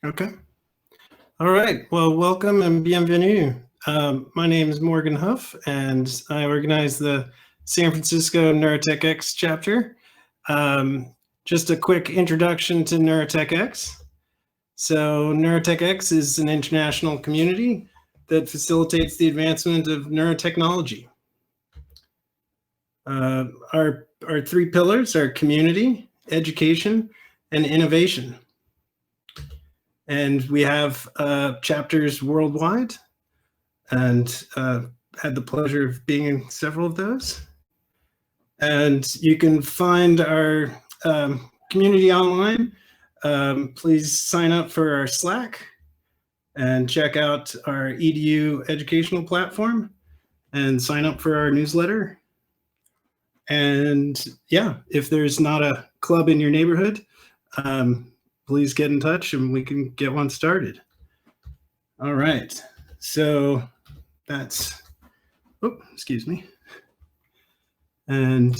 Okay. All right. Well, welcome and bienvenue. My name is Morgan Huff, and I organize the San Francisco NeurotechX chapter. Just a quick introduction to NeurotechX. So NeurotechX is an international community that facilitates the advancement of neurotechnology. Our three pillars are community, education, and innovation. And we have chapters worldwide, and had the pleasure of being in several of those. And you can find our community online. Please sign up for our Slack and check out our EDU educational platform and sign up for our newsletter. And yeah, if there's not a club in your neighborhood, please get in touch and we can get one started. All right, so that's, excuse me. And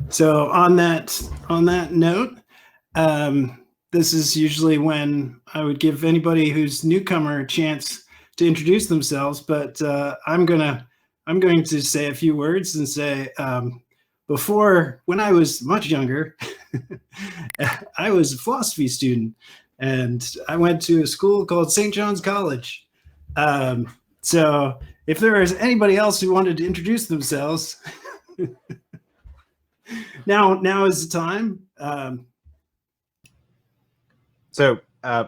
so on that note, this is usually when I would give anybody who's newcomer a chance to introduce themselves, but I'm going to say a few words and say, before, when I was much younger, I was a philosophy student, and I went to a school called St. John's College. So if there is anybody else who wanted to introduce themselves, now is the time.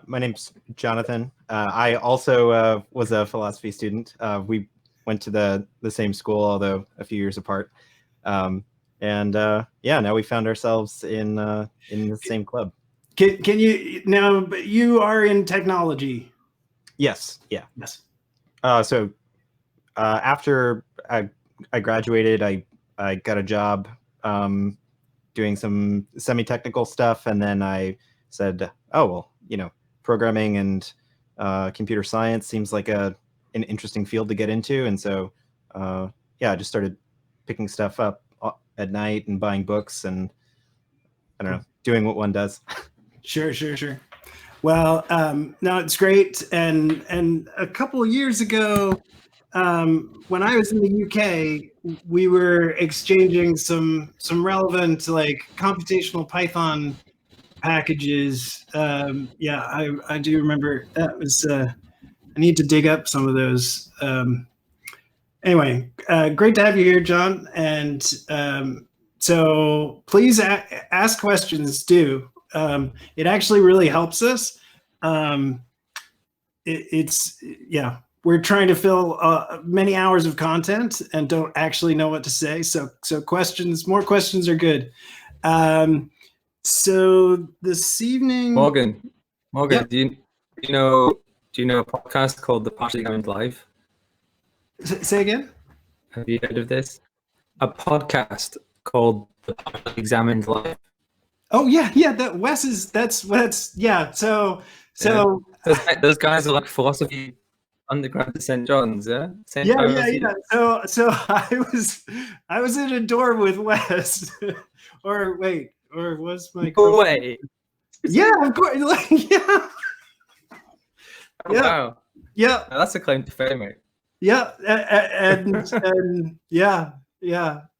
My name's Jonathan. I also was a philosophy student. We went to the same school, although a few years apart. Now we found ourselves in the same club. Can you now? You are in technology. Yes. Yeah. Yes. After I graduated, I got a job doing some semi-technical stuff, and then I said, "Oh well, programming and computer science seems like an interesting field to get into," and so I just started picking stuff up at night and buying books and I don't know, doing what one does. Sure. Well, no, it's great. And a couple of years ago, when I was in the UK, we were exchanging some relevant computational Python packages. I do remember that was. I need to dig up some of those. Anyway, great to have you here, John. And so please ask questions too. It actually really helps us. We're trying to fill many hours of content and don't actually know what to say. So more questions are good. So this evening, Morgan, yeah. do you know a podcast called The Partially Examined Life? Say again? Have you heard of this? A podcast called The Partially Examined Life. Oh yeah. That's yeah. So those guys are like philosophy undergrad at St. John's, yeah. Yeah. So I was in a dorm with Wes, or was my way? Yeah, of course. Yeah. Oh, yeah. Wow. Yeah. Now, that's a claim to fame, mate. Yeah, and yeah,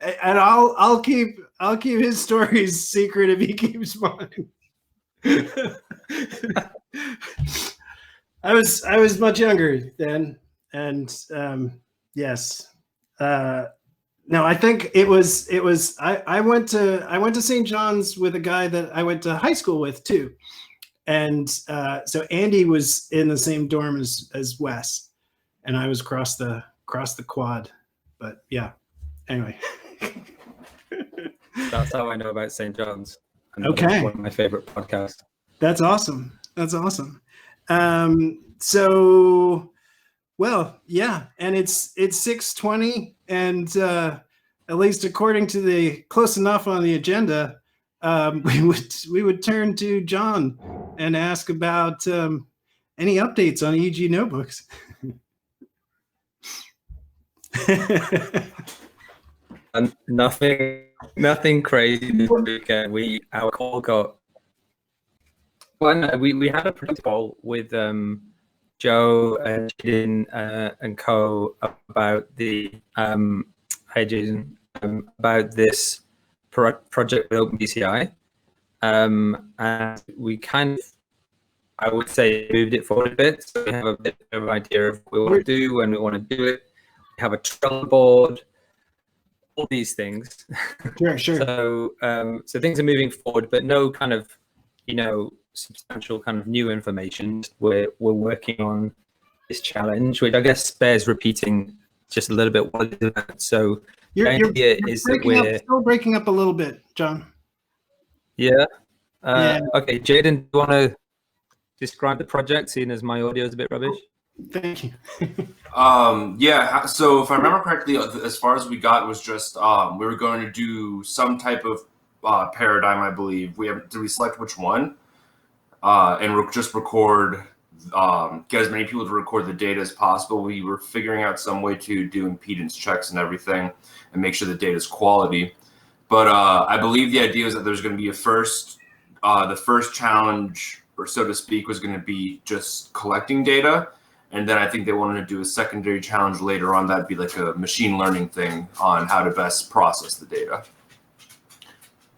and I'll keep his stories secret if he keeps mine. I was much younger then, and yes, no, I think it was I went to St. John's with a guy that I went to high school with too, and so Andy was in the same dorm as Wes. And I was across the quad, but yeah. Anyway, that's how I know about St. John's. And okay, one of my favorite podcasts. That's awesome. So, well, yeah, and it's 6:20, and at least according to the close enough on the agenda, we would turn to John and ask about any updates on EEG notebooks. And nothing crazy this weekend. Our call got Well, no, we had a protocol with Joe and Jaden and co about the hi Jaden, about this project with OpenBCI, and we kind of, I would say, moved it forward a bit. So we have a bit of an idea of what we want to do, when we want to do it. We have a Trello board, all these things. Sure, sure. So things are moving forward, but no kind of, substantial kind of new information. We're working on this challenge, which I guess bears repeating just a little bit what it is about. So the idea is that we're still breaking up a little bit, John. Yeah. Yeah. Okay, Jaden, do you want to describe the project, seeing as my audio is a bit rubbish? Thank you. Yeah, so if I remember correctly, as far as we got was just we were going to do some type of paradigm, I believe. Did we select which one? And just record, get as many people to record the data as possible. We were figuring out some way to do impedance checks and everything and make sure the data is quality. But I believe the idea is that there's going to be the first challenge, or so to speak, was going to be just collecting data. And then I think they wanted to do a secondary challenge later on. That'd be like a machine learning thing on how to best process the data.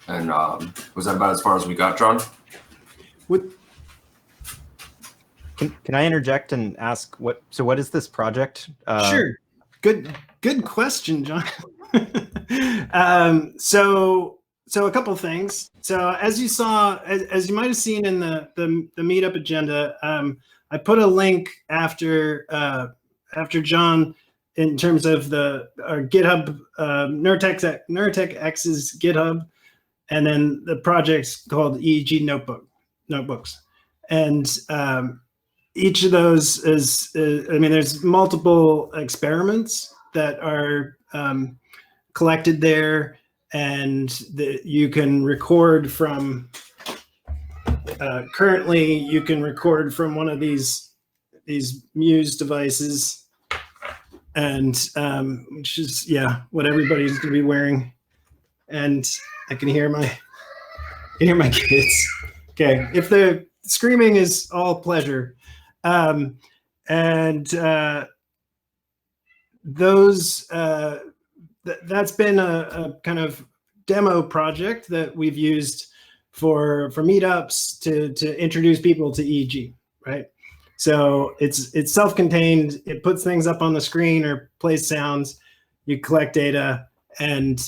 And was that about as far as we got, John? Can I interject and ask what is this project? Sure. Good question, John. So a couple things. So as you saw, as you might have seen in the meetup agenda, I put a link after John in terms of our GitHub, NeurotechX's GitHub, and then the project's called EEG notebooks, and each of those is, there's multiple experiments that are collected there, and you can record from. Currently, you can record from one of these Muse devices, and which is what everybody's going to be wearing. And I can hear my kids. Okay, if the screaming is all pleasure, and those that's been a kind of demo project that we've used for meetups to introduce people to EEG, right? So it's self-contained. It puts things up on the screen or plays sounds. You collect data, and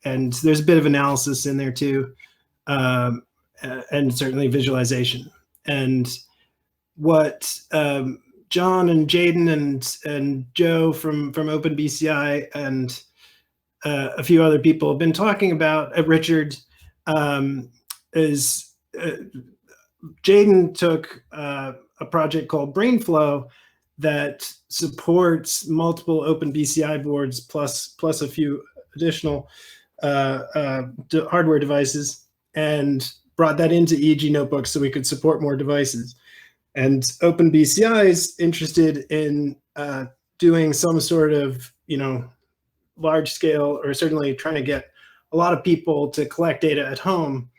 there's a bit of analysis in there too, and certainly visualization. And what John and Jaden and Joe from OpenBCI and a few other people have been talking about, Richard, is Jaden took a project called BrainFlow that supports multiple OpenBCI boards plus a few additional hardware devices, and brought that into EEG notebooks so we could support more devices. And OpenBCI is interested in doing some sort of large scale, or certainly trying to get a lot of people to collect data at home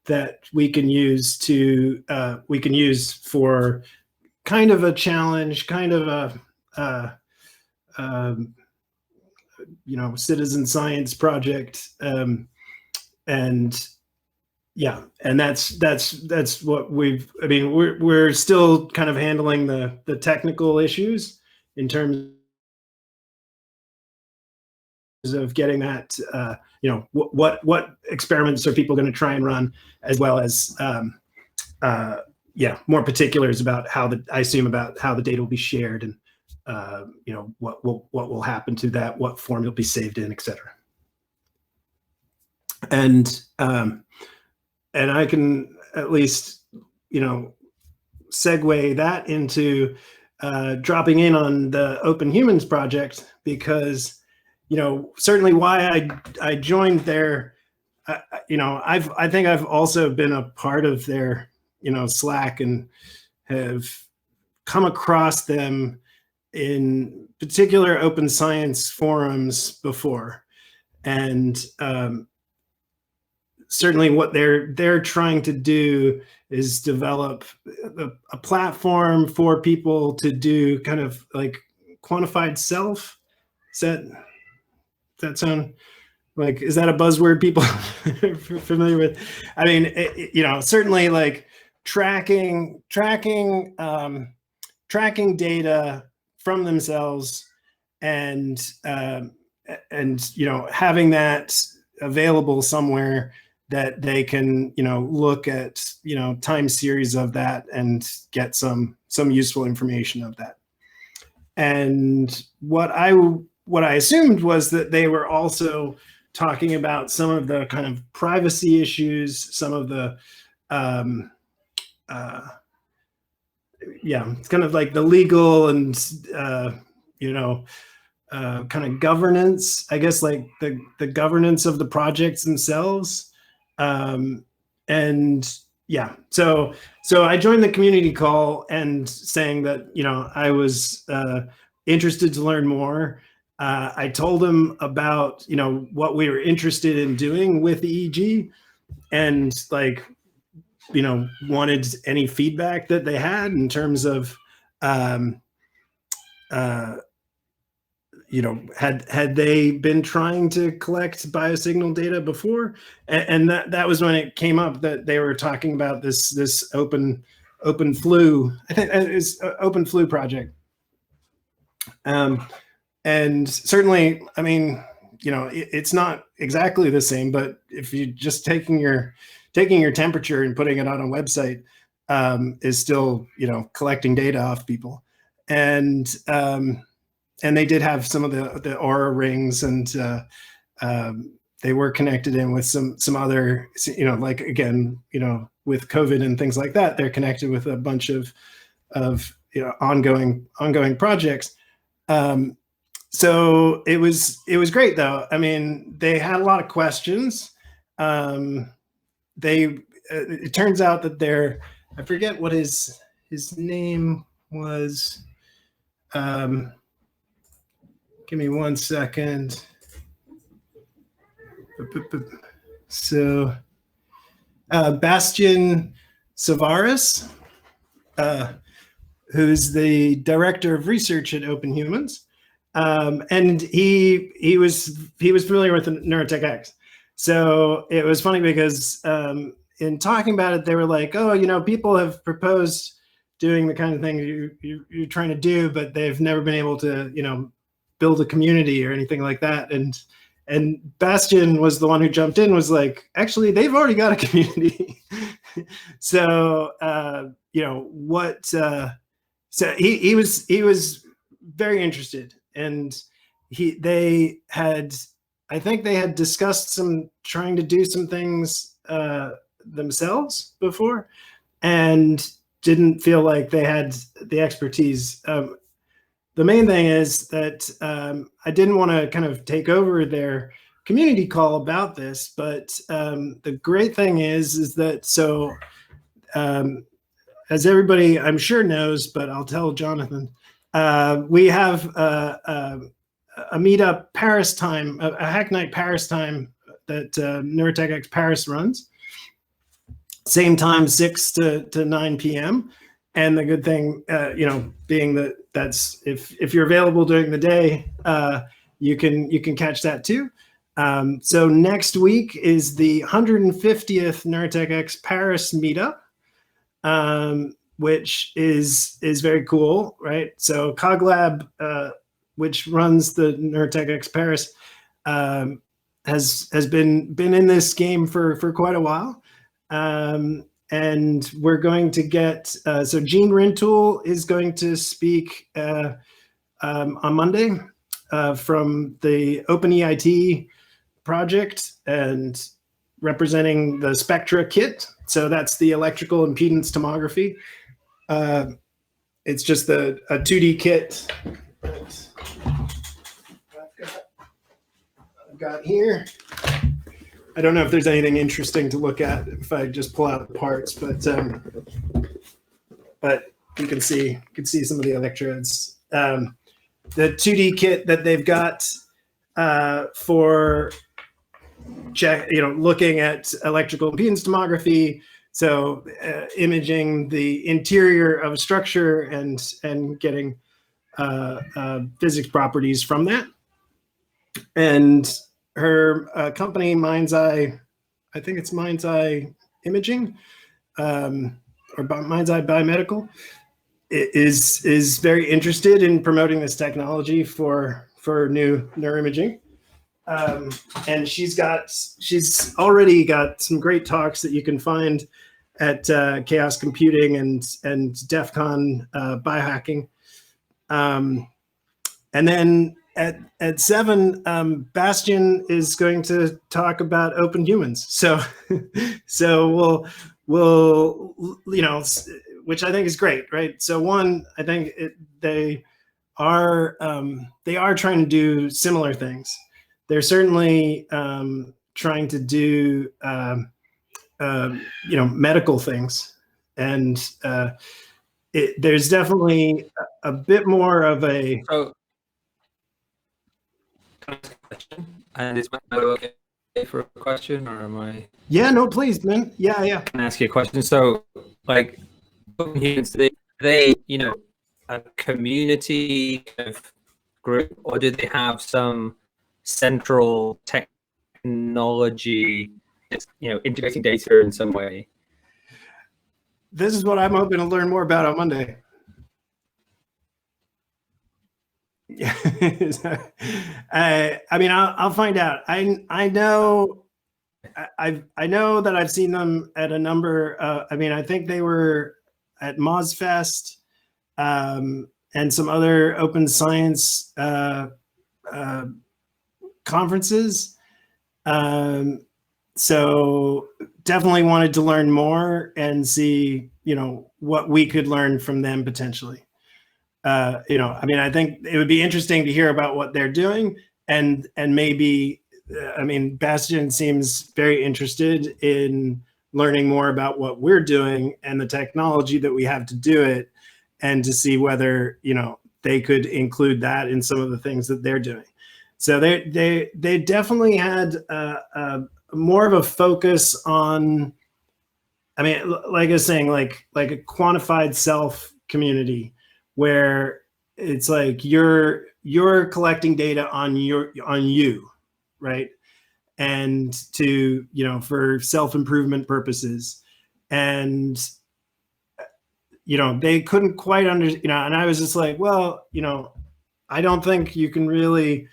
that we can use for kind of a challenge, kind of a citizen science project, and that's what we're still kind of handling the technical issues in terms of getting that, what experiments are people going to try and run, as well as more particulars about how the data will be shared, and what will happen to that, what form it'll be saved in, etc. And I can at least segue that into dropping in on the Open Humans project, because certainly why I joined there, I think I've also been a part of their Slack, and have come across them in particular open science forums before, and certainly what they're trying to do is develop a platform for people to do kind of like quantified self. Does that sound like, is that a buzzword people are familiar with? I mean, you know, certainly like tracking data from themselves, and you know, having that available somewhere that they can, you know, look at, you know, time series of that and get some useful information of that. And what I assumed was that they were also talking about some of the kind of privacy issues, some of the yeah, it's kind of like the legal and you know, kind of governance, I guess, like the governance of the projects themselves. And yeah, so I joined the community call and saying that, you know, I was interested to learn more. I told them about, you know, what we were interested in doing with EEG, and like, you know, wanted any feedback that they had in terms of, you know, had they been trying to collect biosignal data before? And that was when it came up that they were talking about this open flu, I think it's open flu project. And certainly, I mean, you know, it's not exactly the same, but if you just taking your temperature and putting it on a website is still, you know, collecting data off people. And they did have some of the Aura rings, and they were connected in with some other, you know, like, again, you know, with COVID and things like that, they're connected with a bunch of you know, ongoing projects. So it was great though. I mean, they had a lot of questions. It turns out that I forget what his name was. Give me 1 second. So Bastian Savaris, who's the director of research at Open Humans, and he was familiar with NeurotechX. So it was funny because in talking about it, they were like, "Oh, you know, people have proposed doing the kind of thing you're trying to do, but they've never been able to, you know, build a community or anything like that." And Bastian was the one who jumped in, was like, actually, they've already got a community. So you know what? So he was very interested, and they had discussed trying to do some things themselves before, and didn't feel like they had the expertise. The main thing is that I didn't want to kind of take over their community call about this, but the great thing is that, so as everybody I'm sure knows, but I'll tell Jonathan, we have a meetup Paris time, a Hack Night Paris time that NeurotechX Paris runs. Same time, 6 to 9 p.m. And the good thing, you know, being that that's if you're available during the day, you can catch that too. So next week is the 150th NeurotechX Paris meetup, which is very cool, right? So CogLab, which runs the NeurotechX Paris, has been in this game for quite a while. And we're going to get, so Gene Rintoul is going to speak on Monday from the OpenEIT project and representing the Spectra kit. So that's the electrical impedance tomography. It's just a 2D kit that I've got here. I don't know if there's anything interesting to look at if I just pull out the parts, but you can see some of the electrodes. The 2D kit that they've got for looking at electrical impedance tomography. So imaging the interior of a structure and getting physics properties from that. And her company, Mind's Eye, I think it's Mind's Eye Imaging, or Mind's Eye Biomedical, is very interested in promoting this technology for new neuroimaging. And she's already got some great talks that you can find at Chaos Computing and DEF CON biohacking. And then at 7, Bastian is going to talk about open humans. So we'll which I think is great, right? So one, I think they are trying to do similar things. They're certainly trying to do medical things, and there's definitely a bit more of a. So, can I ask a question? And is my audio okay for a question, or am I? Yeah, no, please, man. Yeah. Can I ask you a question? So, like, humans, they a community kind of group, or do they have some central technology, integrating data in some way? This is what I'm hoping to learn more about on Monday. Yeah, I mean, I'll find out. I know that I've seen them at a number. I mean, I think they were at MozFest and some other open science conferences. So definitely wanted to learn more and see, what we could learn from them potentially. I mean, I think it would be interesting to hear about what they're doing, and maybe, I mean, Bastian seems very interested in learning more about what we're doing and the technology that we have to do it, and to see whether, they could include that in some of the things that they're doing. So they definitely had more of a focus on, I mean, like I was saying, like a quantified self community, where it's like you're collecting data on you, right? And to, for self-improvement purposes. And, they couldn't quite understand, and I was just like, well, I don't think you can really,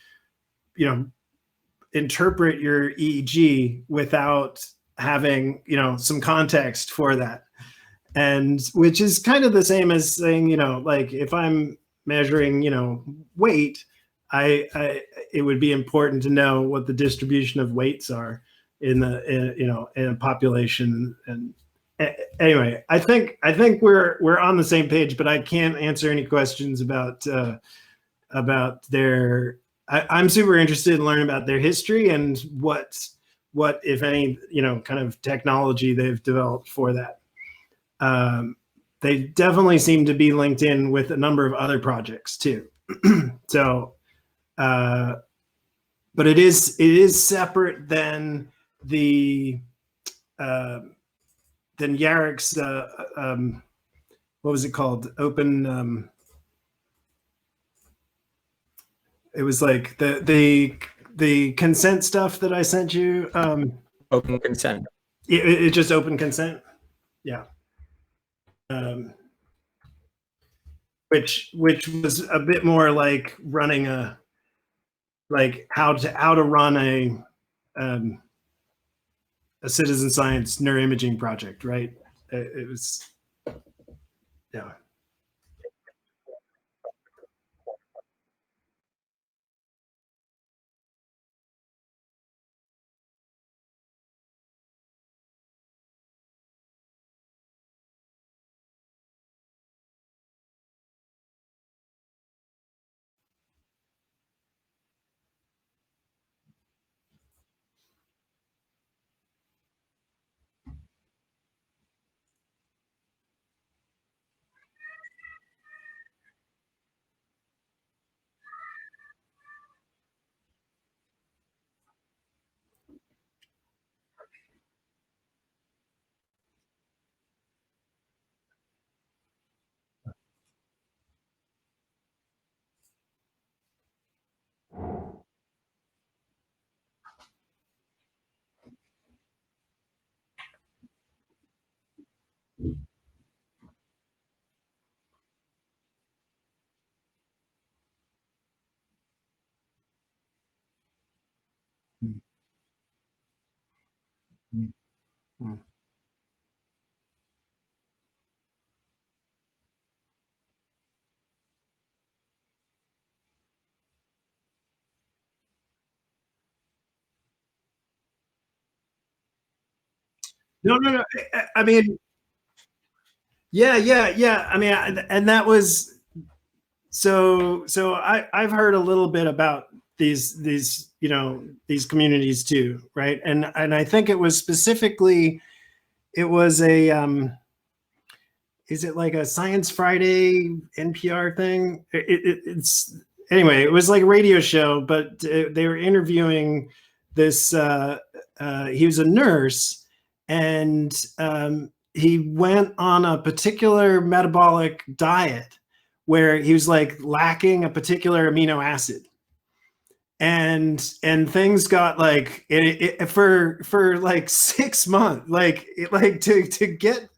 interpret your EEG without having, some context for that. And which is kind of the same as saying, like if I'm measuring, weight, it would be important to know what the distribution of weights are in a population. And anyway, I think we're on the same page, but I can't answer any questions about their. I'm super interested in learning about their history and what if any, kind of technology they've developed for that. They definitely seem to be linked in with a number of other projects too. So, but it is separate than the than Yarek's what was it called? Open. It was like the consent stuff that I sent you. Open consent. It just open consent. Yeah. Which was a bit more like running how to run a citizen science neuroimaging project, right? It was, yeah. Mm. No, no, no. I mean, yeah, yeah, yeah. I mean, and that was so. So I've heard a little bit about these these communities too, right? And I think it was specifically it was a is it like a Science Friday NPR thing? It's anyway. It was like a radio show, but they were interviewing this. He was a nurse, and he went on a particular metabolic diet where he was like lacking a particular amino acid, and things got like for like 6 months, like to get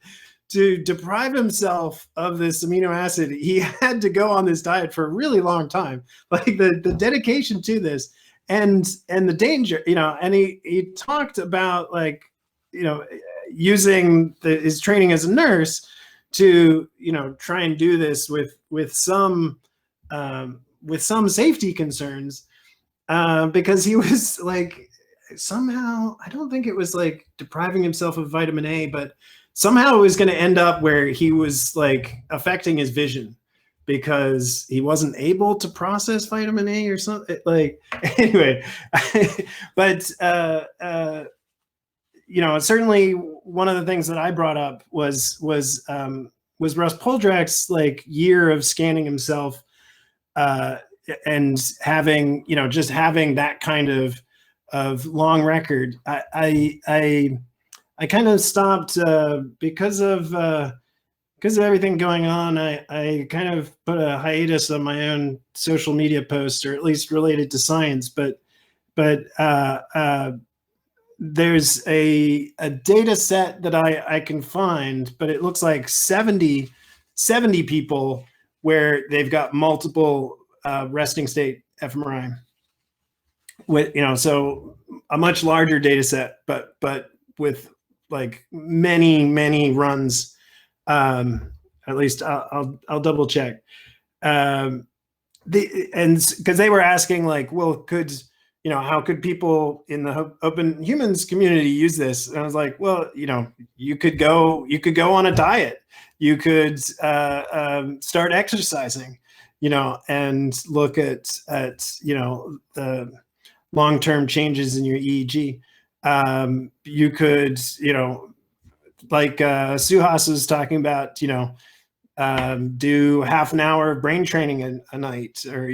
to deprive himself of this amino acid, he had to go on this diet for a really long time. Like the dedication to this and the danger, and he talked about like, using his training as a nurse to, try and do this with some safety concerns, because he was like, somehow, I don't think it was like depriving himself of vitamin A, but somehow it was going to end up where he was like affecting his vision because he wasn't able to process vitamin A or something. Like, anyway, but certainly one of the things that I brought up was Russ Poldrack's like year of scanning himself, and having just having that kind of long record. I kind of stopped because of everything going on. I kind of put a hiatus on my own social media posts, or at least related to science. But there's a data set that I can find, but it looks like 70 people where they've got multiple resting state fMRI. With so a much larger data set, but with like many runs. At least I'll double check. And because they were asking like, well, how could people in the open humans community use this? And I was like, well, you could go on a diet, you could start exercising, and look at the long-term changes in your EEG. You could, like Suhas was talking about, do half an hour of brain training a night, or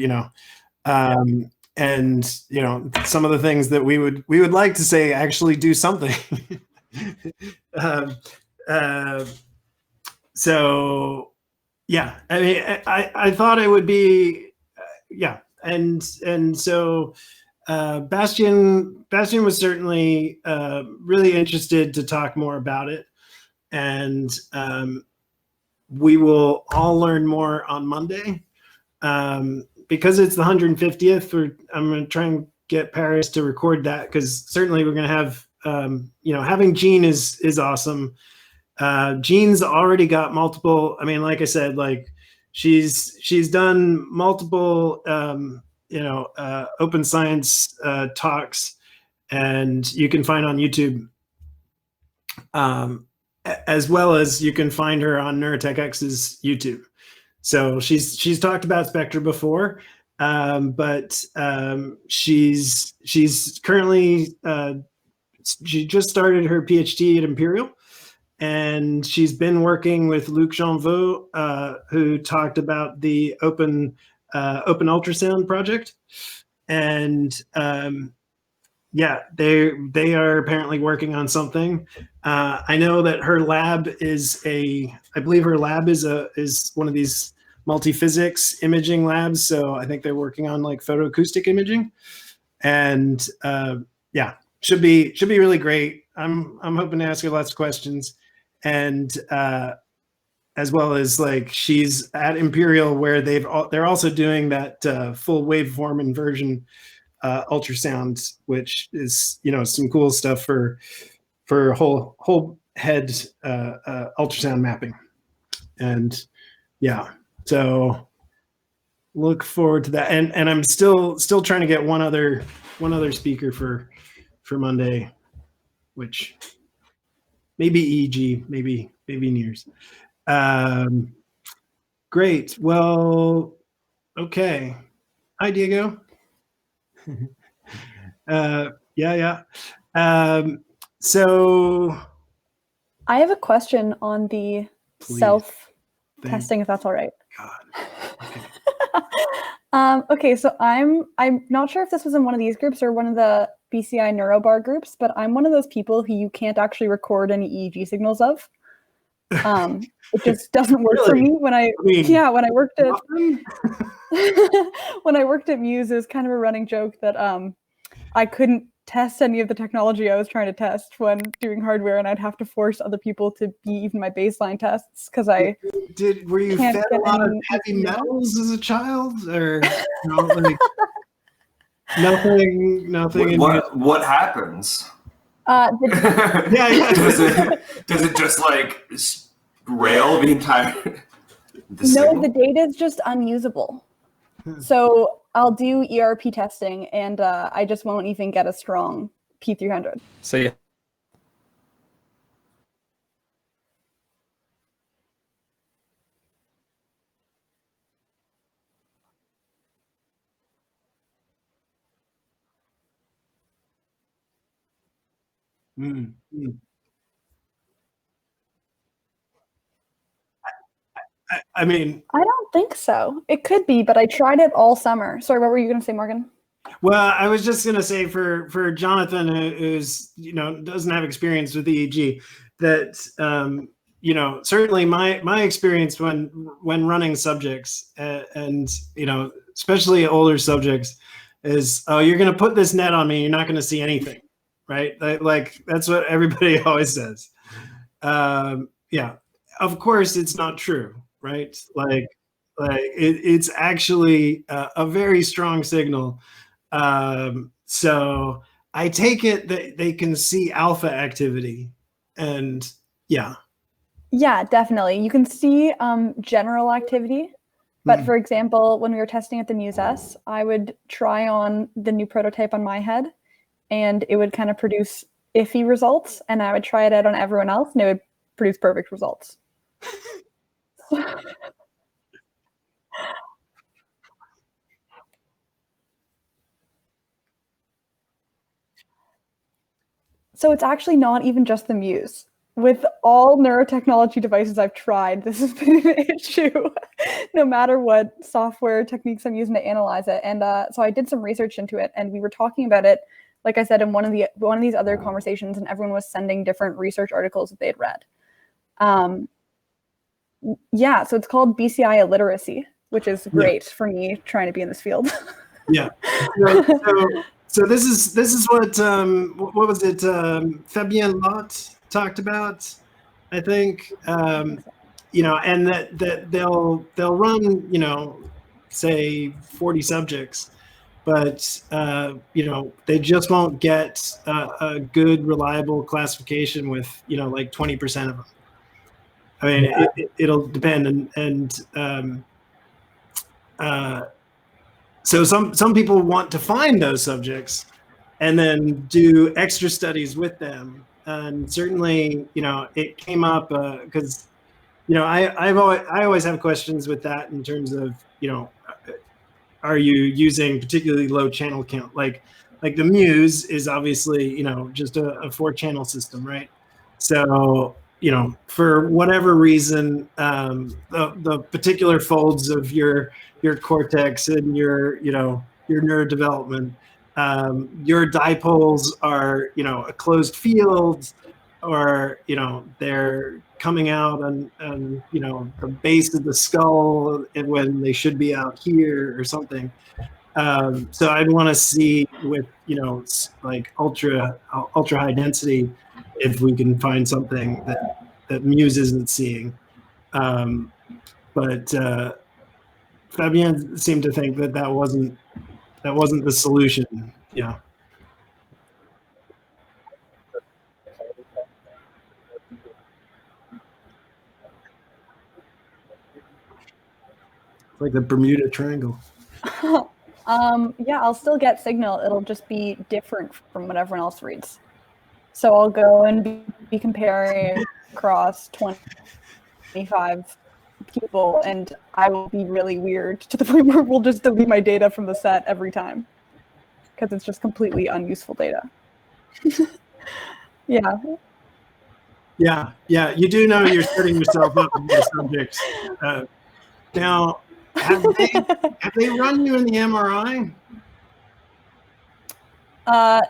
and some of the things that we would like to say actually do something. So yeah, I mean, I thought it would be yeah, and so Bastian was certainly really interested to talk more about it, and we will all learn more on Monday. Because it's the 150th, I'm going to try and get Paris to record that, because certainly we're going to have, having Jean is awesome. Jean's already got multiple. I mean, like I said, like she's done multiple, open science talks, and you can find on YouTube, as well as you can find her on NeurotechX's YouTube. So she's talked about Spectra before, but she's currently she just started her PhD at Imperial, and she's been working with Luc Janveau, who talked about the open ultrasound project, and yeah, they are apparently working on something. I know that her lab I believe her lab is one of these multi-physics imaging labs. So I think they're working on like photoacoustic imaging, and yeah, should be really great. I'm hoping to ask her lots of questions, and as well as like she's at Imperial, where they're also doing that full waveform inversion ultrasound, which is some cool stuff for for whole head ultrasound mapping. And yeah, so look forward to that. And I'm still trying to get one other speaker for Monday, which maybe EEG, maybe NIRS. Great. Well, okay. Hi, Diego. Yeah. So I have a question on the Please. self-testing, if that's all right. God. Okay. Okay, so I'm not sure if this was in one of these groups or one of the BCI Neurobar groups, but I'm one of those people who you can't actually record any EEG signals of. It just doesn't work for Really? me when I worked at when I worked at Muse. It was kind of a running joke that I couldn't test any of the technology I was trying to test when doing hardware, and I'd have to force other people to be even my baseline tests because I were you can't fed get a lot of any heavy EEG. metals as a child, or like nothing? in What happens? Yeah. Does it just like rail the entire? No, the data is just unusable. So I'll do ERP testing, and I just won't even get a strong P300. So yeah. I mean, I don't think so. It could be, but I tried it all summer. Sorry, what were you going to say, Morgan? well, I was just gonna say for Jonathan, who's doesn't have experience with EEG, that certainly my experience when running subjects and especially older subjects is, oh, you're gonna put this net on me, you're not gonna see anything, right? Like that's what everybody always says. Yeah, of course it's not true, right? Like it's actually a very strong signal. So I take it that they can see alpha activity, and yeah. Yeah, definitely. You can see general activity. But for example, when we were testing at the Muse S, I would try on the new prototype on my head, and it would kind of produce iffy results. And I would try it out on everyone else, and it would produce perfect results. So it's actually not even just the Muse. With all neurotechnology devices I've tried, this has been an issue, no matter what software techniques I'm using to analyze it. And so I did some research into it, and we were talking about it, like I said, in one of these other conversations, and everyone was sending different research articles that they had read. Yeah, so it's called BCI illiteracy, which is great for me trying to be in this field. Yeah. So this is what was it? Fabien Lott talked about, I think. And that they'll run say 40 subjects, but they just won't get a good reliable classification with like 20% of them. I mean, it'll depend, and so some people want to find those subjects and then do extra studies with them. And certainly, it came up because I always have questions with that in terms of are you using particularly low channel count? Like the Muse is obviously just a 4-channel system, right? So for whatever reason, the particular folds of your cortex and your neurodevelopment, your dipoles are a closed field, or they're coming out on the base of the skull when they should be out here or something. So I'd want to see with like ultra high density if we can find something that Muse isn't seeing. But Fabien seemed to think that wasn't the solution. Yeah. like the Bermuda Triangle. Yeah, I'll still get signal. It'll just be different from what everyone else reads. So I'll go and be comparing across 25 people, and I will be really weird to the point where we'll just delete my data from the set every time because it's just completely unuseful data. Yeah. Yeah. You do know you're setting yourself up with your subjects. Now, have they run you in the MRI?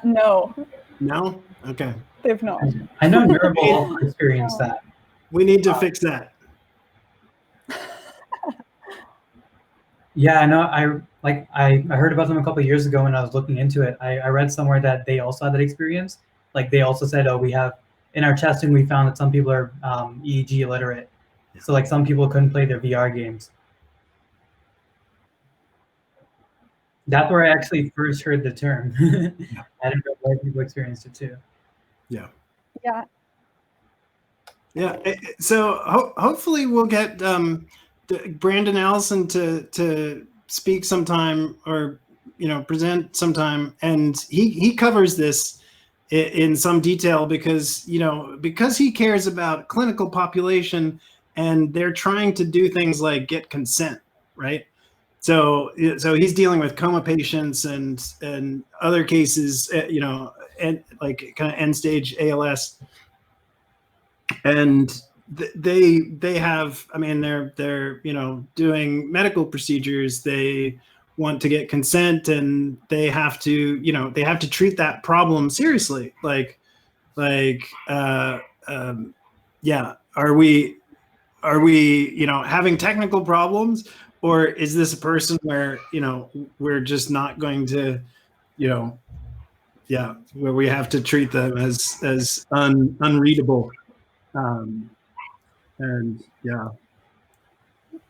No, No? Okay. they've not. I know Neurable also experienced that. We need to fix that. Yeah, I know. I heard about them a couple of years ago when I was looking into it. I read somewhere that they also had that experience. Like they also said, oh, we have in our testing we found that some people are EEG illiterate, so like some people couldn't play their VR games. That's where I actually first heard the term. I didn't know why people experienced it too. Yeah. So hopefully we'll get Brandon Allison to speak sometime, or present sometime, and he covers this in some detail because he cares about clinical population, and they're trying to do things like get consent, right? So he's dealing with coma patients and other cases, and like kind of end stage ALS. And they have, I mean, they're doing medical procedures. They want to get consent, and they have to treat that problem seriously. Yeah, are we having technical problems, or is this a person where we're just not going to where we have to treat them as unreadable. And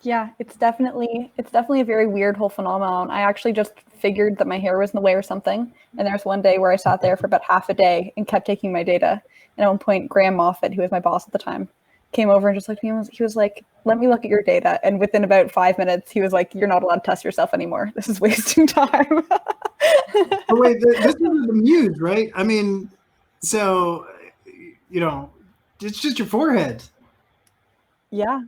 Yeah, it's definitely a very weird whole phenomenon. I actually just figured that my hair was in the way or something, and there was one day where I sat there for about half a day and kept taking my data. And at one point, Graham Moffat, who was my boss at the time, came over and just looked at me and he was like, "Let me look at your data." And within about 5 minutes, he was like, "You're not allowed to test yourself anymore. This is wasting time." Oh, wait, this is the Muse, right? I mean, so it's just your forehead. Yeah.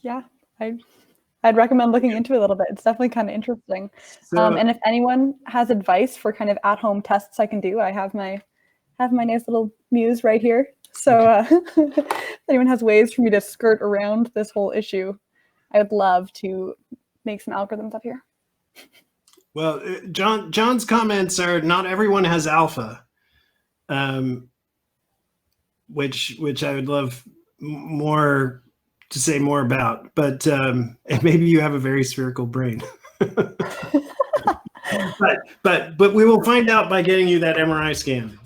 Yeah, I'd recommend looking into it a little bit. It's definitely kind of interesting. So, And if anyone has advice for kind of at-home tests I can do, I have my nice little Muse right here. So if anyone has ways for me to skirt around this whole issue, I would love to make some algorithms up here. well, John's comments are not everyone has alpha, which I would love more to say more about, but maybe you have a very spherical brain. but we will find out by getting you that MRI scan.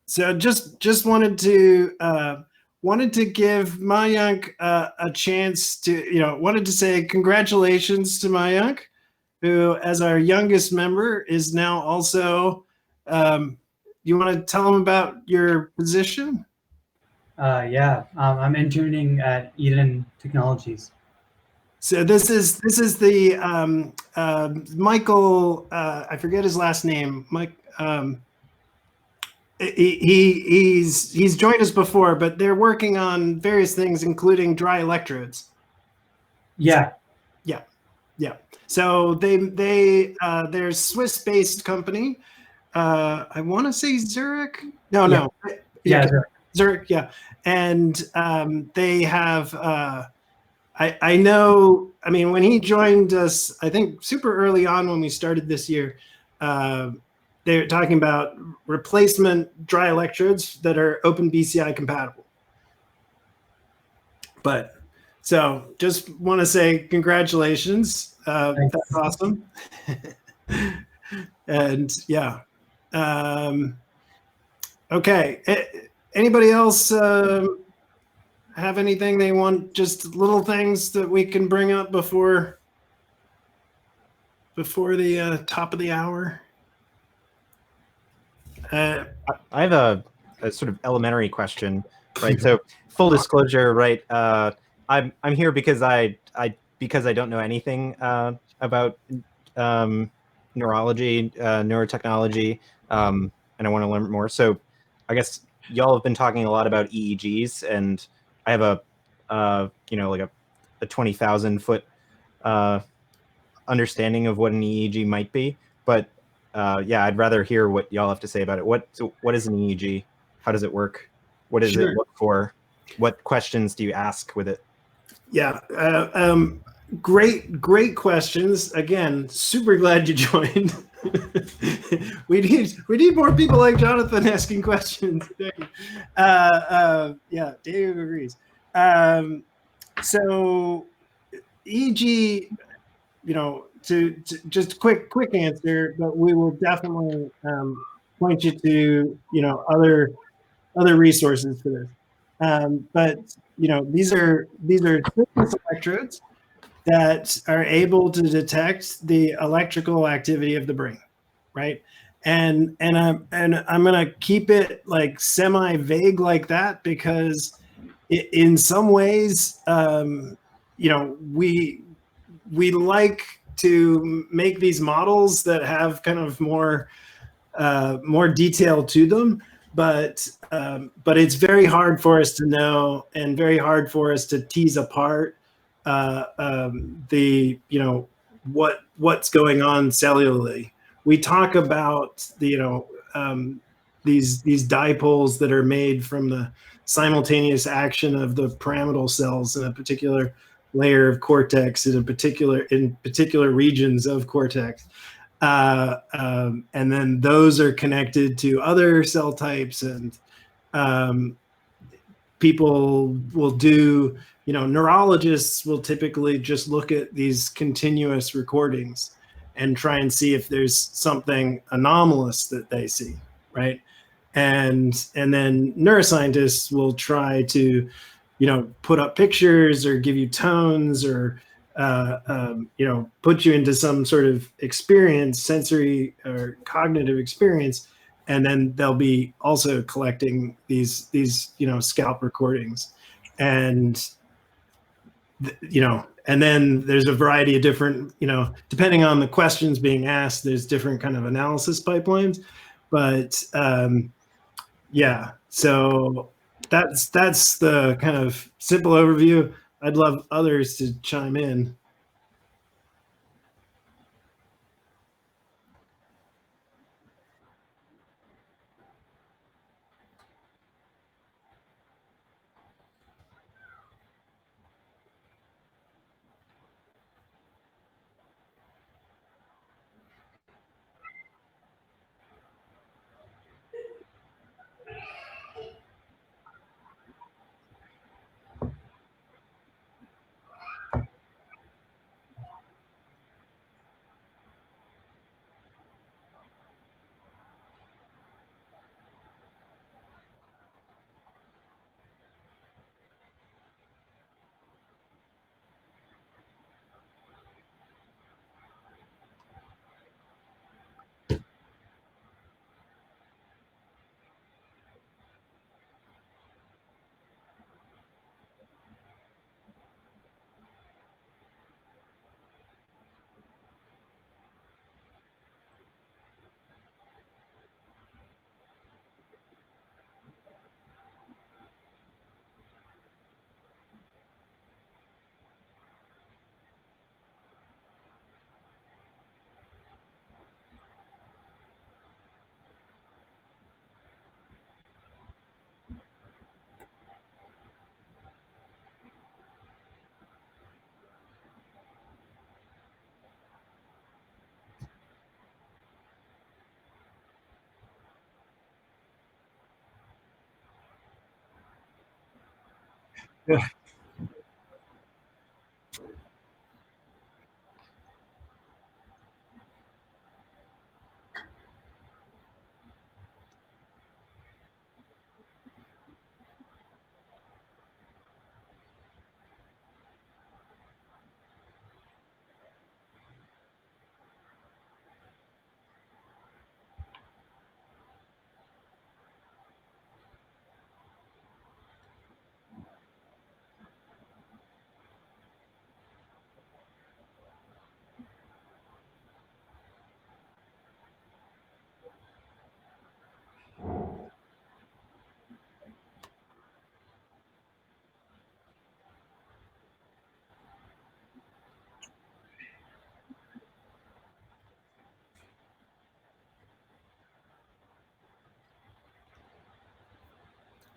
So just wanted to give Mayank a chance to wanted to say congratulations to Mayank, who as our youngest member is now also. You want to tell him about your position? Yeah, I'm interning at Eden Technologies. So this is the Michael. I forget his last name. Mike. He's joined us before, but they're working on various things, including dry electrodes. Yeah. So they're a Swiss-based company. I want to say Zurich. No. Yeah. Zurich. Yeah, and they have. I know. I mean, when he joined us, I think super early on when we started this year, they're talking about replacement dry electrodes that are open BCI compatible. But so just want to say congratulations. That's awesome. And yeah. Okay. Anybody else have anything they want, just little things that we can bring up before the top of the hour? I have a sort of elementary question, right? So full disclosure, right? I'm here because I don't know anything about neurology, neurotechnology, and I want to learn more. So I guess y'all have been talking a lot about EEGs, and I have a like a 20,000-foot understanding of what an EEG might be, but yeah, I'd rather hear what y'all have to say about it. What is an EEG? How does it work? What does it look for? What questions do you ask with it? Yeah, great questions. Again, super glad you joined. we need more people like Jonathan asking questions. Yeah, Dave agrees. So EEG, to just quick answer, but we will definitely point you to other resources for this. But these are surface electrodes that are able to detect the electrical activity of the brain, right? And I'm gonna keep it like semi vague like that because in some ways, we like to make these models that have kind of more detail to them, but it's very hard for us to know and very hard for us to tease apart what's going on cellularly. We talk about these dipoles that are made from the simultaneous action of the pyramidal cells in a particular layer of cortex in particular regions of cortex. And then those are connected to other cell types, and people will do, neurologists will typically just look at these continuous recordings and try and see if there's something anomalous that they see, right? And then neuroscientists will try to, put up pictures or give you tones or put you into some sort of experience, sensory or cognitive experience, and then they'll be also collecting these scalp recordings, and and then there's a variety of different, depending on the questions being asked, there's different kind of analysis pipelines, but yeah, so that's the kind of simple overview. I'd love others to chime in.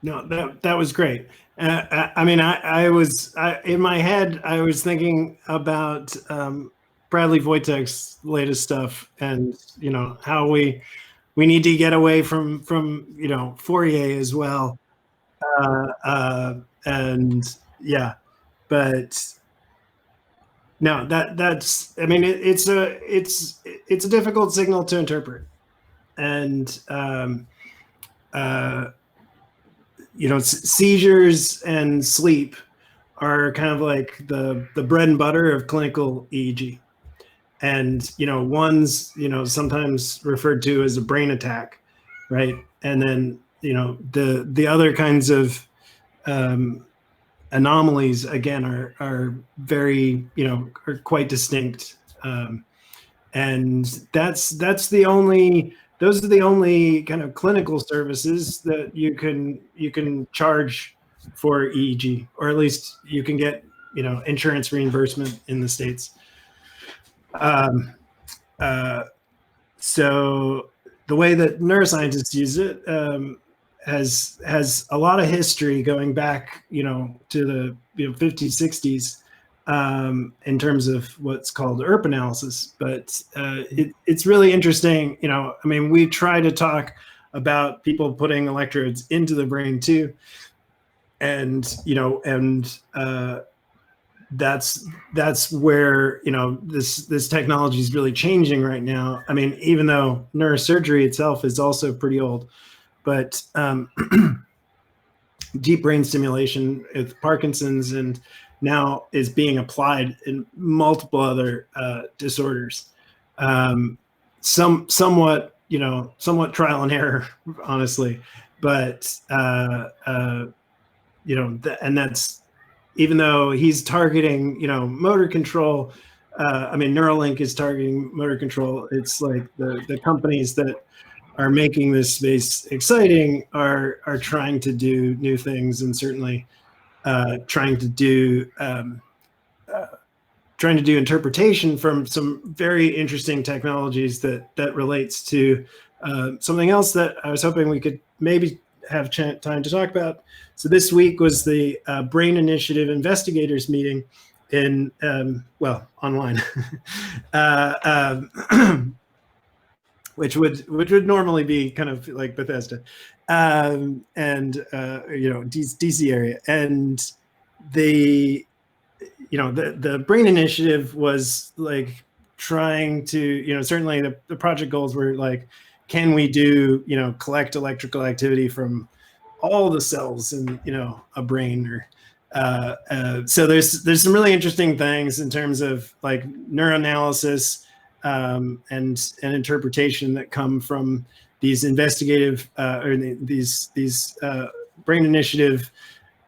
No, that was great. I mean, I was in my head, I was thinking about Bradley Wojtek's latest stuff, and how we need to get away from Fourier as well, and yeah, but no, that's I mean, it's a difficult signal to interpret, and seizures and sleep are kind of like the bread and butter of clinical EEG. And, one's, sometimes referred to as a brain attack, right? And then, the other kinds of anomalies, again, are very, are quite distinct. And those are the only kind of clinical services that you can charge for EEG, or at least you can get insurance reimbursement in the States. So the way that neuroscientists use it has a lot of history going back to the 50s, 60s. In terms of what's called ERP analysis, but it's really interesting. I mean, we try to talk about people putting electrodes into the brain too, and that's where this technology is really changing right now. I mean, even though neurosurgery itself is also pretty old, but deep brain stimulation with Parkinson's and now is being applied in multiple other disorders. Somewhat trial and error, honestly, but and that's even though he's targeting motor control. I mean, Neuralink is targeting motor control. It's like the companies that are making this space exciting are trying to do new things, and certainly trying to do interpretation from some very interesting technologies that relates to something else that I was hoping we could maybe have time to talk about. So this week was the Brain Initiative Investigators meeting in online, which would normally be kind of like Bethesda, and DC area, and the Brain Initiative was like trying to certainly the project goals were like, can we do collect electrical activity from all the cells in a brain, or so there's some really interesting things in terms of like neuroanalysis and interpretation that come from these investigative or these Brain Initiative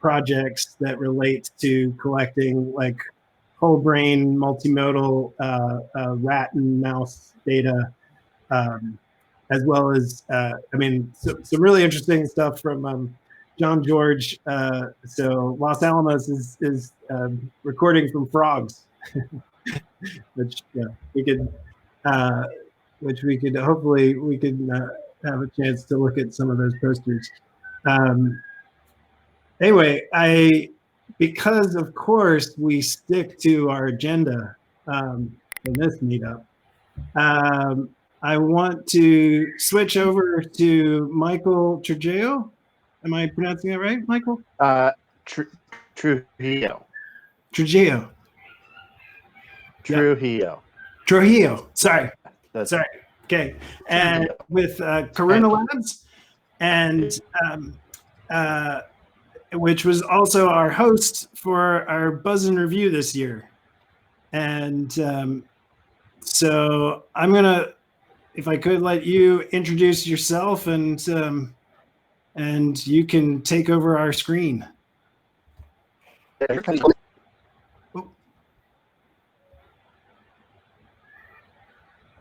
projects that relate to collecting like whole brain multimodal rat and mouse data, as well as some really interesting stuff from John George. So Los Alamos is recording from frogs, which we could hopefully have a chance to look at some of those posters. Anyway, because of course we stick to our agenda in this meetup, I want to switch over to Michael Trujillo. Am I pronouncing that right, Michael? Trujillo. Trujillo. Yeah. Trujillo. Trujillo. Sorry. That's Sorry. Okay. And Trujillo. with Karuna Labs, and which was also our host for our Buzz and Review this year. And so I'm gonna, if I could, let you introduce yourself, and you can take over our screen.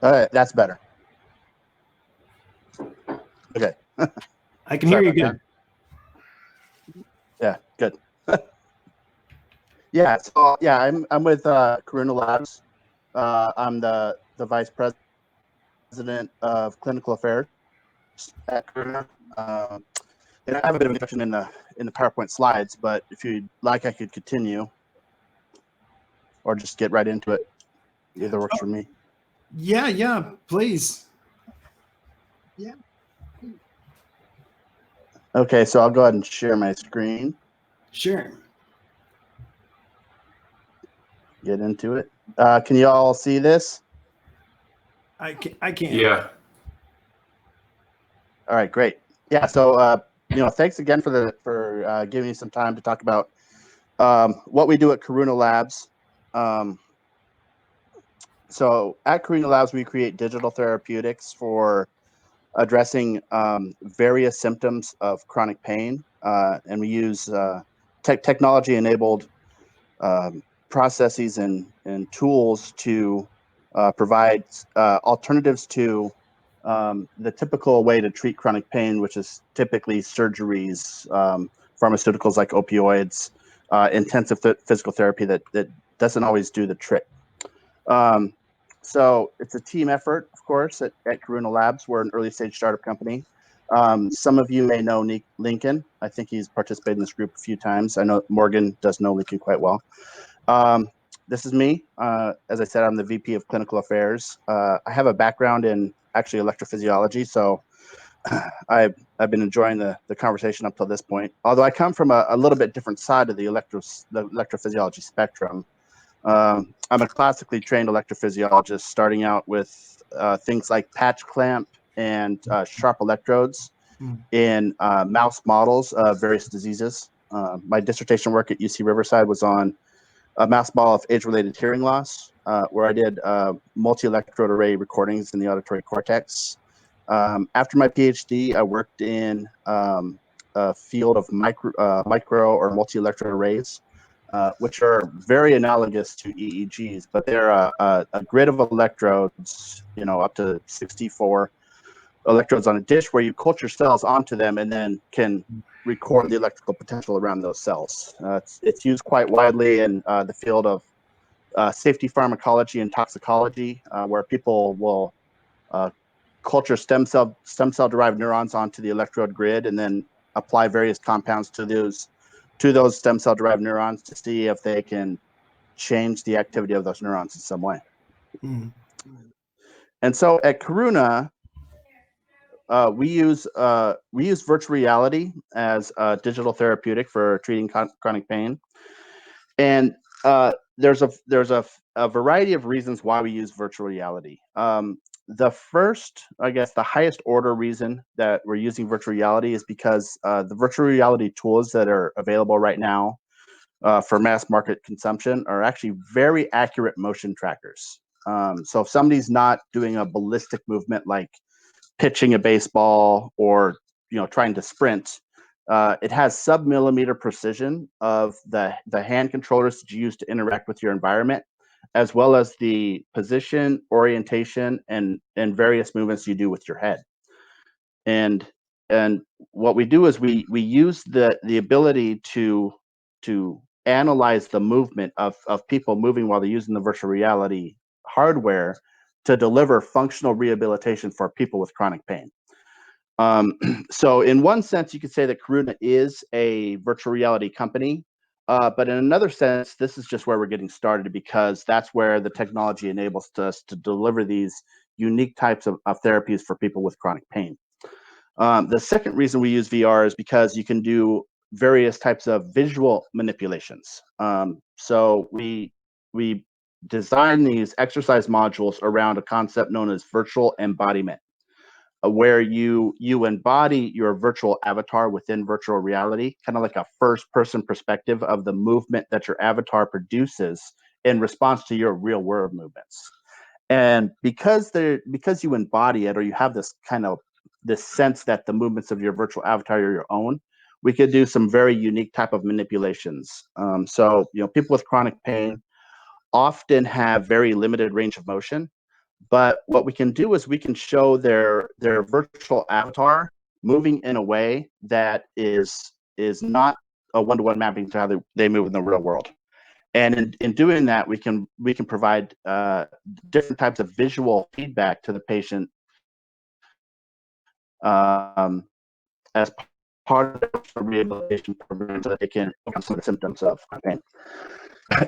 All right, that's better. Okay. I can hear you good. Yeah, good. Yeah, so yeah, I'm with Karuna Labs. I'm the vice president of clinical affairs at Karuna. And I have a bit of introduction in the PowerPoint slides, but if you'd like, I could continue or just get right into it. Either works for me. Yeah, please. Yeah. Okay, so I'll go ahead and share my screen. Sure. Get into it. Can you all see this? I can. Yeah. All right, great. Yeah, so thanks again for giving me some time to talk about what we do at Karuna Labs. So at Karuna Labs, we create digital therapeutics for addressing various symptoms of chronic pain, and we use technology-enabled processes and tools to provide alternatives to the typical way to treat chronic pain, which is typically surgeries, pharmaceuticals like opioids, intensive physical therapy that doesn't always do the trick. So it's a team effort, of course, at Karuna Labs. We're an early stage startup company. Some of you may know Lincoln. I think he's participated in this group a few times. I know Morgan does know Lincoln quite well. This is me. As I said, I'm the VP of Clinical Affairs. I have a background in actually electrophysiology, so I've been enjoying the conversation up till this point. Although I come from a little bit different side of the electrophysiology spectrum. I'm a classically trained electrophysiologist, starting out with things like patch clamp and sharp electrodes in mouse models of various diseases. My dissertation work at UC Riverside was on a mouse model of age-related hearing loss, where I did multi-electrode array recordings in the auditory cortex. After my PhD, I worked in a field of micro or multi-electrode arrays, which are very analogous to EEGs, but they're a grid of electrodes, up to 64 electrodes on a dish, where you culture cells onto them and then can record the electrical potential around those cells. It's used quite widely in the field of safety pharmacology and toxicology, where people will culture stem cell derived neurons onto the electrode grid and then apply various compounds to those stem cell derived neurons to see if they can change the activity of those neurons in some way. And so at Karuna, we use virtual reality as a digital therapeutic for treating chronic pain, and there's a variety of reasons why we use virtual reality. The first, I guess, the highest order reason that we're using virtual reality is because the virtual reality tools that are available right now for mass market consumption are actually very accurate motion trackers. So if somebody's not doing a ballistic movement like pitching a baseball or trying to sprint, it has sub-millimeter precision of the hand controllers that you use to interact with your environment, as well as the position, orientation, and various movements you do with your head. And what we do is we use the ability to analyze the movement of people moving while they're using the virtual reality hardware to deliver functional rehabilitation for people with chronic pain. So in one sense, you could say that Karuna is a virtual reality company, but in another sense, this is just where we're getting started, because that's where the technology enables us to deliver these unique types of therapies for people with chronic pain. The second reason we use VR is because you can do various types of visual manipulations. So we design these exercise modules around a concept known as virtual embodiment, where you embody your virtual avatar within virtual reality, kind of like a first-person perspective of the movement that your avatar produces in response to your real-world movements. And because you embody it, or you have this sense that the movements of your virtual avatar are your own, we could do some very unique type of manipulations. So people with chronic pain often have very limited range of motion, but what we can do is we can show their virtual avatar moving in a way that is not a one-to-one mapping to how they move in the real world. And in doing that, we can provide different types of visual feedback to the patient as part of the rehabilitation program, so that they can overcome some of the symptoms of pain.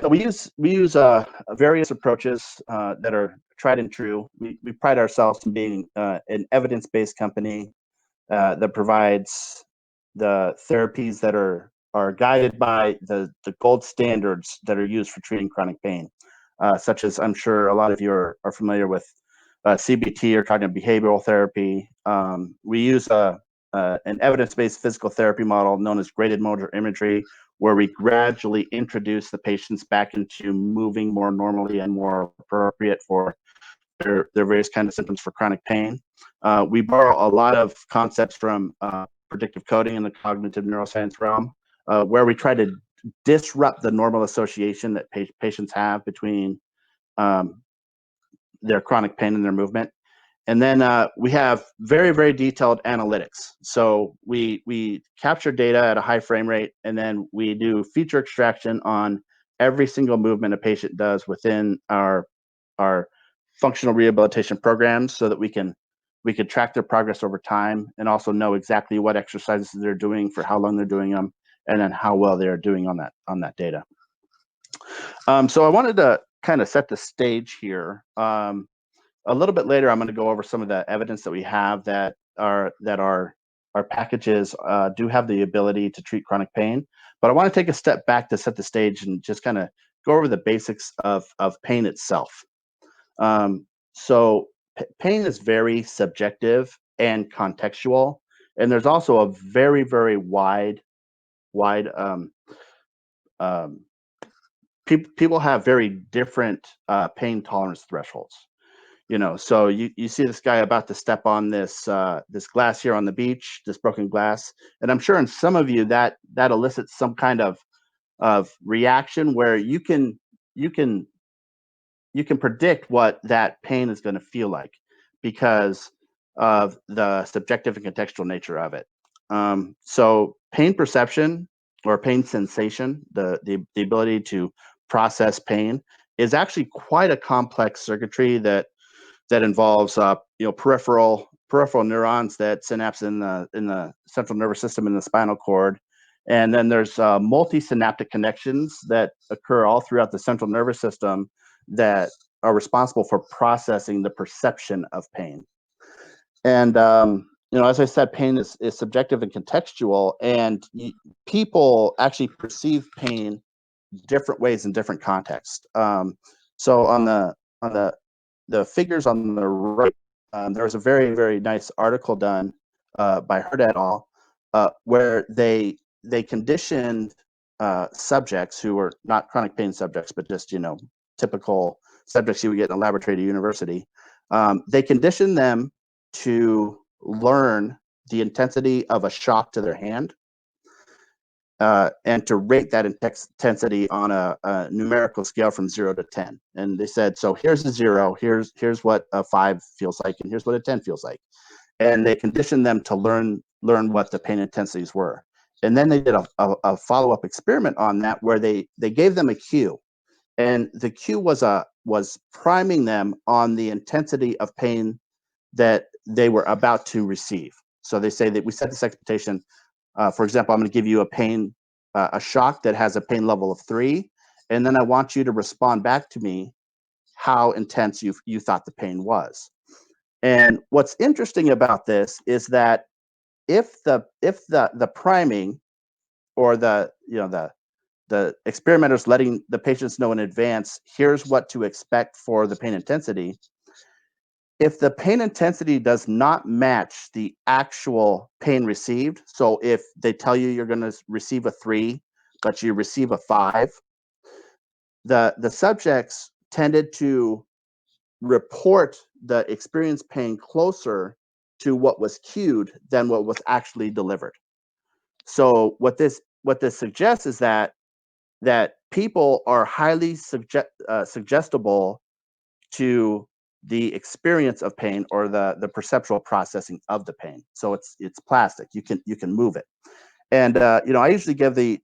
We use various approaches that are tried and true. We pride ourselves in being an evidence-based company that provides the therapies that are guided by the gold standards that are used for treating chronic pain, such as, I'm sure a lot of you are familiar with, CBT, or cognitive behavioral therapy. We use an evidence-based physical therapy model known as graded motor imagery, where we gradually introduce the patients back into moving more normally and more appropriate for their various kinds of symptoms for chronic pain. We borrow a lot of concepts from predictive coding in the cognitive neuroscience realm, where we try to disrupt the normal association that patients have between their chronic pain and their movement. And then we have very, very detailed analytics. So we capture data at a high frame rate, and then we do feature extraction on every single movement a patient does within our functional rehabilitation programs, so that we can track their progress over time, and also know exactly what exercises they're doing, for how long they're doing them, and then how well they're doing on that data. So I wanted to kind of set the stage here. A little bit later, I'm going to go over some of the evidence that we have that our packages do have the ability to treat chronic pain. But I want to take a step back to set the stage and just kind of go over the basics of pain itself. So pain is very subjective and contextual, and there's also a very, very wide people have very different pain tolerance thresholds. So you see this guy about to step on this glass here on the beach, this broken glass, and I'm sure in some of you that elicits some kind of reaction where you can predict what that pain is going to feel like, because of the subjective and contextual nature of it. So pain perception, or pain sensation, the ability to process pain, is actually quite a complex circuitry that involves peripheral neurons that synapse in the central nervous system in the spinal cord, and then there's multisynaptic connections that occur all throughout the central nervous system that are responsible for processing the perception of pain. And as I said, pain is subjective and contextual, and people actually perceive pain different ways in different contexts. So on the figures on the right, there was a very, very nice article done by Hurd et al., where they conditioned subjects who were not chronic pain subjects, but just typical subjects you would get in a laboratory at a university. They conditioned them to learn the intensity of a shock to their hand, and to rate that intensity on a numerical scale from 0 to 10. And they said, so here's a 0, here's what a 5 feels like, and here's what a 10 feels like. And they conditioned them to learn what the pain intensities were. And then they did a follow-up experiment on that, where they gave them a cue. And the cue was priming them on the intensity of pain that they were about to receive. So they say that we set this expectation. For example, I'm going to give you a shock that has a pain level of 3, and then I want you to respond back to me how intense you thought the pain was. And what's interesting about this is that if the priming or the experimenters letting the patients know in advance, here's what to expect for the pain intensity. If the pain intensity does not match the actual pain received, so if they tell you you're going to receive a 3, but you receive a 5, the subjects tended to report the experienced pain closer to what was cued than what was actually delivered. So what this suggests is that people are highly suggestible to the experience of pain or the perceptual processing of the pain. So it's plastic. You can move it. And I usually give the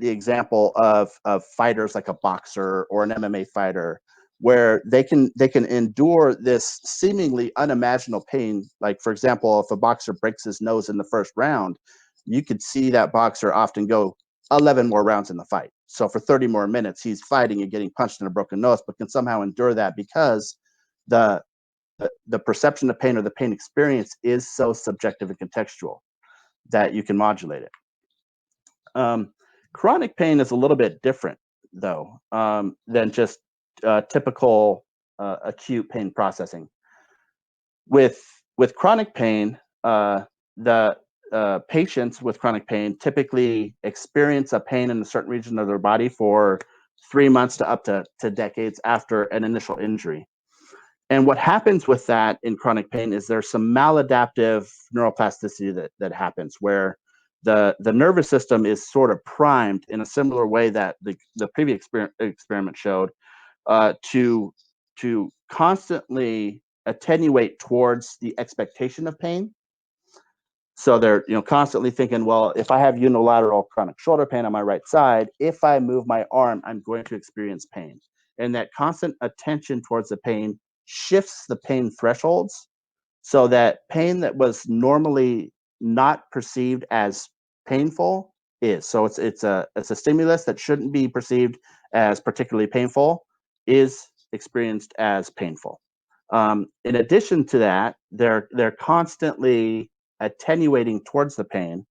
example of fighters like a boxer or an MMA fighter, where they can endure this seemingly unimaginable pain. Like, for example, if a boxer breaks his nose in the first round, you could see that boxer often go 11 more rounds in the fight. So for 30 more minutes, he's fighting and getting punched in a broken nose, but can somehow endure that because the perception of pain or the pain experience is so subjective and contextual that you can modulate it. Chronic pain is a little bit different, though, than just typical acute pain processing. With chronic pain, the patients with chronic pain typically experience a pain in a certain region of their body for 3 months to up to decades after an initial injury. And what happens with that in chronic pain is there's some maladaptive neuroplasticity that happens, where the nervous system is sort of primed in a similar way that the previous experiment showed, to constantly attenuate towards the expectation of pain. So they're constantly thinking, well, if I have unilateral chronic shoulder pain on my right side, if I move my arm, I'm going to experience pain. And that constant attention towards the pain shifts the pain thresholds, so that pain that was normally not perceived as painful is. So it's a stimulus that shouldn't be perceived as particularly painful is experienced as painful. In addition to that, they're constantly attenuating towards the pain.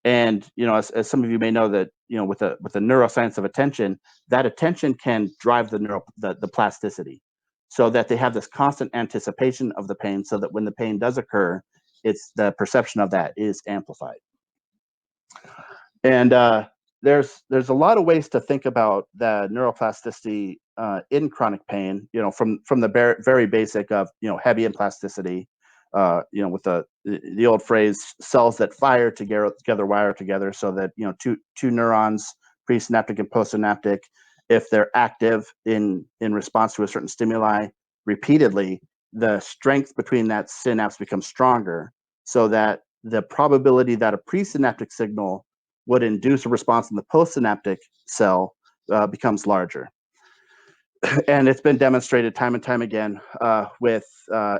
And as some of you may know, that with the neuroscience of attention, that attention can drive the plasticity, so that they have this constant anticipation of the pain, so that when the pain does occur, it's the perception of that is amplified. And there's a lot of ways to think about the neuroplasticity in chronic pain. From the very basic of Hebbian plasticity, with the old phrase, cells that fire together wire together, so that two neurons, presynaptic and postsynaptic, if they're active in response to a certain stimuli repeatedly, the strength between that synapse becomes stronger, so that the probability that a presynaptic signal would induce a response in the postsynaptic cell becomes larger. And it's been demonstrated time and time again with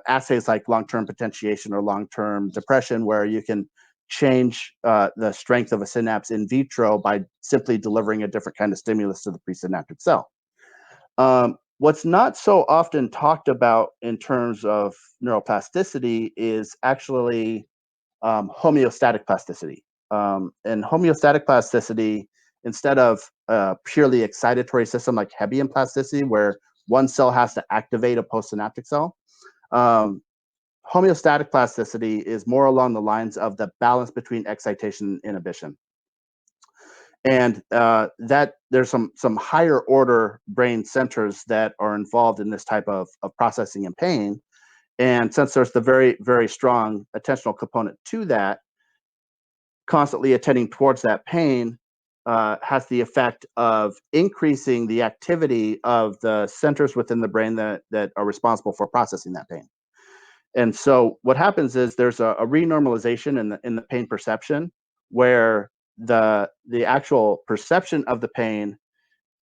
assays like long-term potentiation or long-term depression, where you can change the strength of a synapse in vitro by simply delivering a different kind of stimulus to the presynaptic cell. What's not so often talked about in terms of neuroplasticity is actually homeostatic plasticity. And homeostatic plasticity, instead of a purely excitatory system like Hebbian plasticity, where one cell has to activate a postsynaptic cell, homeostatic plasticity is more along the lines of the balance between excitation and inhibition. And that there's some higher order brain centers that are involved in this type of processing and pain. And since there's the very, very strong attentional component to that, constantly attending towards that pain has the effect of increasing the activity of the centers within the brain that are responsible for processing that pain. And so what happens is there's a renormalization in the pain perception, where the actual perception of the pain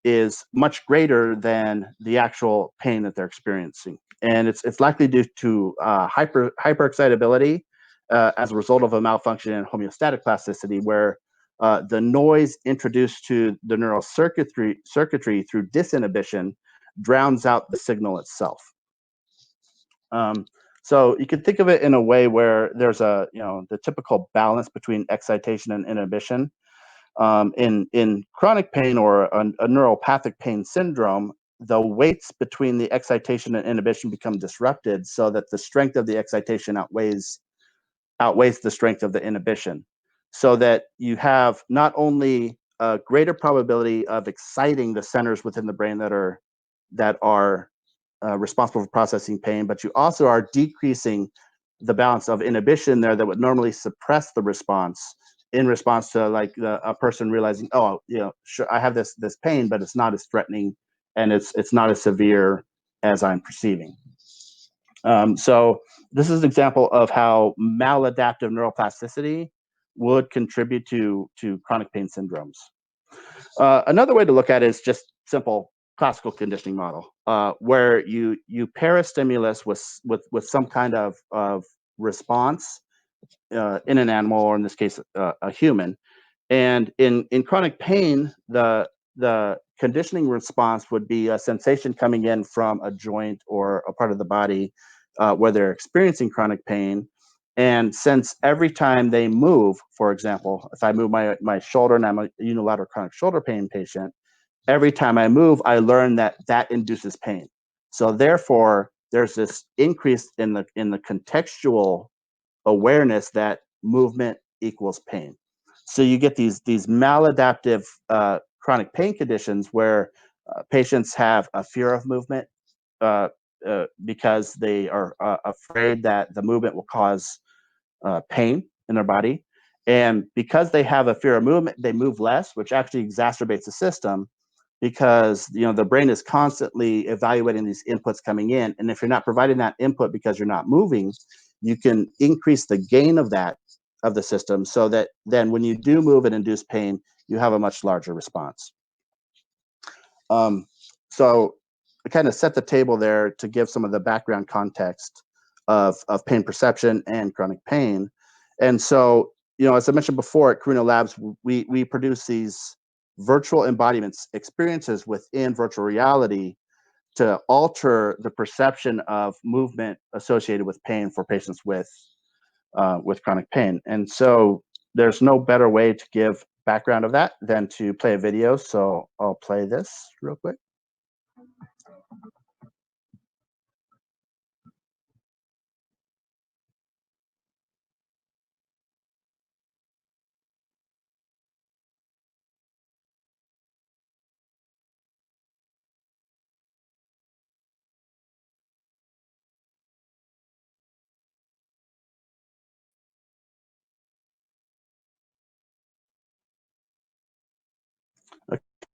is much greater than the actual pain that they're experiencing. And it's likely due to hyperexcitability as a result of a malfunction in homeostatic plasticity, where the noise introduced to the neural circuitry through disinhibition drowns out the signal itself. So you could think of it in a way where there's the typical balance between excitation and inhibition. In chronic pain or a neuropathic pain syndrome, the weights between the excitation and inhibition become disrupted so that the strength of the excitation outweighs the strength of the inhibition, so that you have not only a greater probability of exciting the centers within the brain that are responsible for processing pain, but you also are decreasing the balance of inhibition there that would normally suppress the response in response to like a person realizing, oh, sure, I have this pain, but it's not as threatening and it's not as severe as I'm perceiving. So this is an example of how maladaptive neuroplasticity would contribute to chronic pain syndromes. Another way to look at it is just simple classical conditioning model, where you pair a stimulus with some kind of response in an animal, or in this case, a human. And in chronic pain, the conditioning response would be a sensation coming in from a joint or a part of the body where they're experiencing chronic pain. And since every time they move, for example, if I move my shoulder and I'm a unilateral chronic shoulder pain patient, every time I move, I learn that induces pain. So therefore, there's this increase in the contextual awareness that movement equals pain. So you get these maladaptive chronic pain conditions where patients have a fear of movement because they are afraid that the movement will cause pain in their body. And because they have a fear of movement, they move less, which actually exacerbates the system because the brain is constantly evaluating these inputs coming in. And if you're not providing that input because you're not moving, you can increase the gain of the system so that then when you do move and induce pain, you have a much larger response. So I kind of set the table there to give some of the background context of pain perception and chronic pain. And so, as I mentioned before, at Karuna Labs, we produce these virtual embodiments, experiences within virtual reality to alter the perception of movement associated with pain for patients with chronic pain. And so there's no better way to give background of that than to play a video. So I'll play this real quick.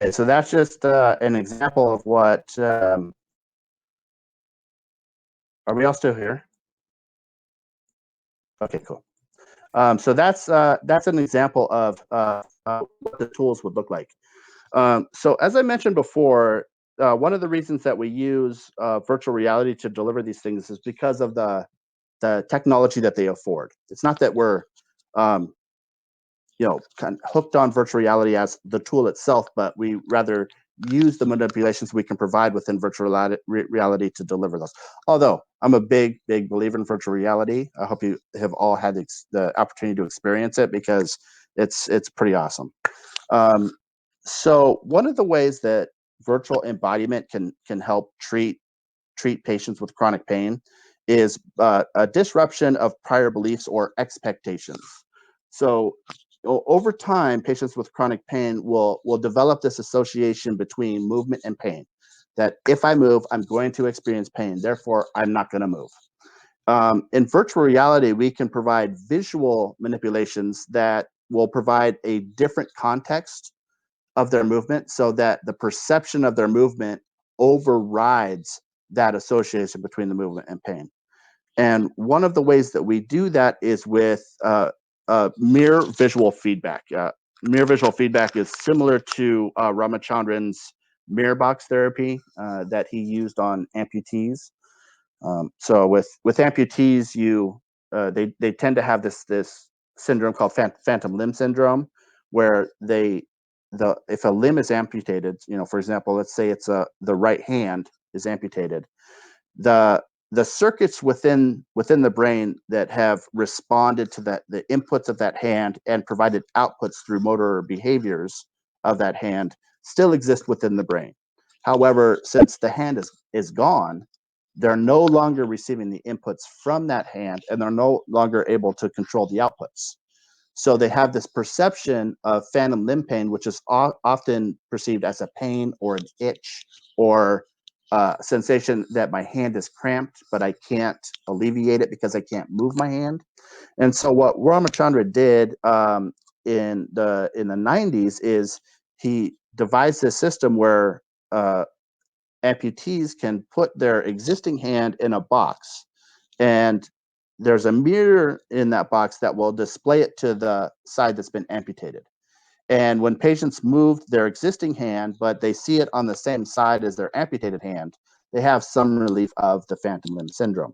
Okay, so that's just an example of what. Are we all still here? Okay, cool. So that's an example of what the tools would look like. So as I mentioned before, one of the reasons that we use virtual reality to deliver these things is because of the technology that they afford. It's not that we're kind of hooked on virtual reality as the tool itself, but we rather use the manipulations we can provide within virtual reality to deliver those. Although I'm a big believer in virtual reality, I hope you have all had the opportunity to experience it because it's pretty awesome. So one of the ways that virtual embodiment can help treat patients with chronic pain is a disruption of prior beliefs or expectations. So over time, patients with chronic pain will develop this association between movement and pain, that if I move, I'm going to experience pain, therefore I'm not going to move. In virtual reality, we can provide visual manipulations that will provide a different context of their movement so that the perception of their movement overrides that association between the movement and pain. And one of the ways that we do that is with mirror visual feedback. Mirror visual feedback is similar to Ramachandran's mirror box therapy that he used on amputees. So with amputees, they tend to have this syndrome called phantom limb syndrome, where if a limb is amputated, for example, let's say it's the right hand is amputated, the the circuits within the brain that have responded to the inputs of that hand and provided outputs through motor behaviors of that hand still exist within the brain. However, since the hand is gone, they're no longer receiving the inputs from that hand, and they're no longer able to control the outputs. So they have this perception of phantom limb pain, which is often perceived as a pain or an itch or sensation that my hand is cramped, but I can't alleviate it because I can't move my hand. And so what Ramachandra did in the 90s is he devised this system where amputees can put their existing hand in a box, and there's a mirror in that box that will display it to the side that's been amputated. And when patients move their existing hand, but they see it on the same side as their amputated hand, they have some relief of the phantom limb syndrome.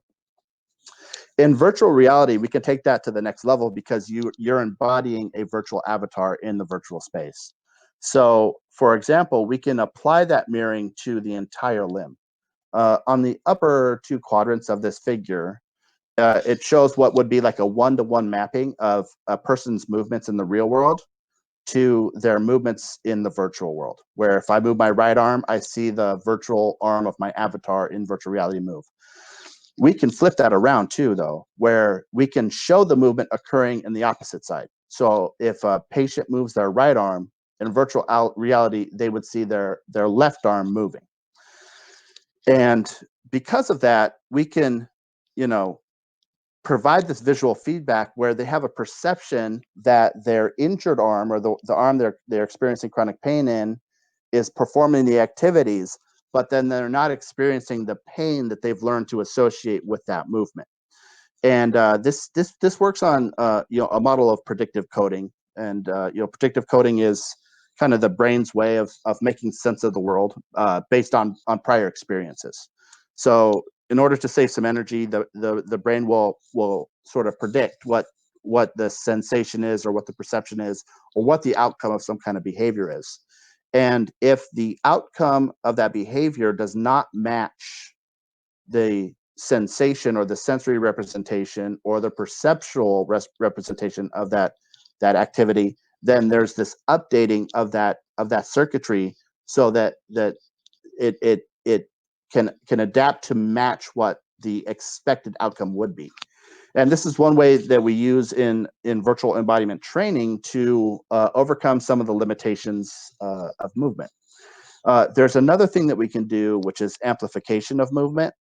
In virtual reality, we can take that to the next level because you're embodying a virtual avatar in the virtual space. So, for example, we can apply that mirroring to the entire limb. On the upper two quadrants of this figure, it shows what would be like a one-to-one mapping of a person's movements in the real world to their movements in the virtual world, where if I move my right arm, I see the virtual arm of my avatar in virtual reality move. We can flip that around too, though, where we can show the movement occurring in the opposite side. So if a patient moves their right arm, in virtual reality, they would see their left arm moving. And because of that, we can, provide this visual feedback where they have a perception that their injured arm or the arm they're experiencing chronic pain in is performing the activities, but then they're not experiencing the pain that they've learned to associate with that movement. And this works on a model of predictive coding, and predictive coding is kind of the brain's way of making sense of the world based on prior experiences. So in order to save some energy, the brain will sort of predict what the sensation is or what the perception is or what the outcome of some kind of behavior is. And if the outcome of that behavior does not match the sensation or the sensory representation or the perceptual representation of that activity, then there's this updating of that circuitry so that it can adapt to match what the expected outcome would be. And this is one way that we use in virtual embodiment training to overcome some of the limitations of movement. There's another thing that we can do, which is amplification of movement,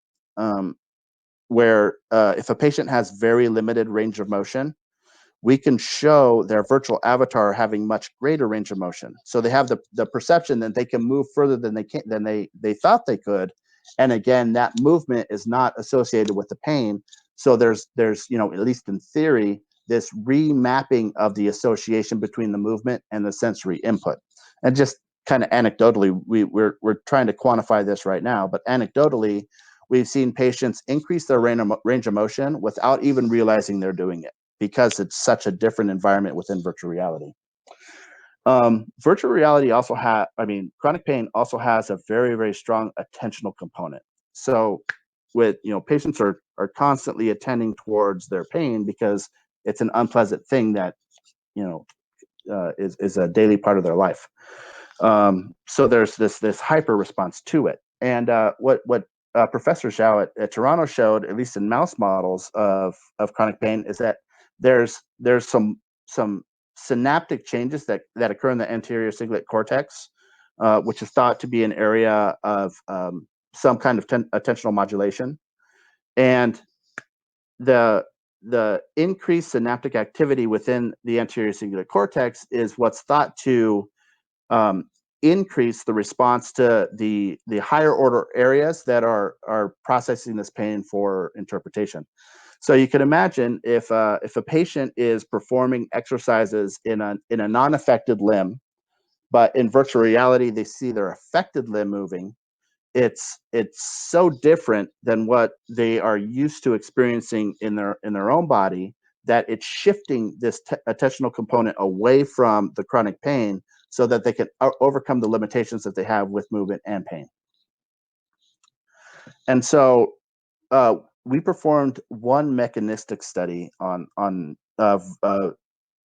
where if a patient has very limited range of motion, we can show their virtual avatar having much greater range of motion. So they have the perception that they can move further than they thought they could. And again, that movement is not associated with the pain. So there's at least in theory, this remapping of the association between the movement and the sensory input. And just kind of anecdotally, we're trying to quantify this right now, but anecdotally, we've seen patients increase their range of motion without even realizing they're doing it, because it's such a different environment within virtual reality. Virtual reality also chronic pain also has a very, very strong attentional component. So with, patients are constantly attending towards their pain because it's an unpleasant thing that, is a daily part of their life. So there's this hyper response to it. And what Professor Zhao at Toronto showed, at least in mouse models of chronic pain, is that there's some synaptic changes that occur in the anterior cingulate cortex, which is thought to be an area of some kind of attentional modulation, and the increased synaptic activity within the anterior cingulate cortex is what's thought to increase the response to the higher order areas that are processing this pain for interpretation. So you can imagine if a patient is performing exercises in a non-affected limb, but in virtual reality they see their affected limb moving, it's so different than what they are used to experiencing in their own body that it's shifting this attentional component away from the chronic pain so that they can overcome the limitations that they have with movement and pain. And so we performed one mechanistic study on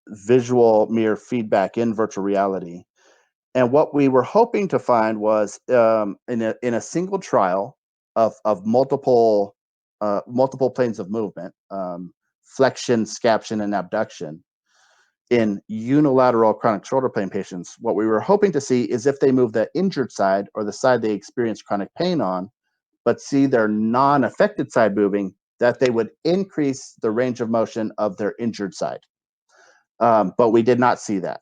visual mirror feedback in virtual reality. And what we were hoping to find was in a single trial of multiple planes of movement, flexion, scaption, and abduction, in unilateral chronic shoulder pain patients, what we were hoping to see is if they move the injured side or the side they experience chronic pain on, but see their non-affected side moving, that they would increase the range of motion of their injured side. But we did not see that.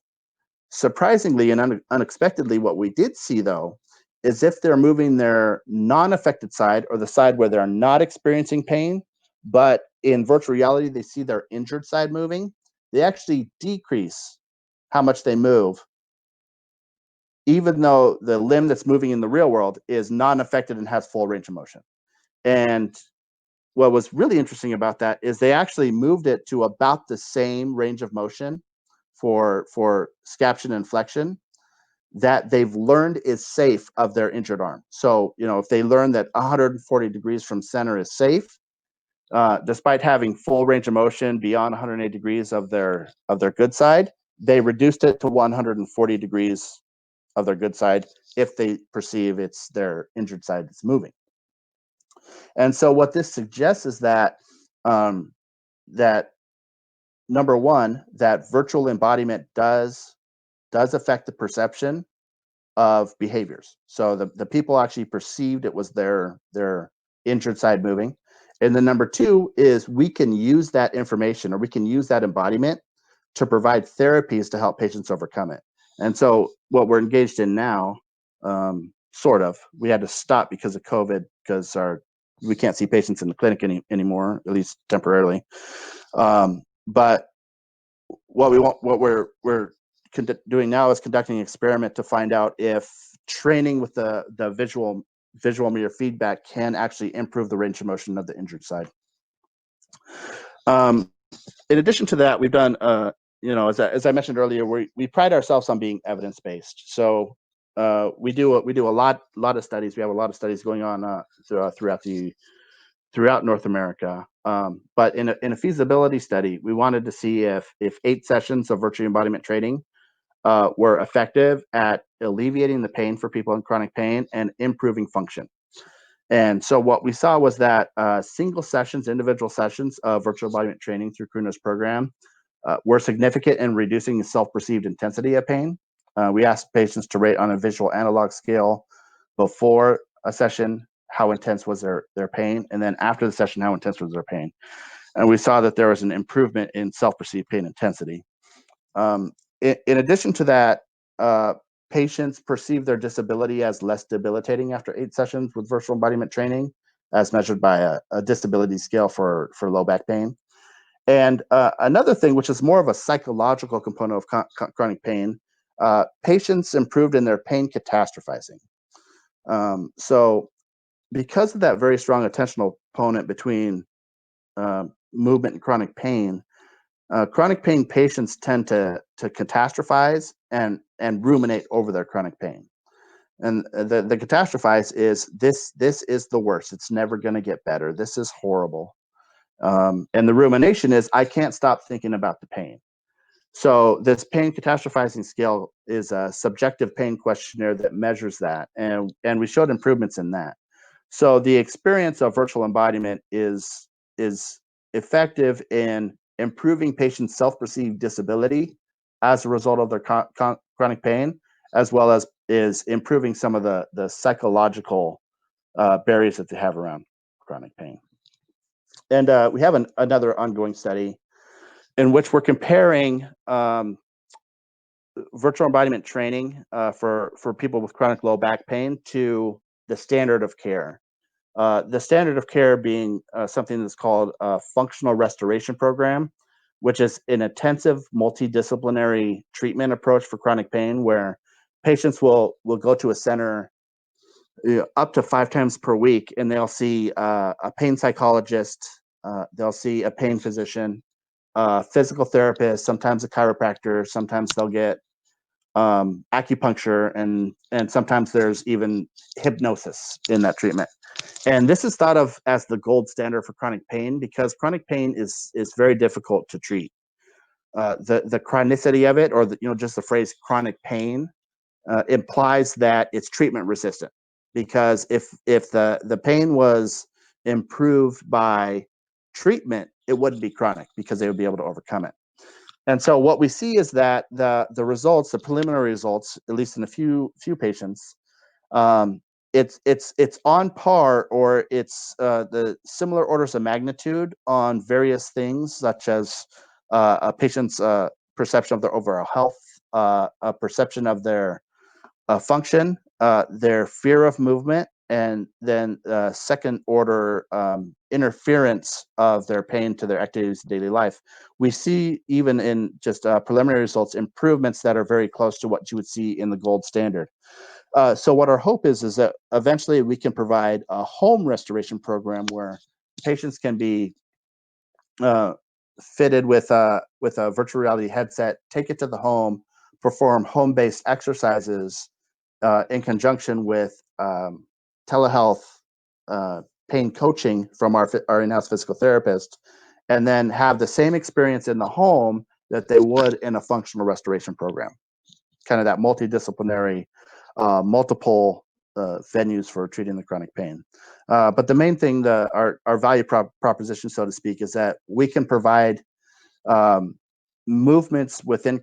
Surprisingly and unexpectedly, what we did see, though, is if they're moving their non-affected side or the side where they're not experiencing pain, but in virtual reality, they see their injured side moving, they actually decrease how much they move, even though the limb that's moving in the real world is non-affected and has full range of motion. And what was really interesting about that is they actually moved it to about the same range of motion for scaption and flexion that they've learned is safe of their injured arm. So, if they learn that 140 degrees from center is safe, despite having full range of motion beyond 180 degrees of their good side, they reduced it to 140 degrees of their good side if they perceive it's their injured side that's moving. And so what this suggests is that that number one, that virtual embodiment does affect the perception of behaviors. So the people actually perceived it was their injured side moving. And then number two is we can use that information, or we can use that embodiment to provide therapies to help patients overcome it. And so what we're engaged in now, sort of, we had to stop because of COVID, because we can't see patients in the clinic anymore, at least temporarily. But what we're doing now is conducting an experiment to find out if training with the visual mirror feedback can actually improve the range of motion of the injured side. In addition to that, we've done, as I mentioned earlier, we pride ourselves on being evidence-based. So we do a lot of studies. We have a lot of studies going on throughout North America. But in a feasibility study, we wanted to see if 8 sessions of virtual embodiment training were effective at alleviating the pain for people in chronic pain and improving function. And so what we saw was that individual sessions of virtual embodiment training through Kruno's program were significant in reducing the self-perceived intensity of pain. We asked patients to rate on a visual analog scale before a session how intense was their pain, and then after the session, how intense was their pain. And we saw that there was an improvement in self-perceived pain intensity. In addition to that, patients perceive their disability as less debilitating after 8 sessions with virtual embodiment training, as measured by a disability scale for low back pain. And another thing, which is more of a psychological component of chronic pain, patients improved in their pain catastrophizing. So because of that very strong attentional component between movement and chronic pain patients tend to catastrophize and ruminate over their chronic pain. And the catastrophize is this is the worst. It's never going to get better. This is horrible. And the rumination is, I can't stop thinking about the pain. So this pain catastrophizing scale is a subjective pain questionnaire that measures that. And we showed improvements in that. So the experience of virtual embodiment is effective in improving patients' self-perceived disability as a result of their chronic pain, as well as is improving some of the psychological barriers that they have around chronic pain. And we have another ongoing study in which we're comparing virtual embodiment training for people with chronic low back pain to the standard of care. The standard of care being something that's called a functional restoration program, which is an intensive multidisciplinary treatment approach for chronic pain, where patients will go to a center up to 5 times per week, and they'll see a pain psychologist, they'll see a pain physician, physical therapist, sometimes a chiropractor, sometimes they'll get acupuncture, and sometimes there's even hypnosis in that treatment. And this is thought of as the gold standard for chronic pain because chronic pain is very difficult to treat. The chronicity of it, or just the phrase chronic pain, implies that it's treatment resistant. Because if the pain was improved by treatment, it wouldn't be chronic because they would be able to overcome it. And so what we see is that the results, the preliminary results, at least in a few patients, it's on par, or it's the similar orders of magnitude on various things, such as a patient's perception of their overall health, a perception of their function, their fear of movement, and then second order interference of their pain to their activities of daily life. We see, even in just preliminary results, improvements that are very close to what you would see in the gold standard. So what our hope is that eventually we can provide a home restoration program where patients can be fitted with a virtual reality headset, take it to the home, perform home-based exercises in conjunction with telehealth pain coaching from our in-house physical therapist, and then have the same experience in the home that they would in a functional restoration program. Kind of that multidisciplinary, multiple venues for treating the chronic pain. But the main thing, our value proposition, so to speak, is that we can provide movements within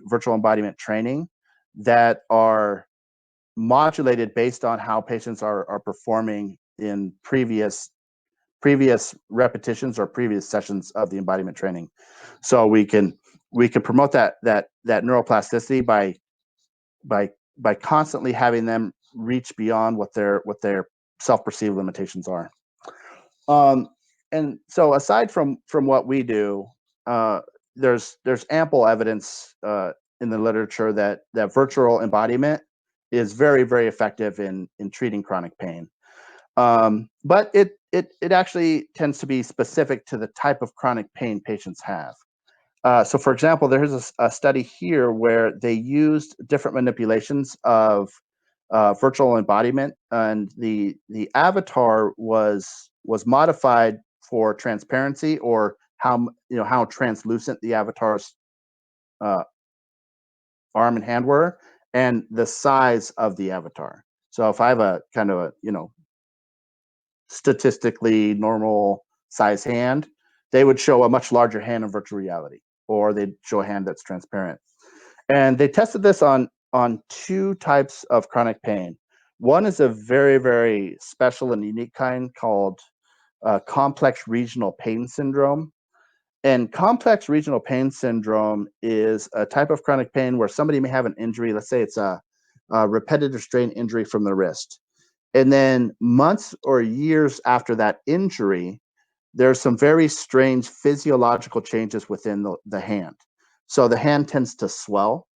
virtual embodiment training that are modulated based on how patients are performing in previous repetitions or previous sessions of the embodiment training. So we can promote that neuroplasticity by constantly having them reach beyond what their self-perceived limitations are. And so aside from what we do, there's ample evidence in the literature that virtual embodiment is very, very effective in treating chronic pain. But it actually tends to be specific to the type of chronic pain patients have. So for example, there's a study here where they used different manipulations of virtual embodiment, and the avatar was modified for transparency, or how translucent the avatar's arm and hand were, and the size of the avatar. So if I have a kind of a statistically normal size hand, they would show a much larger hand in virtual reality, or they'd show a hand that's transparent. And they tested this on two types of chronic pain. One is a very, very special and unique kind called complex regional pain syndrome. And complex regional pain syndrome is a type of chronic pain where somebody may have an injury. Let's say it's a repetitive strain injury from the wrist. And then months or years after that injury, there's some very strange physiological changes within the hand. So the hand tends to swell,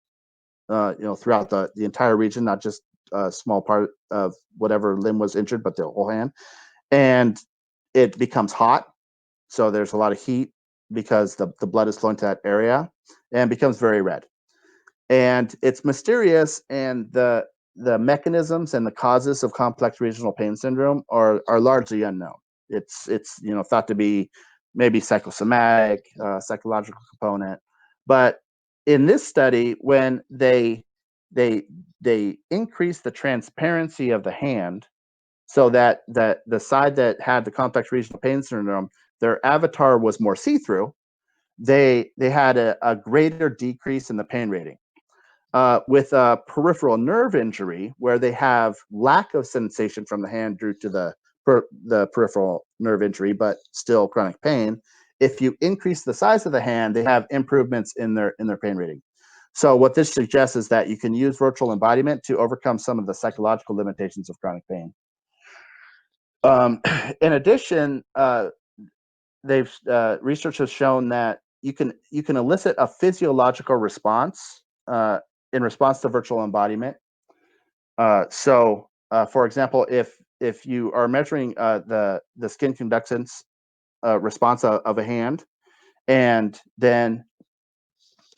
throughout the entire region, not just a small part of whatever limb was injured, but the whole hand. And it becomes hot. So there's a lot of heat because the blood is flowing to that area, and becomes very red. And it's mysterious, and the mechanisms and the causes of complex regional pain syndrome are largely unknown. It's thought to be maybe psychosomatic, psychological component. But in this study, when they increased the transparency of the hand, so that the side that had the complex regional pain syndrome, their avatar was more see-through, they had a greater decrease in the pain rating. With a peripheral nerve injury, where they have lack of sensation from the hand due to the peripheral nerve injury, but still chronic pain, if you increase the size of the hand, they have improvements in their pain rating. So what this suggests is that you can use virtual embodiment to overcome some of the psychological limitations of chronic pain. In addition, research has shown that you can elicit a physiological response in response to virtual embodiment. So, for example, if you are measuring the skin conductance response of a hand, and then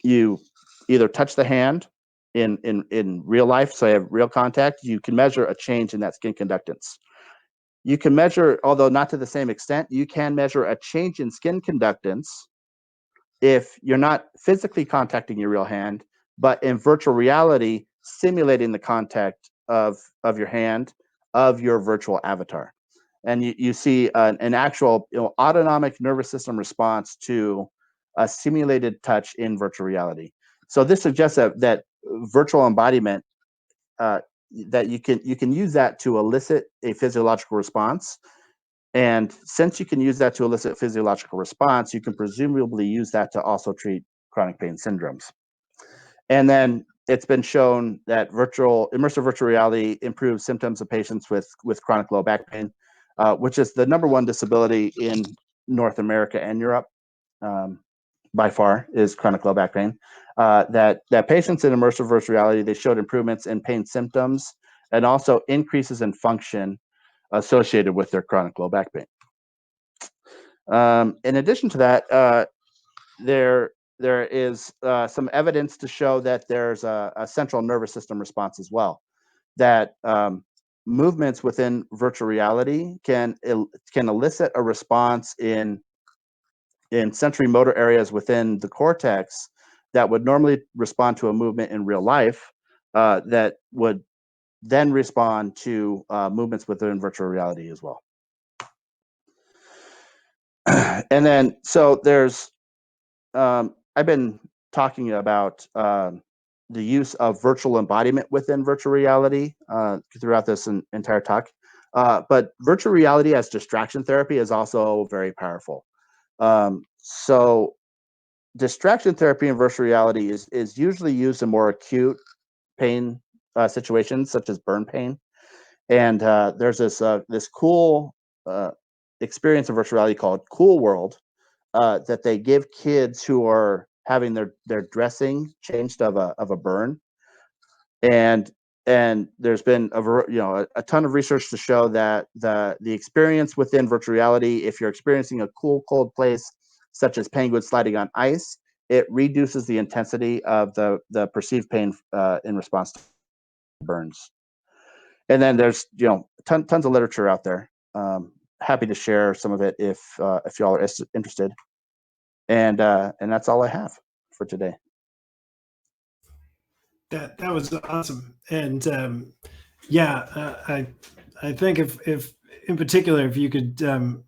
you either touch the hand in real life, so you have real contact, you can measure a change in that skin conductance. You can measure, although not to the same extent, you can measure a change in skin conductance if you're not physically contacting your real hand, but in virtual reality, simulating the contact of your hand of your virtual avatar. And you see an actual autonomic nervous system response to a simulated touch in virtual reality. So this suggests that virtual embodiment, that you can use that to elicit a physiological response. And since you can use that to elicit physiological response, you can presumably use that to also treat chronic pain syndromes. And then it's been shown that immersive virtual reality improves symptoms of patients with chronic low back pain, which is the #1 disability in North America and Europe, by far, is chronic low back pain. That patients in immersive virtual reality, they showed improvements in pain symptoms and also increases in function associated with their chronic low back pain. In addition to that, there is some evidence to show that there's a central nervous system response as well. That movements within virtual reality can elicit a response in sensory motor areas within the cortex that would normally respond to a movement in real life, that would then respond to movements within virtual reality as well. And then, so there's, I've been talking about the use of virtual embodiment within virtual reality throughout this entire talk. But virtual reality as distraction therapy is also very powerful. So distraction therapy in virtual reality is usually used in more acute pain situations, such as burn pain. And there's this cool experience in virtual reality called Cool World that they give kids who are having their dressing changed of a burn. And there's been a ton of research to show that the experience within virtual reality, if you're experiencing a cool, cold place, such as penguins sliding on ice, it reduces the intensity of the perceived pain in response to burns. And then there's tons of literature out there. Happy to share some of it if y'all are interested. And that's all I have for today. That was awesome. And yeah, I think if in particular, if you could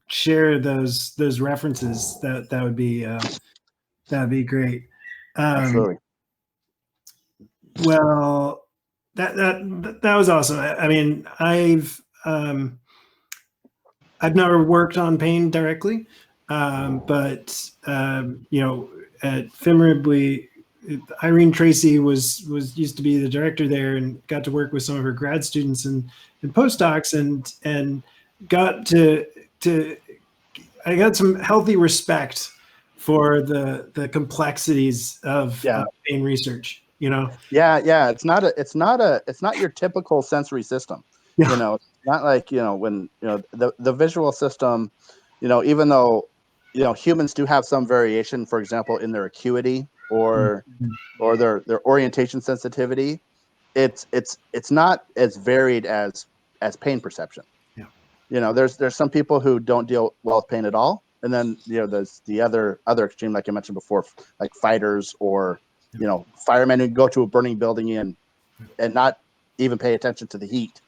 share those references, that would be great. Absolutely. Well, that was awesome. I mean, I've never worked on pain directly, but at FIMRIB, Irene Tracy was used to be the director there and got to work with some of her grad students and postdocs and got to I got some healthy respect for the complexities of pain research. Yeah. It's not your typical sensory system. Yeah. It's not like when the visual system, even though humans do have some variation, for example, in their acuity or their orientation sensitivity, it's not as varied as pain perception. Yeah. There's some people who don't deal well with pain at all, and then there's the other extreme, like I mentioned before, like fighters or firemen who go to a burning building and not even pay attention to the heat.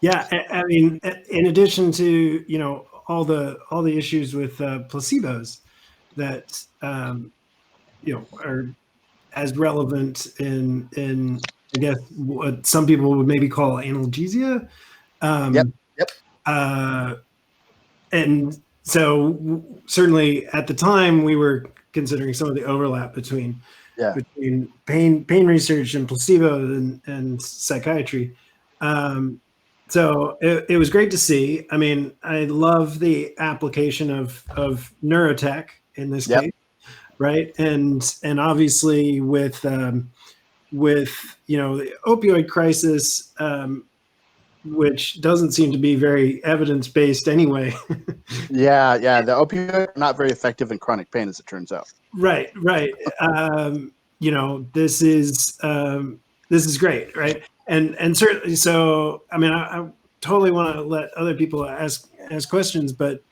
Yeah. I mean, in addition to all the issues with placebos that are as relevant in I guess what some people would maybe call analgesia. Yep. And so certainly at the time we were considering some of the overlap between pain research and placebo and psychiatry. So it was great to see. I mean, I love the application of neurotech in this case, right? And obviously with the opioid crisis, which doesn't seem to be very evidence-based anyway. The opioids are not very effective in chronic pain, as it turns out. Right. This is great, right? And certainly, so I mean, totally want to let other people ask questions, but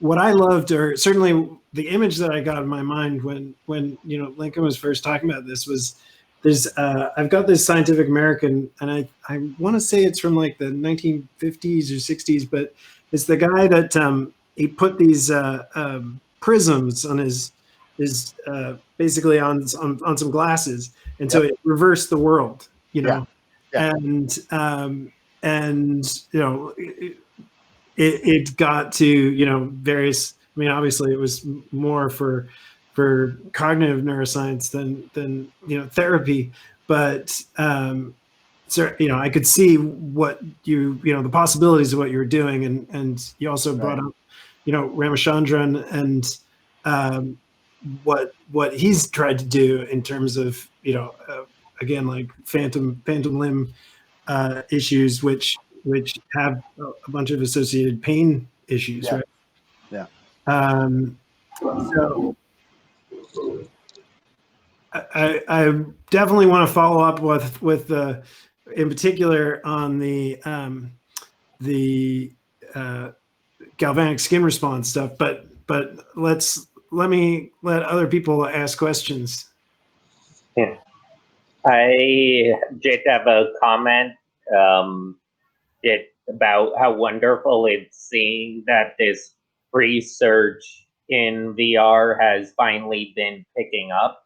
what I loved, or certainly the image that I got in my mind when Lincoln was first talking about this, was I've got this Scientific American, and I want to say it's from like the 1950s or 60s, but it's the guy that he put these prisms on his basically on some glasses, and so it reversed the world, and it got to various. I mean, obviously, it was more for cognitive neuroscience than therapy, but so I could see what the possibilities of what you were doing, and you also brought up Ramachandran and what he's tried to do in terms of again, like phantom limb issues, which have a bunch of associated pain issues, right? Yeah. So I definitely want to follow up with in particular on the galvanic skin response stuff, but let me let other people ask questions. Yeah. I did have a comment about how wonderful it's seeing that this research in VR has finally been picking up.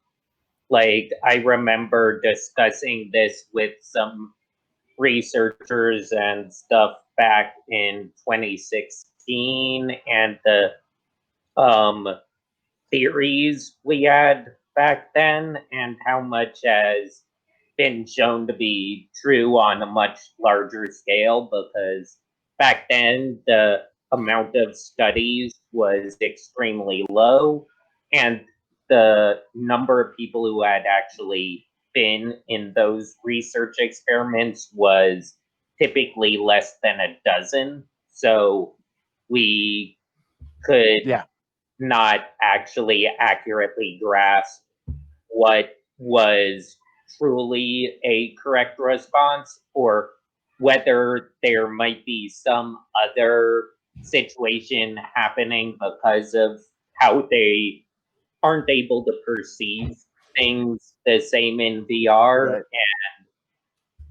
Like, I remember discussing this with some researchers and stuff back in 2016, and the theories we had back then and how much has been shown to be true on a much larger scale, because back then the amount of studies was extremely low, and the number of people who had actually been in those research experiments was typically less than a dozen. So we could not actually accurately grasp what was truly a correct response, or whether there might be some other situation happening because of how they aren't able to perceive things the same in VR, Right. and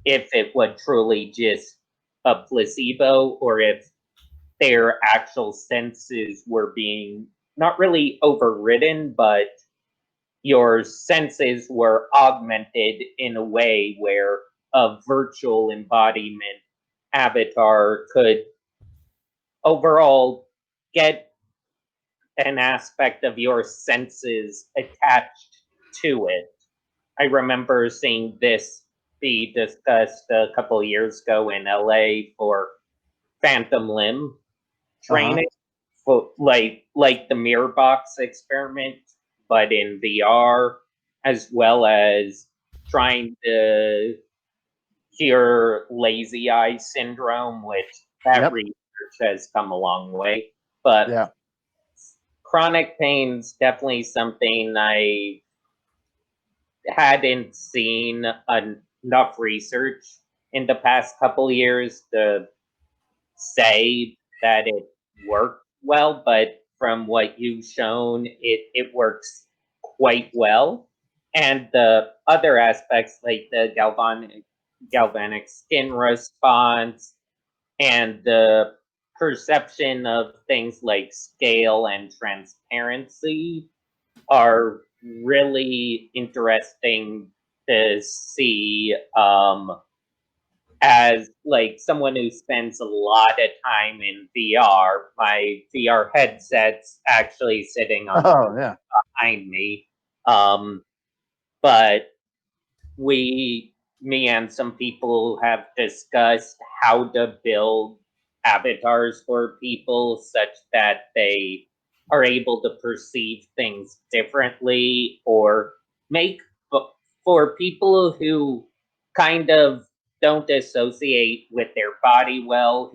if it would truly just a placebo, or if their actual senses were being not really overridden, but your senses were augmented in a way where a virtual embodiment avatar could overall get an aspect of your senses attached to it. I remember seeing this be discussed a couple of years ago in LA for phantom limb training, for like the mirror box experiment, but in VR, as well as trying to cure lazy eye syndrome, which that research has come a long way. But chronic pain's definitely something I hadn't seen enough research in the past couple of years to say that it worked well, but from what you've shown, it works quite well. And the other aspects, like the galvanic skin response and the perception of things like scale and transparency, are really interesting to see. As like someone who spends a lot of time in VR, my VR headset's actually sitting on behind me. But me and some people have discussed how to build avatars for people such that they are able to perceive things differently, or make for people who kind of don't associate with their body well,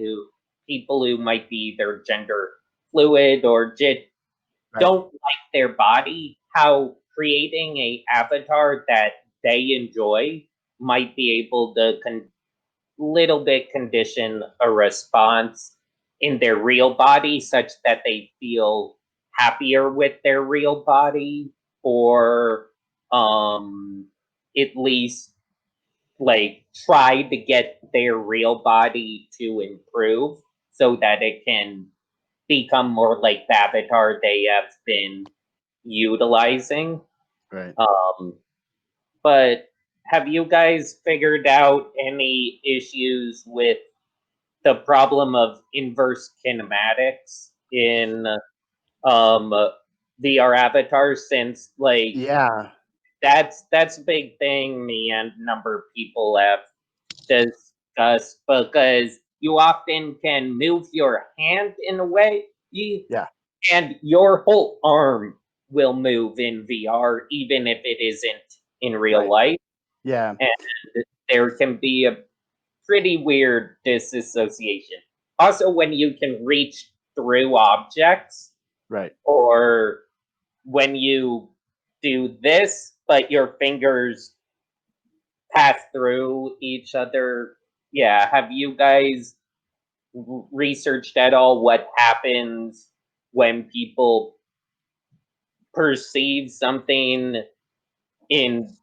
people who might be either gender fluid or just don't like their body, how creating a avatar that they enjoy might be able to little bit condition a response in their real body such that they feel happier with their real body, or at least like try to get their real body to improve so that it can become more like the avatar they have been utilizing. Right. But have you guys figured out any issues with the problem of inverse kinematics in VR avatars? Since like Yeah. that's a big thing me and a number of people have discussed, because you often can move your hand in a way, Yeah. and your whole arm will move in VR, even if it isn't in real Right. life. Yeah. And there can be a pretty weird disassociation. Also, when you can reach through objects, Right. or when you do this, but your fingers pass through each other. Yeah, have you guys researched at all what happens when people perceive something in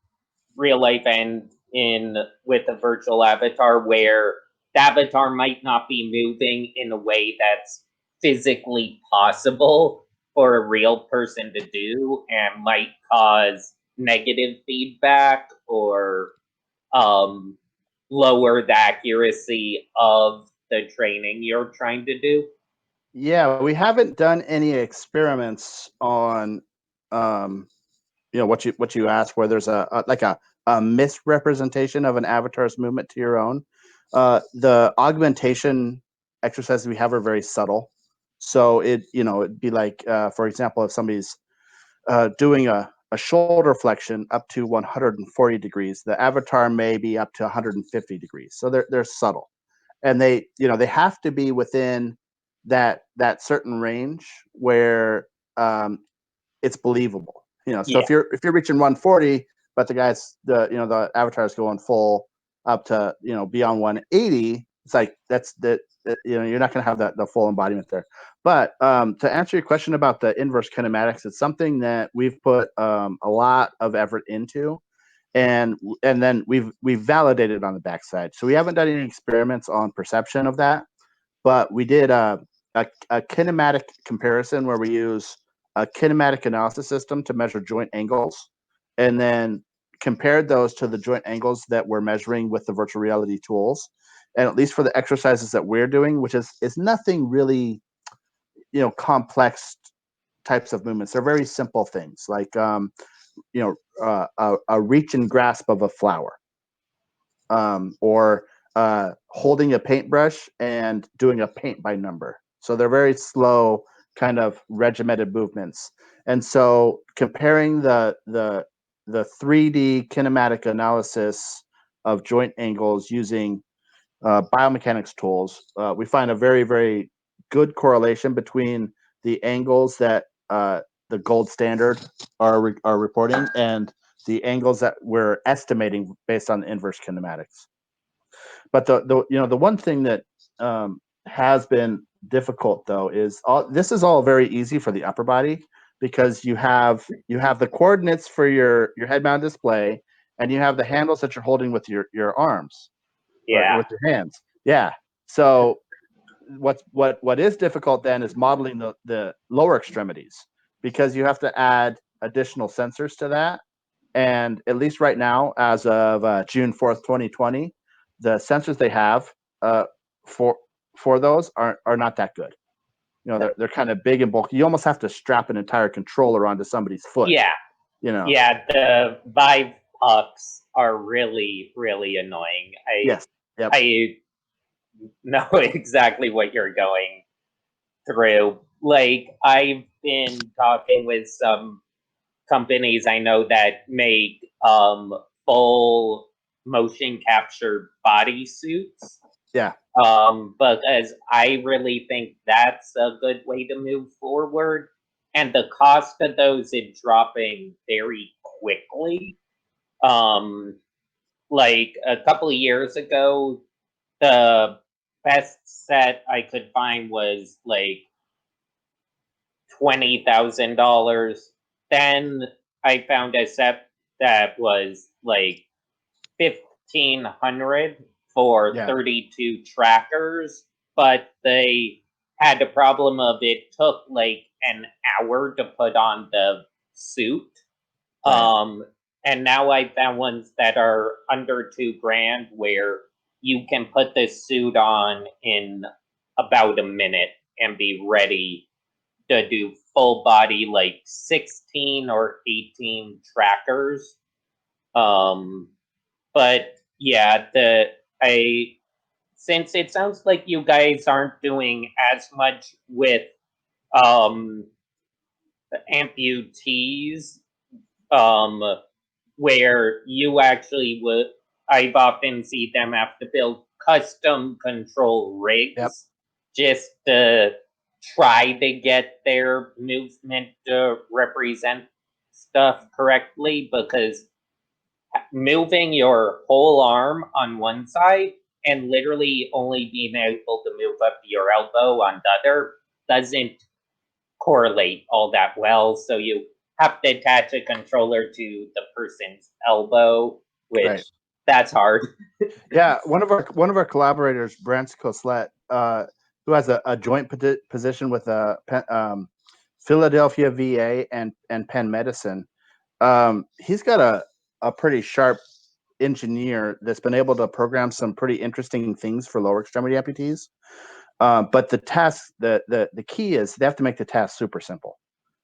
real life and in with a virtual avatar, where the avatar might not be moving in a way that's physically possible for a real person to do, and might cause negative feedback, or lower the accuracy of the training you're trying to do? Yeah, we haven't done any experiments on what you asked, where there's a misrepresentation of an avatar's movement to your own. The augmentation exercises we have are very subtle, so it'd be like, for example, if somebody's doing a shoulder flexion up to 140 degrees, the avatar may be up to 150 degrees, so they're subtle, and they have to be within that certain range where it's believable. So Yeah. if you're reaching 140, but the avatar is going full up to beyond 180, it's like you're not going to have the full embodiment there. But to answer your question about the inverse kinematics, it's something that we've put a lot of effort into, and then we've validated on the backside. So we haven't done any experiments on perception of that, but we did a kinematic comparison where we use a kinematic analysis system to measure joint angles, and then compared those to the joint angles that we're measuring with the virtual reality tools. And at least for the exercises that we're doing, which is nothing really, complex types of movements. They're very simple things like, a reach and grasp of a flower, or holding a paintbrush and doing a paint by number. So they're very slow, kind of regimented movements. And so comparing the 3D kinematic analysis of joint angles using biomechanics tools, we find a very, very good correlation between the angles that the gold standard are reporting and the angles that we're estimating based on the inverse kinematics. But the one thing that has been difficult though is this is all very easy for the upper body, because you have the coordinates for your head mount display, and you have the handles that you're holding with your arms, or Yeah. with your hands. Yeah. So what is difficult then is modeling the lower extremities, because you have to add additional sensors to that. And at least right now, as of June 4th, 2020, the sensors they have for those are not that good. They're kind of big and bulky. You almost have to strap an entire controller onto somebody's foot. Yeah. Yeah, the Vive pucks are really, really annoying. Yes. Yep. I know exactly what you're going through. Like, I've been talking with some companies I know that make full motion capture bodysuits. Yeah. Because I really think that's a good way to move forward. And the cost of those is dropping very quickly. Like a couple of years ago, the best set I could find was like $20,000. Then I found a set that was like 1,500 for Yeah. 32 trackers, but they had the problem of it took like an hour to put on the suit. Right. And now I found ones that are under $2,000 where you can put this suit on in about a minute and be ready to do full body, like 16 or 18 trackers. But yeah, since it sounds like you guys aren't doing as much with amputees, where you actually would, I've often seen them have to build custom control rigs Yep. just to try to get their movement to represent stuff correctly, because moving your whole arm on one side and literally only being able to move up your elbow on the other doesn't correlate all that well. So you have to attach a controller to the person's elbow, which Right. that's hard. Yeah, one of our collaborators, Brant Coslet, who has a joint position with Philadelphia VA and Penn Medicine. He's got a pretty sharp engineer that's been able to program some pretty interesting things for lower extremity amputees. But the task, the key is they have to make the task super simple.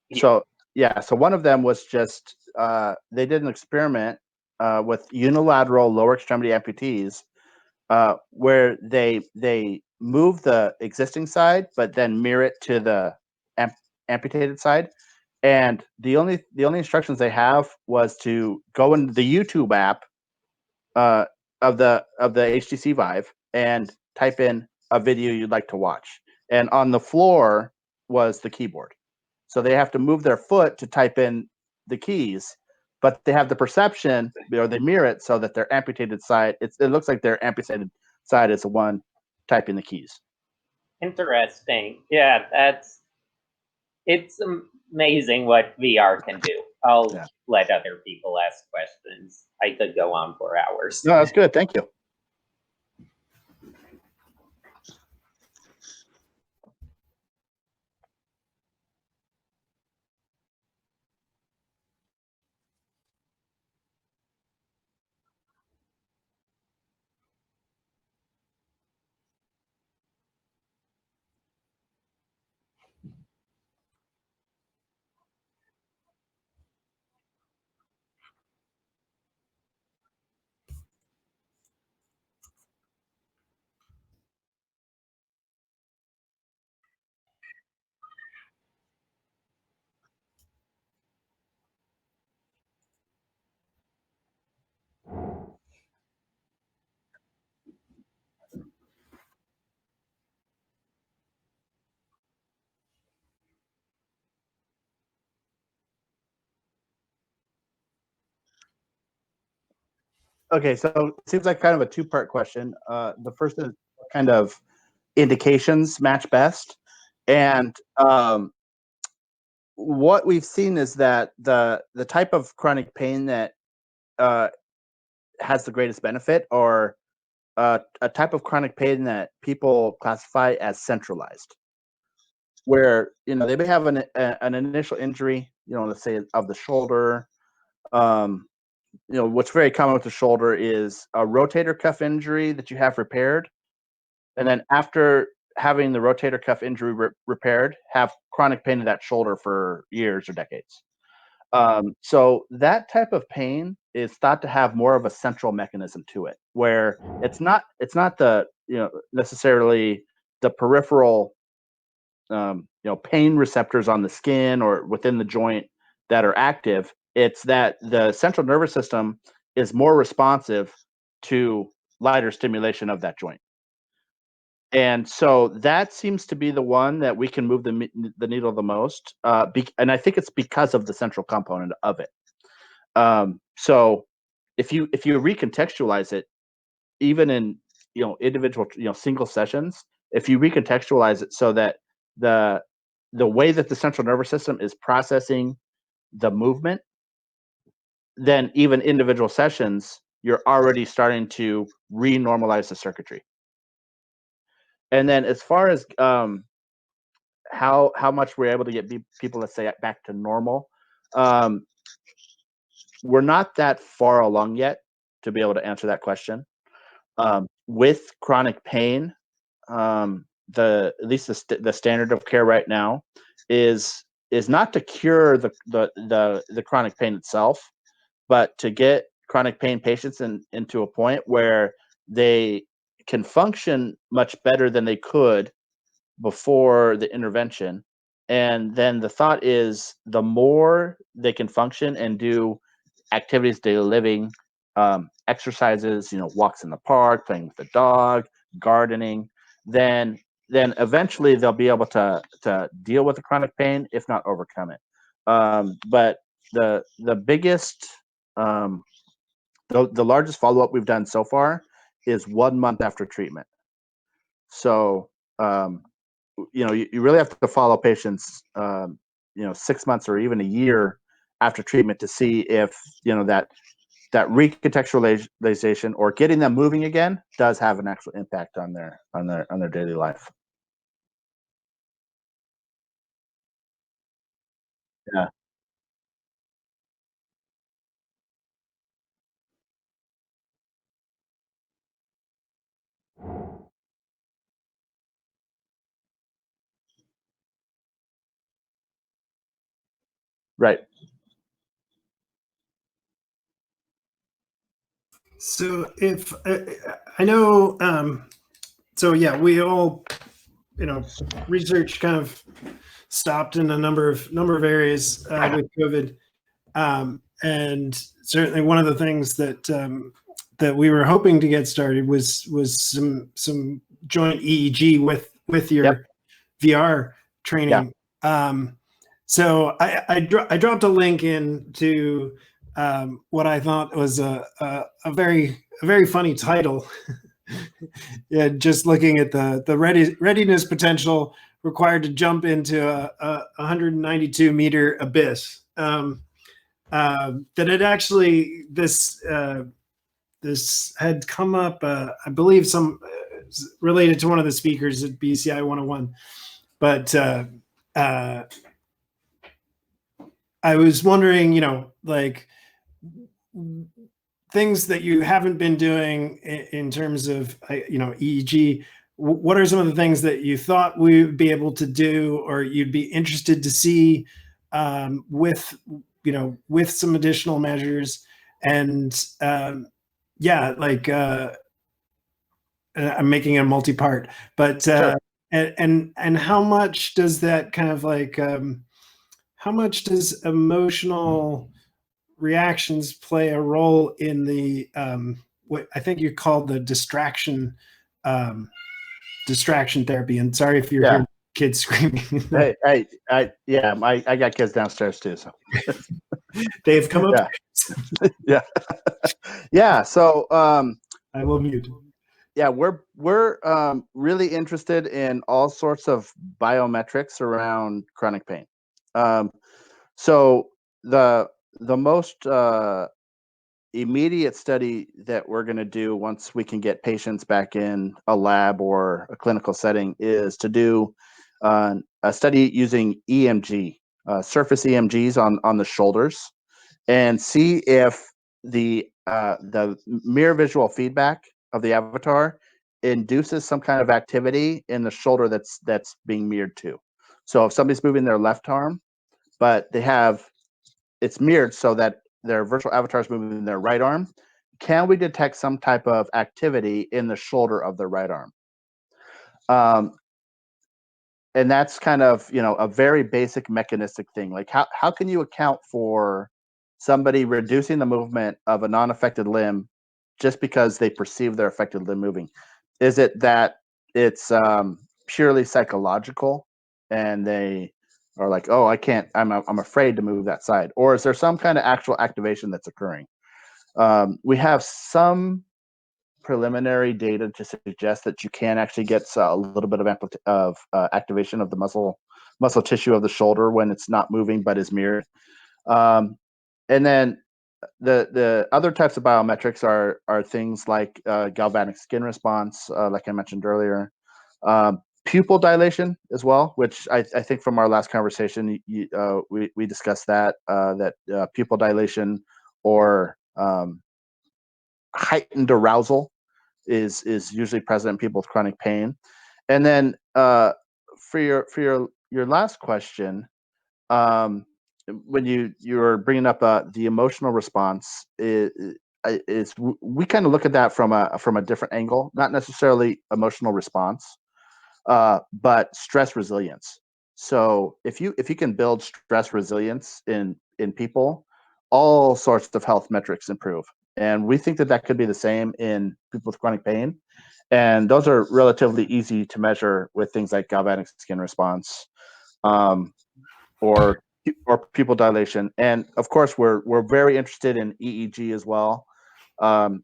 Yeah. So yeah, so one of them was just they did an experiment with unilateral lower extremity amputees where they move the existing side, but then mirror it to the amputated side. And the only instructions they have was to go into the YouTube app of the HTC Vive and type in a video you'd like to watch. And on the floor was the keyboard. So they have to move their foot to type in the keys, but they have the perception, or they mirror it so that their amputated side, it looks like their amputated side is the one typing the keys. Interesting. Yeah, it's amazing what VR can do. I'll let other people ask questions. I could go on for hours. No, that's good. Thank you. Okay, so it seems like kind of a two-part question. The first is what kind of indications match best, and what we've seen is that the type of chronic pain that has the greatest benefit, or a type of chronic pain that people classify as centralized, where they may have an initial injury, let's say of the shoulder. What's very common with the shoulder is a rotator cuff injury that you have repaired, and then after having the rotator cuff injury repaired, have chronic pain in that shoulder for years or decades. So that type of pain is thought to have more of a central mechanism to it, where it's not the necessarily the peripheral pain receptors on the skin or within the joint that are active. It's that the central nervous system is more responsive to lighter stimulation of that joint. And so that seems to be the one that we can move the needle the most. And I think it's because of the central component of it. So if you recontextualize it, even in individual, single sessions, if you recontextualize it so that the way that the central nervous system is processing the movement, then even individual sessions, you're already starting to re-normalize the circuitry. And then as far as how much we're able to get people, let's say, back to normal, we're not that far along yet to be able to answer that question. With chronic pain, at least the standard of care right now is not to cure the chronic pain itself, but to get chronic pain patients into a point where they can function much better than they could before the intervention. And then the thought is the more they can function and do activities, daily living, exercises, walks in the park, playing with the dog, gardening, then eventually they'll be able to deal with the chronic pain, if not overcome it. But the biggest, the largest follow-up we've done so far is 1 month after treatment. So, you really have to follow patients, 6 months or even a year after treatment to see if, that recontextualization or getting them moving again does have an actual impact on their daily life. Yeah. Right. So if I know, so yeah, we all, research kind of stopped in a number of areas with COVID, and certainly one of the things that that we were hoping to get started was some joint EEG with your Yep. VR training. So I dropped a link into what I thought was a very funny title. Yeah, just looking at the readiness potential required to jump into a 192 meter abyss. That it actually this had come up, I believe, some related to one of the speakers at BCI 101, but I was wondering, like things that you haven't been doing in terms of, EEG. What are some of the things that you thought we would be able to do, or you'd be interested to see with some additional measures? And I'm making a multi-part, but Sure. and how much does that kind of how much does emotional reactions play a role in the what I think you called the distraction therapy? And sorry if you're hearing kids screaming. I got kids downstairs too, so They've come up. Yeah. So I will mute. Yeah, we're really interested in all sorts of biometrics around chronic pain. So the most immediate study that we're going to do once we can get patients back in a lab or a clinical setting is to do a study using EMG, surface EMGs on the shoulders, and see if the mirror visual feedback of the avatar induces some kind of activity in the shoulder that's being mirrored to. So if somebody's moving their left arm, but it's mirrored so that their virtual avatar is moving their right arm, can we detect some type of activity in the shoulder of the right arm? And that's kind of, a very basic mechanistic thing. Like how can you account for somebody reducing the movement of a non-affected limb just because they perceive their affected limb moving? Is it that it's purely psychological and they are like, oh, I can't, I'm afraid to move that side? Or is there some kind of actual activation that's occurring? We have some preliminary data to suggest that you can actually get a little bit of activation of the muscle tissue of the shoulder when it's not moving but is mirrored. And then the other types of biometrics are things like galvanic skin response, like I mentioned earlier, pupil dilation as well, which I think from our last conversation we discussed that pupil dilation or heightened arousal is usually present in people with chronic pain. And then for your last question, when you were bringing up the emotional response, is we kind of look at that from a different angle, not necessarily emotional response, but stress resilience. So if you can build stress resilience in people, all sorts of health metrics improve. And we think that could be the same in people with chronic pain. And those are relatively easy to measure with things like galvanic skin response, or pupil dilation. And of course, we're very interested in EEG as well.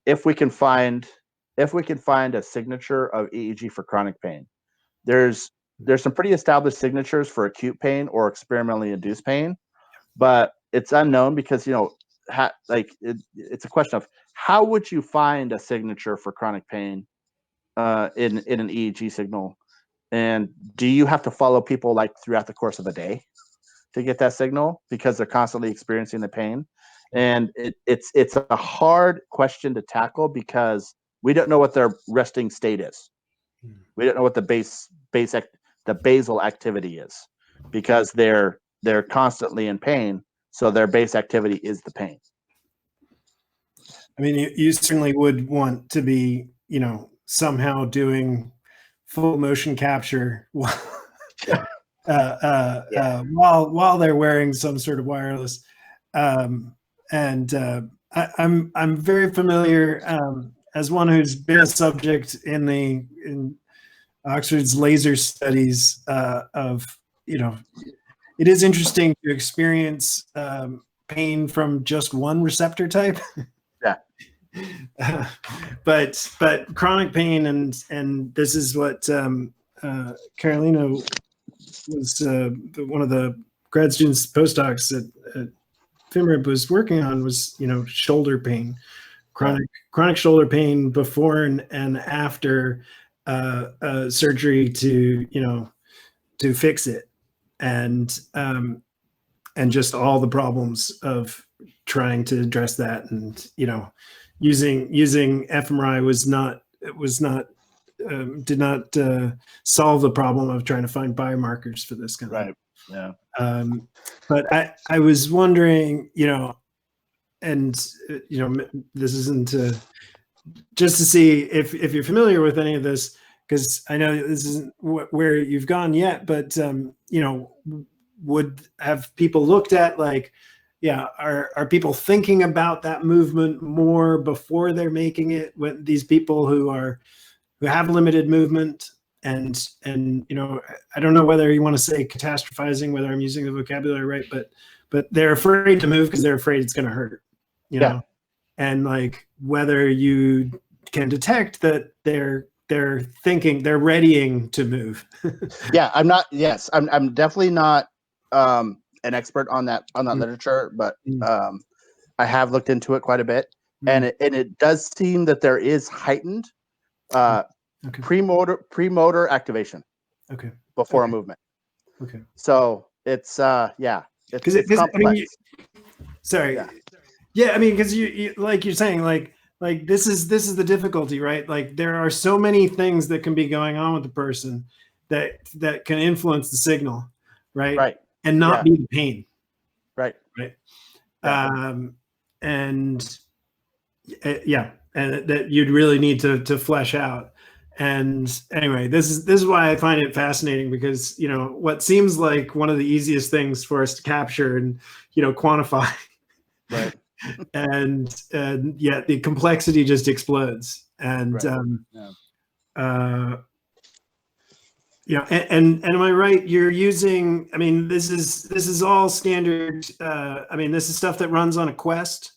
If we can find a signature of EEG for chronic pain, there's some pretty established signatures for acute pain or experimentally induced pain, but it's unknown because it's a question of how would you find a signature for chronic pain in an EEG signal, and do you have to follow people like throughout the course of a day to get that signal because they're constantly experiencing the pain? And it's a hard question to tackle because we don't know what their resting state is. We don't know what the basal activity is because they're constantly in pain. So their base activity is the pain. I mean, you certainly would want to be, somehow doing full motion capture while they're wearing some sort of wireless. I'm very familiar as one who's been a subject in Oxford's laser studies of, it is interesting to experience pain from just one receptor type. Yeah. But chronic pain, and this is what Carolina was one of the grad students, postdocs at FIMRIP was working on, was shoulder pain, chronic shoulder pain before and after surgery to fix it, and just all the problems of trying to address that, and using fMRI did not solve the problem of trying to find biomarkers for this kind of right. Yeah. But I was wondering, and this isn't just to see if you're familiar with any of this, because I know this isn't where you've gone yet, but would have people looked at are people thinking about that movement more before they're making it, when these people who have limited movement, and I don't know whether you want to say catastrophizing, whether I'm using the vocabulary right, but they're afraid to move because they're afraid it's going to hurt, know, and whether you can detect that they're thinking, they're readying to move. I'm definitely not an expert on that literature, but I have looked into it quite a bit, and it does seem that there is heightened premotor activation before a movement. So it's it's complex. Because you like you're saying, like this is the difficulty, right? There are so many things that can be going on with the person that can influence the signal, right? And not be the pain, right? And that you'd really need to flesh out. And anyway, this is why I find it fascinating, because what seems like one of the easiest things for us to capture and quantify, right? and yet the complexity just explodes. And and am I right? You're using, this is all standard. This is stuff that runs on a Quest.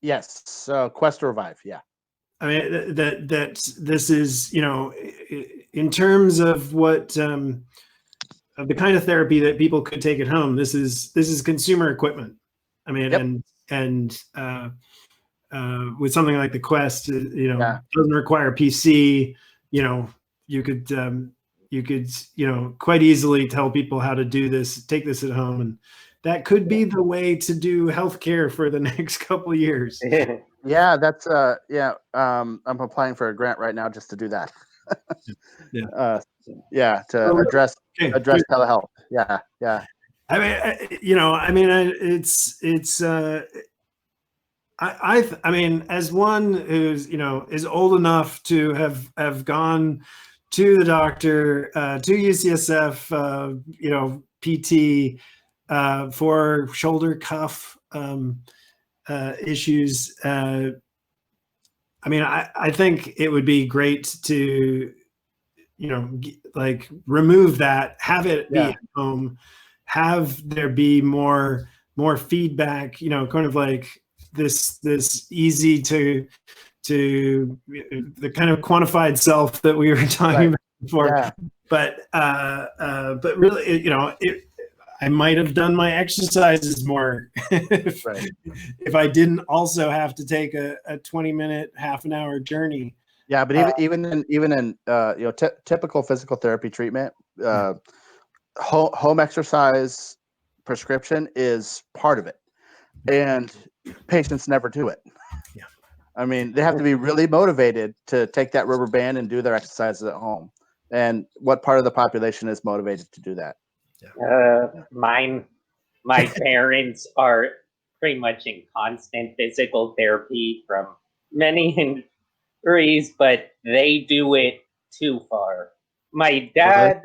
Yes. Quest or Vive. Yeah. I mean, that this is, in terms of what of the kind of therapy that people could take at home. This is consumer equipment. I mean, Yep. and with something like the Quest, Yeah. doesn't require a PC. You could quite easily tell people how to do this, take this at home, and that could be the way to do healthcare for the next couple of years. Yeah, that's I'm applying for a grant right now just to do that. Yeah. To address telehealth. Yeah. I mean, I mean, as one who's is old enough to have gone to the doctor, to UCSF, PT, for shoulder cuff issues. I mean, I think it would be great to, like remove that, have it be at home, have there be more feedback, kind of like this easy to the kind of quantified self that we were talking about before. But really, I might have done my exercises more if I didn't also have to take a 20-minute, half an hour journey. Yeah, but even in typical physical therapy treatment, home exercise prescription is part of it, and patients never do it. Yeah, I mean, they have to be really motivated to take that rubber band and do their exercises at home. And what part of the population is motivated to do that? My parents are pretty much in constant physical therapy from many injuries, but they do it too far. My dad,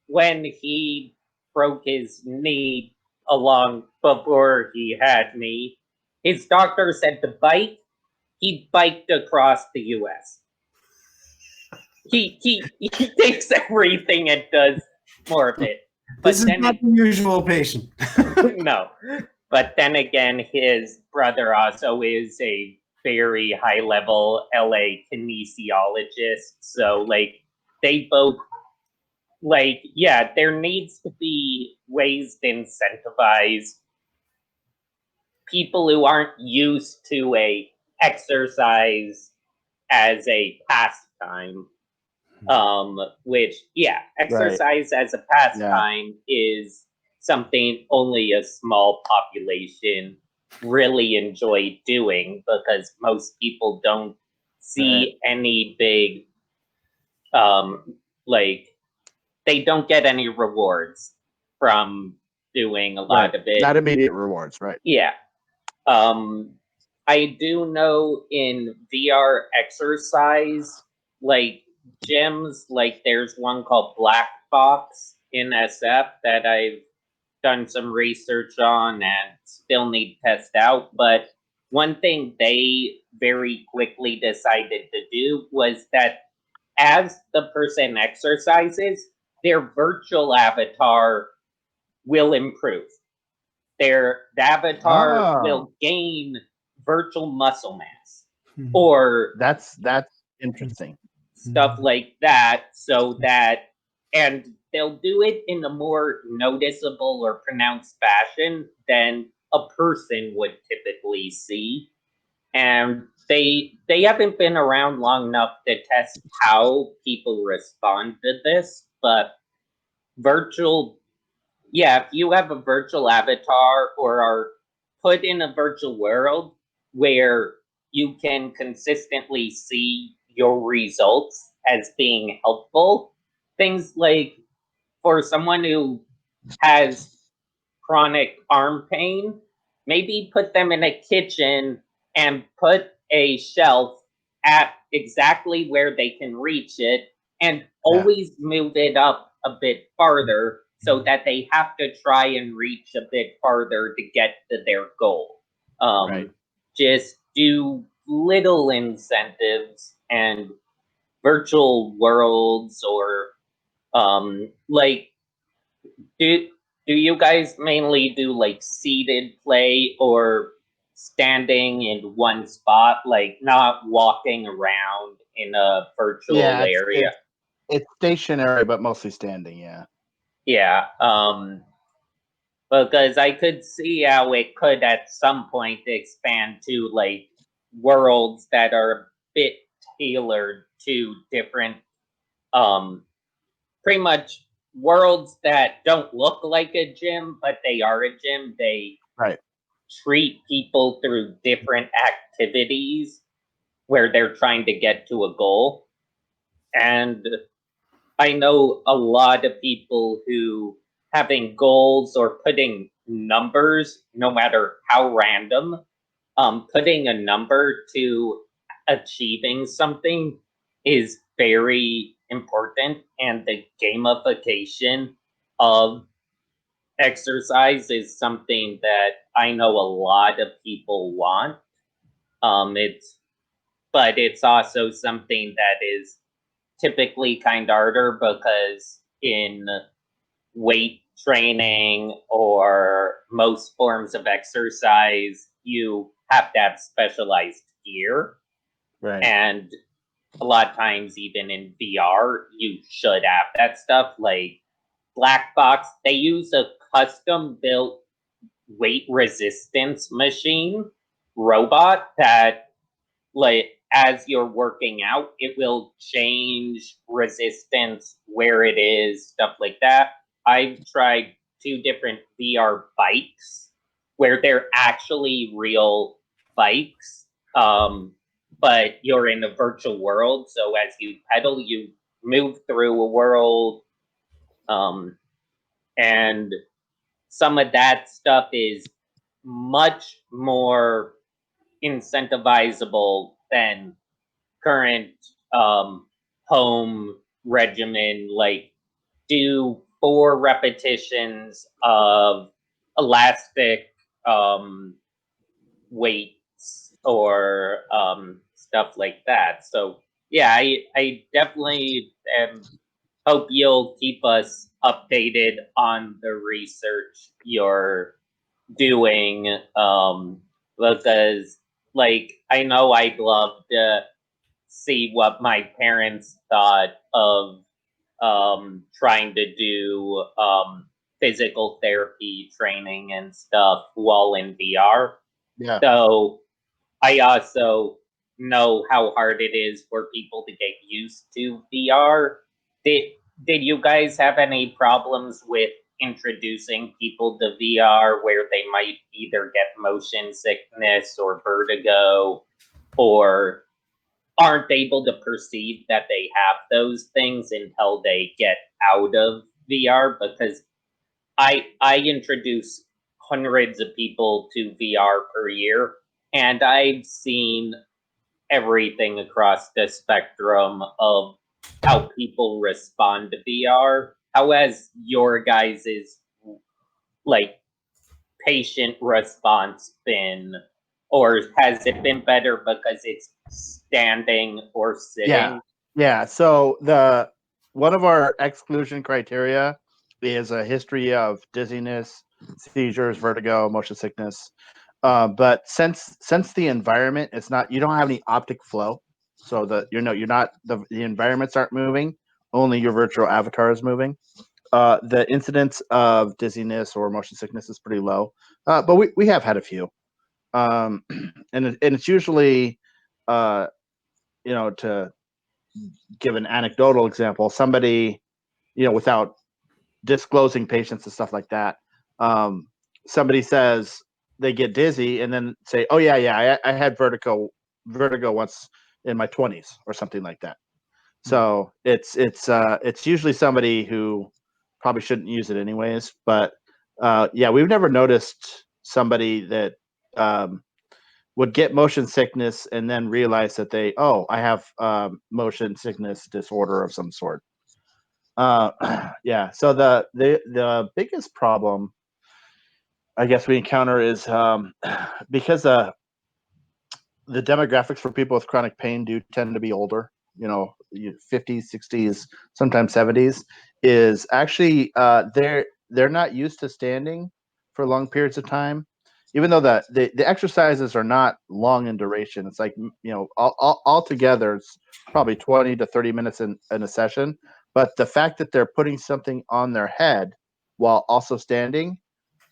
when he broke his knee along before he had me, his doctor said to bike. He biked across the U.S. He takes everything and does more of it. But this is not the usual patient. No. But then again, his brother also is a very high level LA kinesiologist. So they both there needs to be ways to incentivize people who aren't used to a exercise as a pastime. Which exercise as a pastime is something only a small population really enjoy doing, because most people don't see any big they don't get any rewards from doing a lot of it. Not immediate rewards, right? Yeah. I do know in VR exercise, gyms, there's one called Black Box in SF that I've done some research on and still need to test out. But one thing they very quickly decided to do was that as the person exercises, their virtual avatar will improve. The avatar will gain virtual muscle mass, or that's interesting. Stuff like that, so that, and they'll do it in a more noticeable or pronounced fashion than a person would typically see. And they haven't been around long enough to test how people respond to this, but if you have a virtual avatar or are put in a virtual world where you can consistently see your results as being helpful, things like for someone who has chronic arm pain, maybe put them in a kitchen and put a shelf at exactly where they can reach it, and always move it up a bit farther so that they have to try and reach a bit farther to get to their goal. Just do little incentives and virtual worlds, or do you guys mainly do seated play or standing in one spot, like not walking around in a virtual area. It's stationary, but mostly standing. Yeah. Yeah. Because I could see how it could at some point expand to like worlds that are a bit tailored to different, pretty much worlds that don't look like a gym, but they are a gym. They treat people through different activities where they're trying to get to a goal. And I know a lot of people who having goals or putting numbers, no matter how random, putting a number to achieving something is very important. And the gamification of exercise is something that I know a lot of people want. But it's also something that is typically kind of harder because in weight training or most forms of exercise, you have to have specialized gear. Right. And a lot of times, even in VR, you should have that stuff. Like Black Box, they use a custom built weight resistance machine robot that, like, as you're working out, it will change resistance where it is, stuff like that. I've tried 2 different VR bikes where they're actually real bikes, but you're in a virtual world. So as you pedal, you move through a world, and some of that stuff is much more incentivizable than current home regimen, like do 4 repetitions of elastic weights or stuff like that. So yeah, I definitely hope you'll keep us updated on the research you're doing, because like I know I'd love to see what my parents thought of trying to do physical therapy training and stuff while in VR. Yeah. So I also know how hard it is for people to get used to VR. Did you guys have any problems with introducing people to VR where they might either get motion sickness or vertigo, or aren't able to perceive that they have those things until they get out of VR? Because I introduce hundreds of people to VR per year, and I've seen everything across the spectrum of how people respond to VR. How has your guys's like patient response been, or has it been better because it's standing or sitting? Yeah. So one of our exclusion criteria is a history of dizziness, seizures, vertigo, motion sickness. But since the environment, it's not, you don't have any optic flow, so the environments aren't moving, only your virtual avatar is moving. The incidence of dizziness or motion sickness is pretty low, but we have had a few, and it's usually, to give an anecdotal example, somebody, without disclosing patients and stuff like that, somebody says they get dizzy and then say, "Oh yeah, I had vertigo once in my 20s," or something like that. So it's usually somebody who probably shouldn't use it anyways. But yeah, we've never noticed somebody that would get motion sickness and then realize that I have motion sickness disorder of some sort. Yeah. So the biggest problem I guess we encounter is because the demographics for people with chronic pain do tend to be older, 50s, 60s, sometimes 70s, is actually they're not used to standing for long periods of time, even though the exercises are not long in duration, it's like, all together it's probably 20 to 30 minutes in a session. But the fact that they're putting something on their head while also standing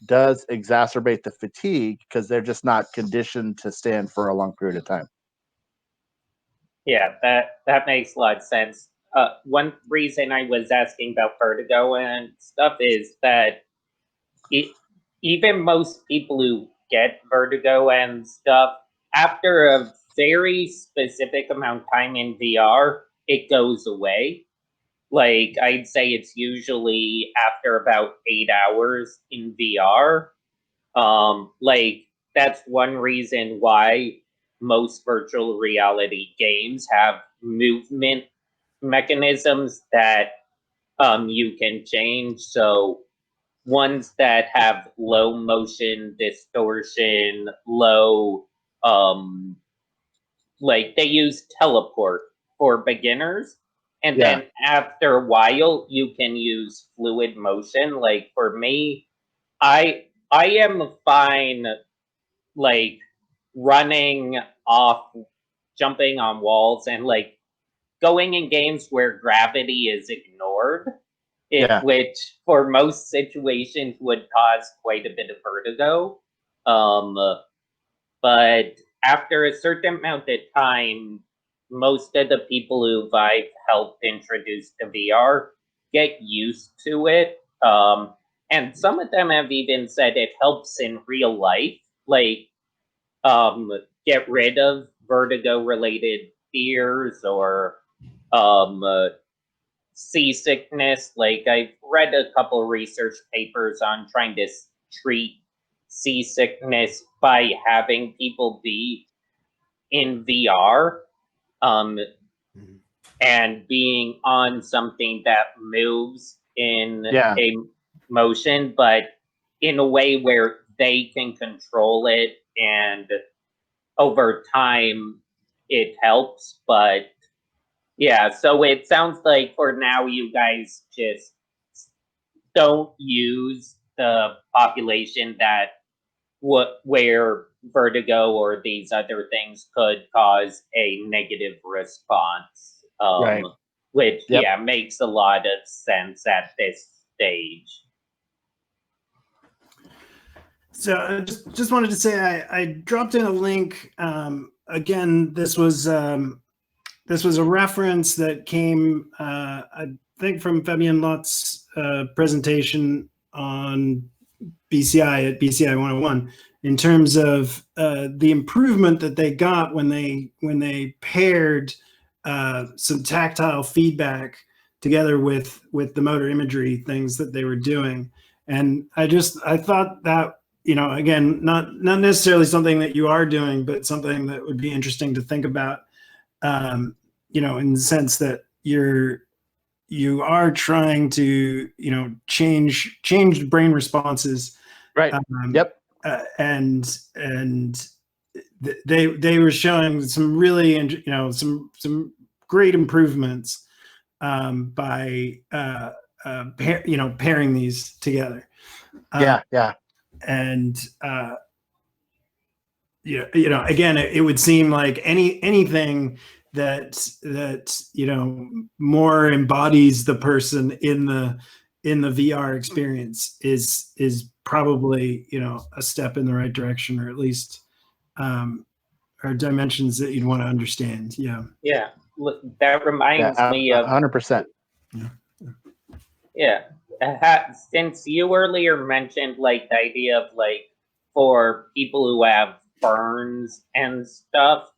does exacerbate the fatigue because they're just not conditioned to stand for a long period of time. Yeah, that makes a lot of sense. One reason I was asking about vertigo and stuff is that even most people who get vertigo and stuff, after a very specific amount of time in VR, it goes away. Like, I'd say it's usually after about 8 hours in VR. Like, that's one reason why most virtual reality games have movement mechanisms that you can change. So ones that have low motion distortion, low like they use teleport for beginners, and then after a while you can use fluid motion. Like for me, I am fine like running off, jumping on walls, and like going in games where gravity is ignored, which for most situations would cause quite a bit of vertigo. But after a certain amount of time, most of the people who I've helped introduce to VR get used to it. And some of them have even said it helps in real life, like get rid of vertigo related fears or seasickness. Like I've read a couple research papers on trying to treat seasickness by having people be in VR and being on something that moves in a motion, but in a way where they can control it, and over time it helps. But yeah, so it sounds like for now you guys just don't use the population that where vertigo or these other things could cause a negative response, which makes a lot of sense at this stage. So I just wanted to say I dropped in a link. Again, this was a reference that came, I think, from Fabien Lott's presentation on BCI at BCI 101 in terms of the improvement that they got when they paired some tactile feedback together with the motor imagery things that they were doing. And I thought that, again, not necessarily something that you are doing, but something that would be interesting to think about, in the sense that you are trying to, change brain responses. Right. And they were showing some really, some great improvements by pairing these together. And again, it would seem like anything that more embodies the person in the VR experience is probably a step in the right direction, or at least are dimensions that you'd want to understand. That reminds me of 100%. Since you earlier mentioned like the idea of like for people who have burns and stuff,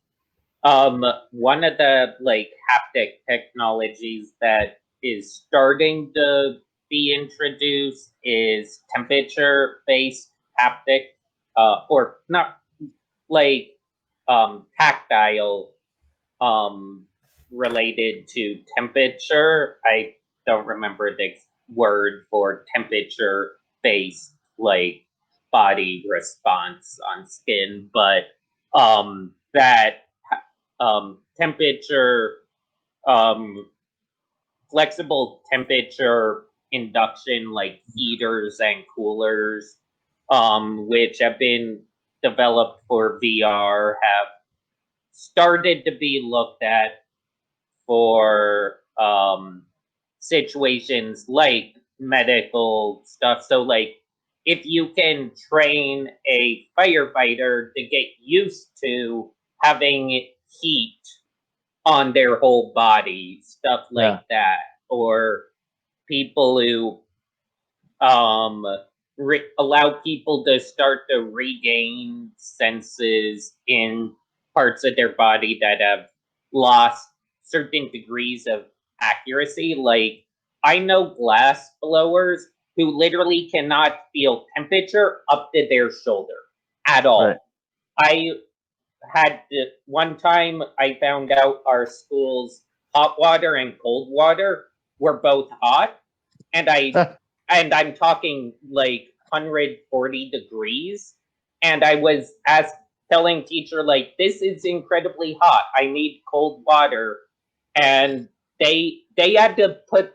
one of the like haptic technologies that is starting to be introduced is temperature based haptic, or not like tactile related to temperature. I don't remember the word for temperature based like body response on skin, but that temperature, flexible temperature induction like heaters and coolers, which have been developed for VR have started to be looked at for situations like medical stuff. So, like, if you can train a firefighter to get used to having heat on their whole body, stuff like that, or people who allow people to start to regain senses in parts of their body that have lost certain degrees of accuracy. Like, I know glass blowers who literally cannot feel temperature up to their shoulder at all. Right. I had one time I found out our school's hot water and cold water were both hot, and I'm talking like 140 degrees, and I was telling teacher, like, this is incredibly hot, I need cold water, and they had to put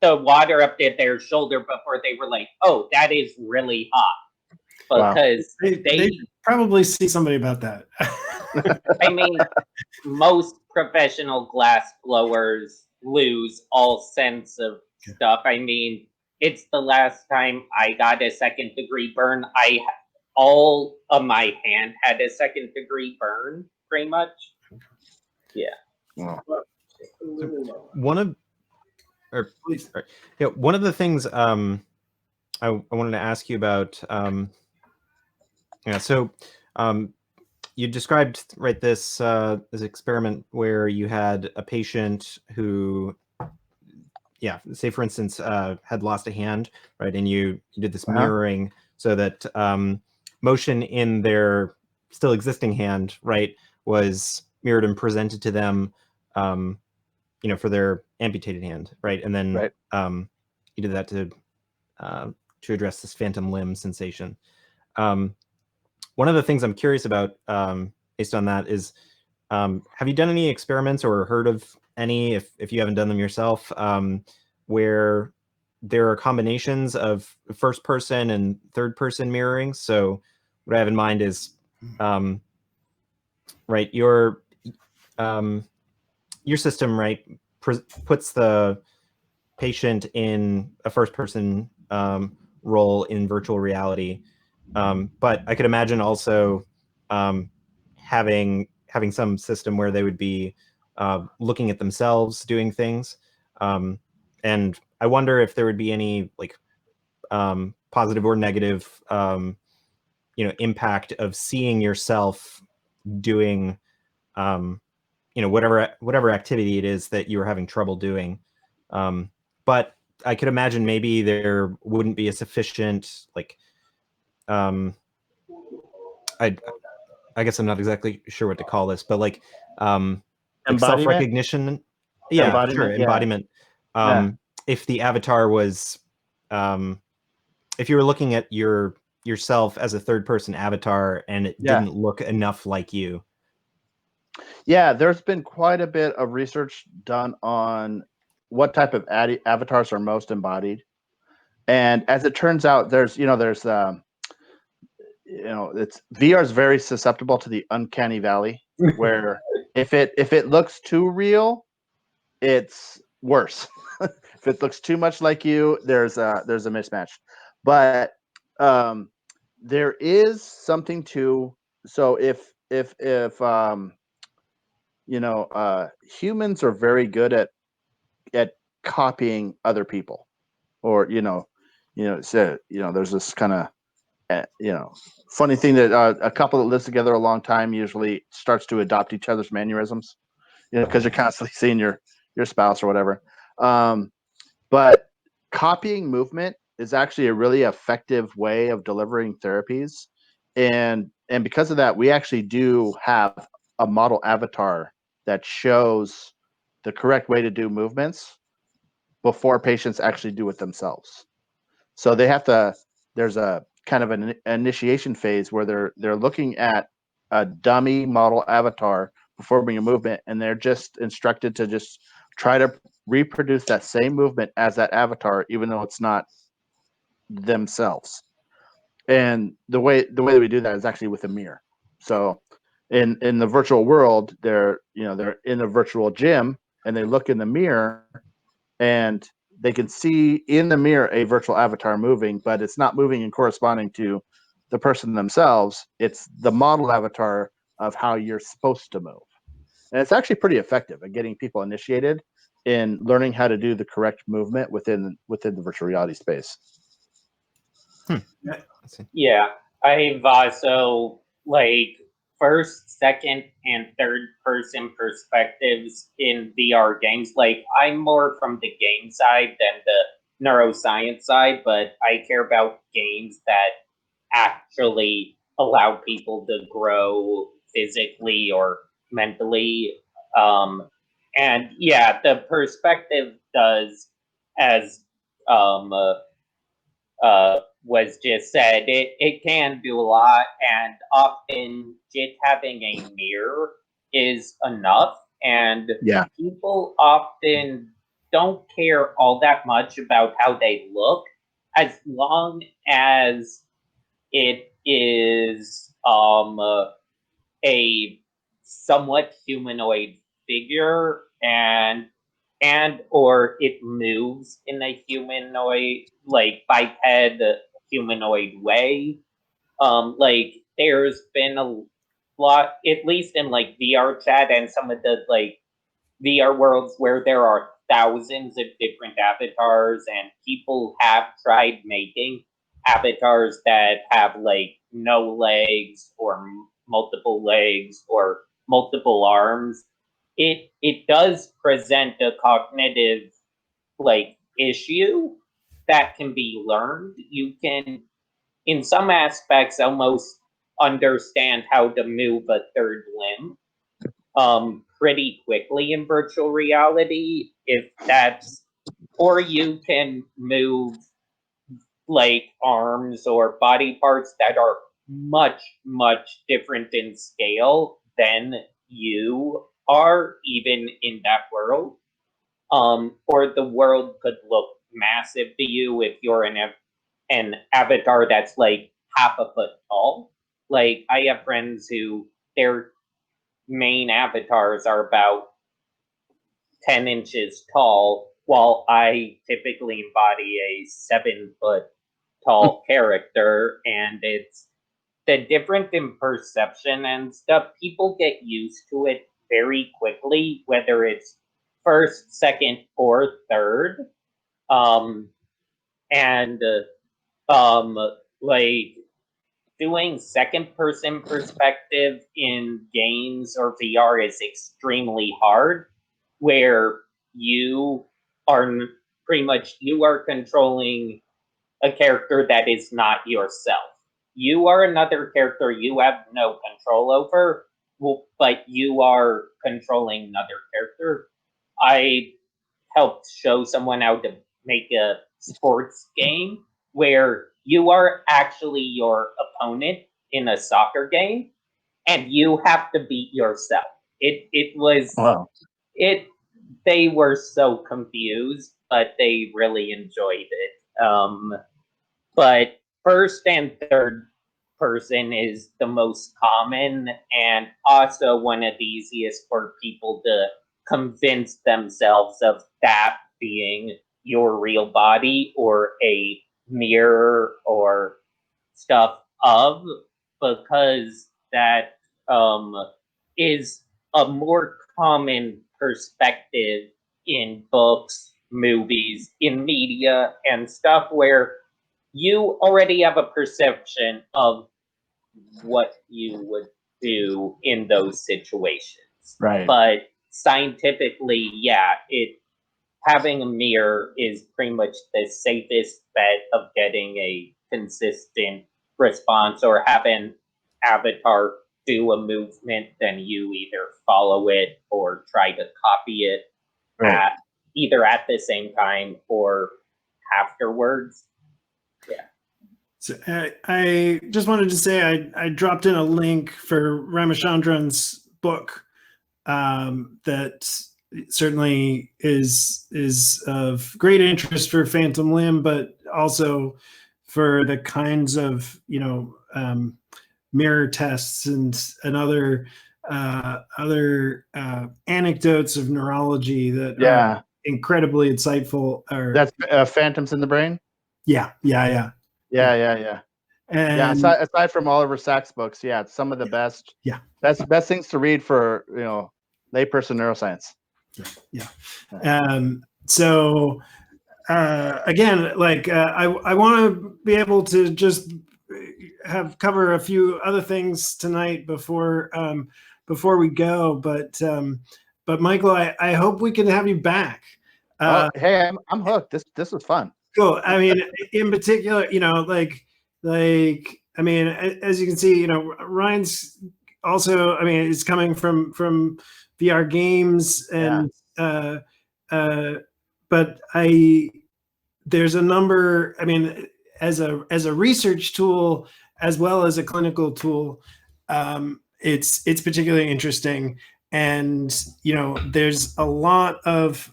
the water up to their shoulder before they were like, oh, that is really hot, because they probably see somebody about that. I mean, most professional glass blowers lose all sense of stuff. I mean, it's the last time I got a second-degree burn. All of my hand had a second-degry burn, pretty much. Yeah. Wow. One of the things I wanted to ask you about. You described this experiment where you had a patient who, say for instance, had lost a hand, right, and you did this mirroring so that motion in their still existing hand, right, was mirrored and presented to them, for their amputated hand, right, and then you did that to address this phantom limb sensation. One of the things I'm curious about, based on that, is have you done any experiments or heard of any, if you haven't done them yourself, where there are combinations of first person and third person mirroring? So what I have in mind is, right, your system, right, puts the patient in a first person role in virtual reality. But I could imagine also having some system where they would be looking at themselves doing things. And I wonder if there would be any like positive or negative impact of seeing yourself doing whatever activity it is that you were having trouble doing. But I could imagine maybe there wouldn't be a sufficient I guess I'm not exactly sure what to call this, but like self-recognition. Yeah, embodiment, sure, embodiment. If the avatar was, if you were looking at yourself as a third-person avatar and it didn't look enough like you. Yeah, there's been quite a bit of research done on what type of avatars are most embodied, and as it turns out, it's VR is very susceptible to the uncanny valley, where if it looks too real, it's worse. If it looks too much like you, there's a mismatch. But there is something to, so if humans are very good at copying other people, or there's this kind of funny thing that a couple that lives together a long time usually starts to adopt each other's mannerisms, because you're constantly seeing your spouse or whatever. But copying movement is actually a really effective way of delivering therapies, and because of that, we actually do have a model avatar that shows the correct way to do movements before patients actually do it themselves. So they have to. There's a kind of an initiation phase where they're looking at a dummy model avatar performing a movement, and they're just instructed to just try to reproduce that same movement as that avatar, even though it's not themselves. And the way that we do that is actually with a mirror. So in the virtual world, they're in a virtual gym and they look in the mirror and they can see in the mirror a virtual avatar moving, but it's not moving and corresponding to the person themselves. It's the model avatar of how you're supposed to move. And it's actually pretty effective at getting people initiated in learning how to do the correct movement within the virtual reality space. Yeah, I've also like first, second, and third person perspectives in VR games. Like I'm more from the game side than the neuroscience side, but I care about games that actually allow people to grow physically or mentally. And yeah, the perspective does, as was just said, it can do a lot, and often just having a mirror is enough. And Yeah. people often don't care all that much about how they look, as long as it is a somewhat humanoid figure and or it moves in a humanoid, like biped humanoid way. Like there's been a lot, at least in like VR chat and some of the like VR worlds, where there are thousands of different avatars, and people have tried making avatars that have like no legs or multiple legs or multiple arms. It does present a cognitive like issue that can be learned. You can, in some aspects, almost understand how to move a third limb pretty quickly in virtual reality, if that's, or you can move like arms or body parts that are much, much different in scale than you are, even in that world. Or the world could look massive to you if you're an avatar that's like half a foot tall. Like I have friends who their main avatars are about 10 inches tall, while I typically embody a 7-foot tall character, and it's the difference in perception and stuff. People get used to it very quickly, whether it's first, second, or third. And like doing second person perspective in games or VR is extremely hard, where you are pretty much, you are controlling a character that is not yourself. You are another character you have no control over, but you are controlling another character. I helped show someone how to make a sports game where you are actually your opponent in a soccer game, and you have to beat yourself. It was Wow. they were so confused, but they really enjoyed it. But first and third person is the most common, and also one of the easiest for people to convince themselves of that being your real body or a mirror or stuff of, because that is a more common perspective in books, movies, in media, and stuff, where you already have a perception of what you would do in those situations. Right. But scientifically, yeah, having a mirror is pretty much the safest bet of getting a consistent response, or have an avatar do a movement, then you either follow it or try to copy it Right. either at the same time or afterwards. Yeah. So I just wanted to say I dropped in a link for Ramachandran's book that certainly is of great interest for Phantom Limb, but also for the kinds of mirror tests and other anecdotes of neurology that are incredibly insightful. That's Phantoms in the Brain. Yeah. And aside from Oliver Sacks' books, it's some of the best things to read for layperson neuroscience. So again, I want to be able to just cover a few other things tonight before we go, but Michael, I hope we can have you back. Hey, I'm hooked. This was fun. Cool. I mean, in particular, I mean, as you can see, Ryan's also, I mean, it's coming from VR games and but there's a number, I mean, as a research tool as well as a clinical tool, it's particularly interesting. And there's a lot of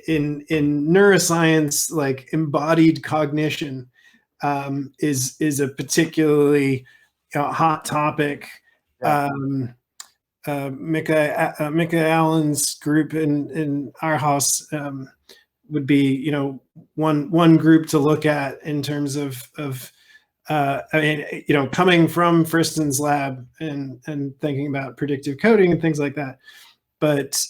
in neuroscience, like embodied cognition is a particularly hot topic. Mika Allen's group in our house would be one group to look at in terms of I mean, coming from Friston's lab and thinking about predictive coding and things like that, but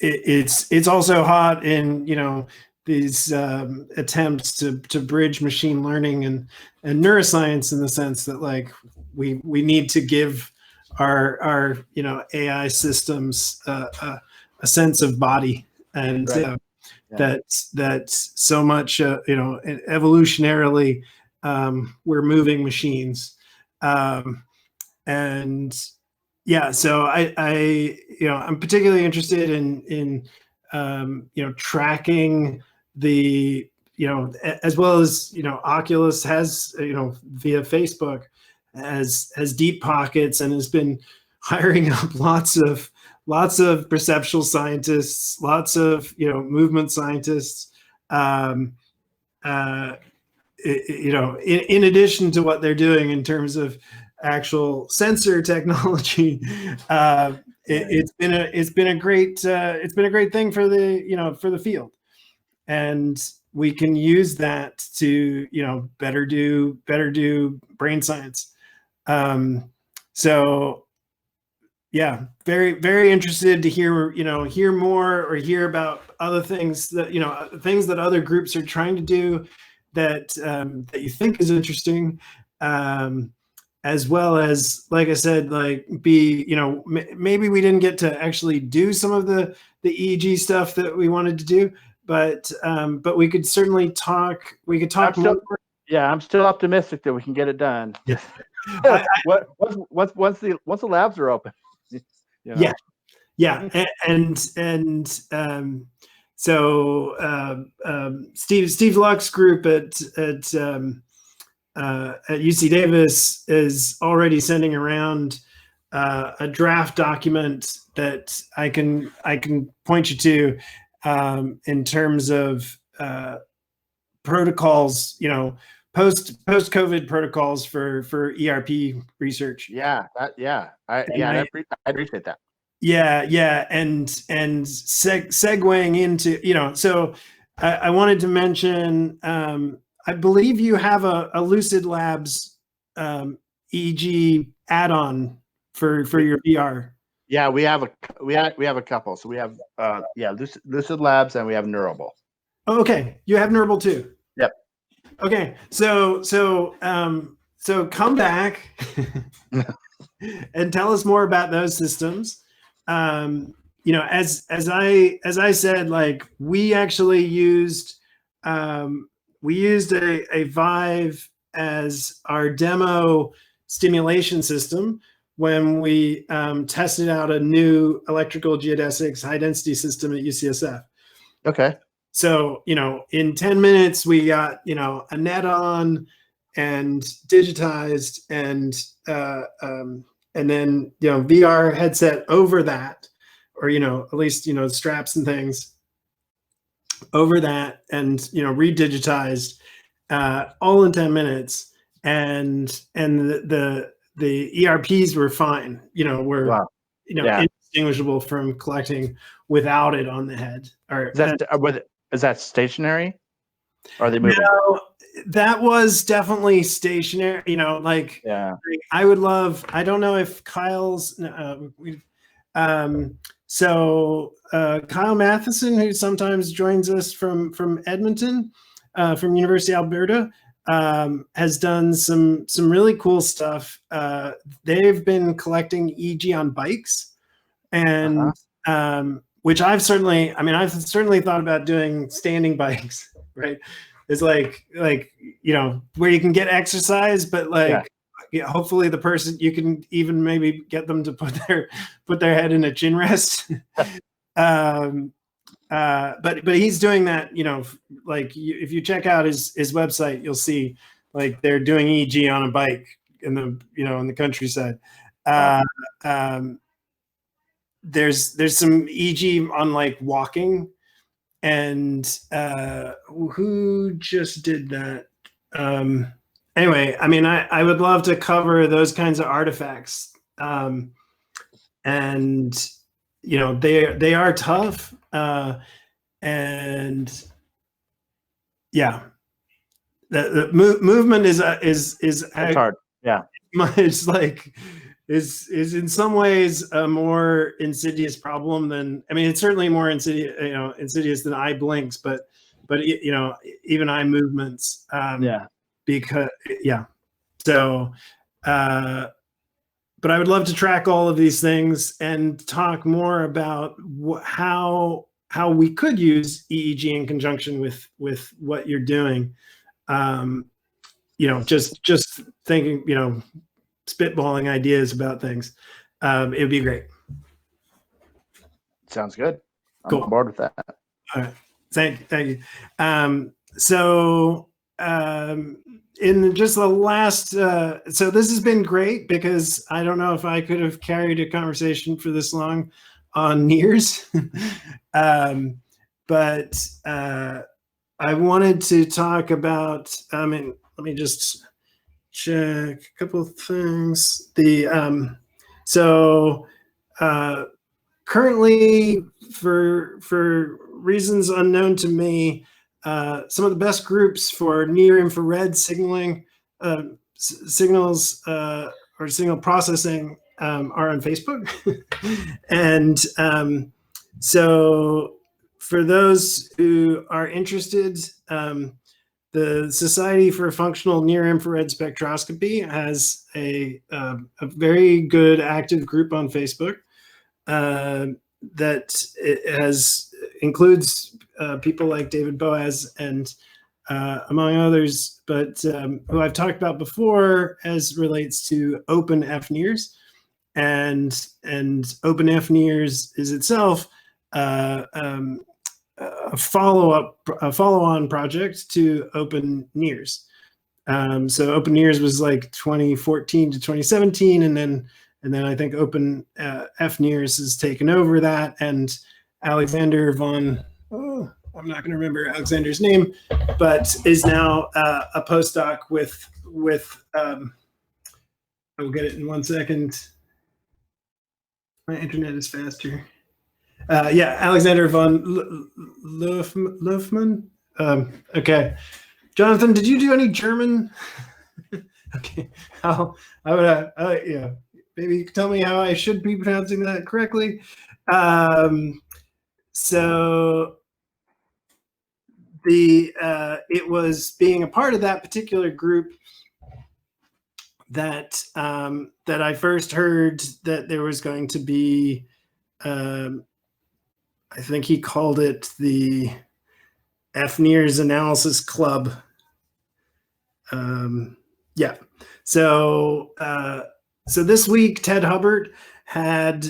it's also hot in these attempts to bridge machine learning and neuroscience, in the sense that we need to give our AI systems a sense of body, and that's so much evolutionarily we're moving machines, and so I'm particularly interested in tracking the as well as Oculus has via Facebook has deep pockets and has been hiring up lots of perceptual scientists, lots of movement scientists, in addition to what they're doing in terms of actual sensor technology. It's been a great thing for the field, and we can use that to better do brain science. So yeah, very, very interested to hear more, or hear about other things that things that other groups are trying to do that you think is interesting, as well as, like I said, maybe we didn't get to actually do some of the EEG stuff that we wanted to do, but we could certainly talk. We could talk more. I'm still optimistic that we can get it done. Yeah. Once the labs are open. So Steve Luck's group at UC Davis is already sending around a draft document that I can point you to in terms of protocols, post COVID protocols for ERP research. I appreciate that. And segueing into so I wanted to mention, I believe you have a Lucid Labs EEG add-on for your VR. Yeah, we have a couple. So we have Lucid Labs, and we have Neurable. Oh, okay, you have Neurable too. Yep. Okay, so come back and tell us more about those systems. As I said, we actually used a Vive as our demo stimulation system when we tested out a new electrical geodesics high density system at UCSF. Okay. So, in 10 minutes, we got, a net on and digitized, and then, VR headset over that, or, at least, straps and things. over that and redigitized all in 10 minutes, and the ERPs were fine. Were Wow. Yeah. indistinguishable from collecting without it on the head. Or Is that stationary? Or are they moving? no, that was definitely stationary. Yeah. I would love. I don't know if Kyle's. So Kyle Matheson, who sometimes joins us from Edmonton, from University of Alberta, has done some really cool stuff. They've been collecting EEG on bikes, and which I've certainly thought about doing standing bikes. Right, it's like where you can get exercise, but hopefully the person, you can even maybe get them to put their head in a chin rest. But he's doing that, if you check out his website, you'll see they're doing EEG on a bike in the countryside. There's some EEG on walking, and who just did that? Anyway, I would love to cover those kinds of artifacts, and they are tough, and yeah, the movement is hard. Yeah, it's is in some ways a more insidious problem than, it's certainly more insidious than eye blinks, but even eye movements. Because so but I would love to track all of these things and talk more about how we could use EEG in conjunction with what you're doing. Just thinking, spitballing ideas about things. It would be great. Sounds good. I'm Cool. on board with that. All right. Thank you. In just the last, so this has been great, because I don't know if I could have carried a conversation for this long on NIRS. But I wanted to talk about, let me just check a couple of things. Currently, for reasons unknown to me, some of the best groups for near infrared signaling, signals, or signal processing are on Facebook. And so for those who are interested, the Society for Functional Near Infrared Spectroscopy has a very good active group on Facebook that includes people like David Boaz and among others, but who I've talked about before as relates to Open FNIRS, and Open FNIRS is itself a follow-on project to Open NIRS. So Open NIRS was 2014 to 2017, and then I think Open FNIRS has taken over that, and Alexander von, I'm not going to remember Alexander's name, but is now a postdoc with I will get it in 1 second. My internet is faster. Alexander von Lofman. Okay, Jonathan, did you do any German? Okay, maybe you can tell me how I should be pronouncing that correctly. So it was being a part of that particular group that I first heard that there was going to be, I think he called it the FNIRS Analysis Club. So this week, Ted Hubbard had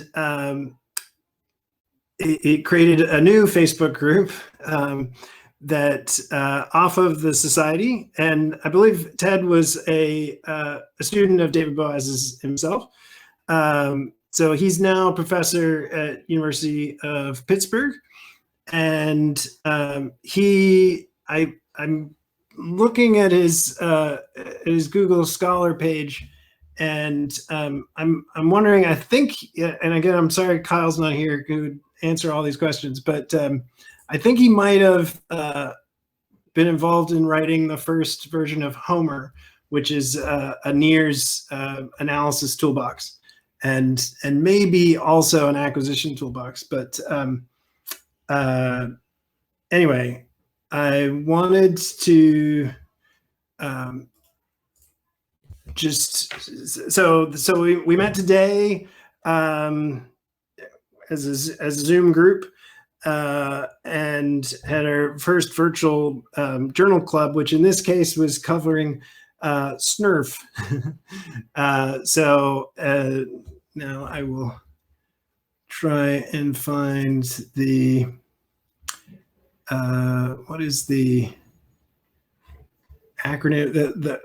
it created a new Facebook group that off of the society, and I believe Ted was a student of David Boaz's himself. So he's now a professor at University of Pittsburgh, and I'm looking at his Google Scholar page, and I'm wondering. I think, and again, I'm sorry Kyle's not here who would answer all these questions, but I think he might have been involved in writing the first version of Homer, which is a NIRS analysis toolbox, and maybe also an acquisition toolbox. But anyway, I wanted to just so we met today as a Zoom group. And had our first virtual journal club, which in this case was covering SNRF. So now I will try and find the, what is the acronym?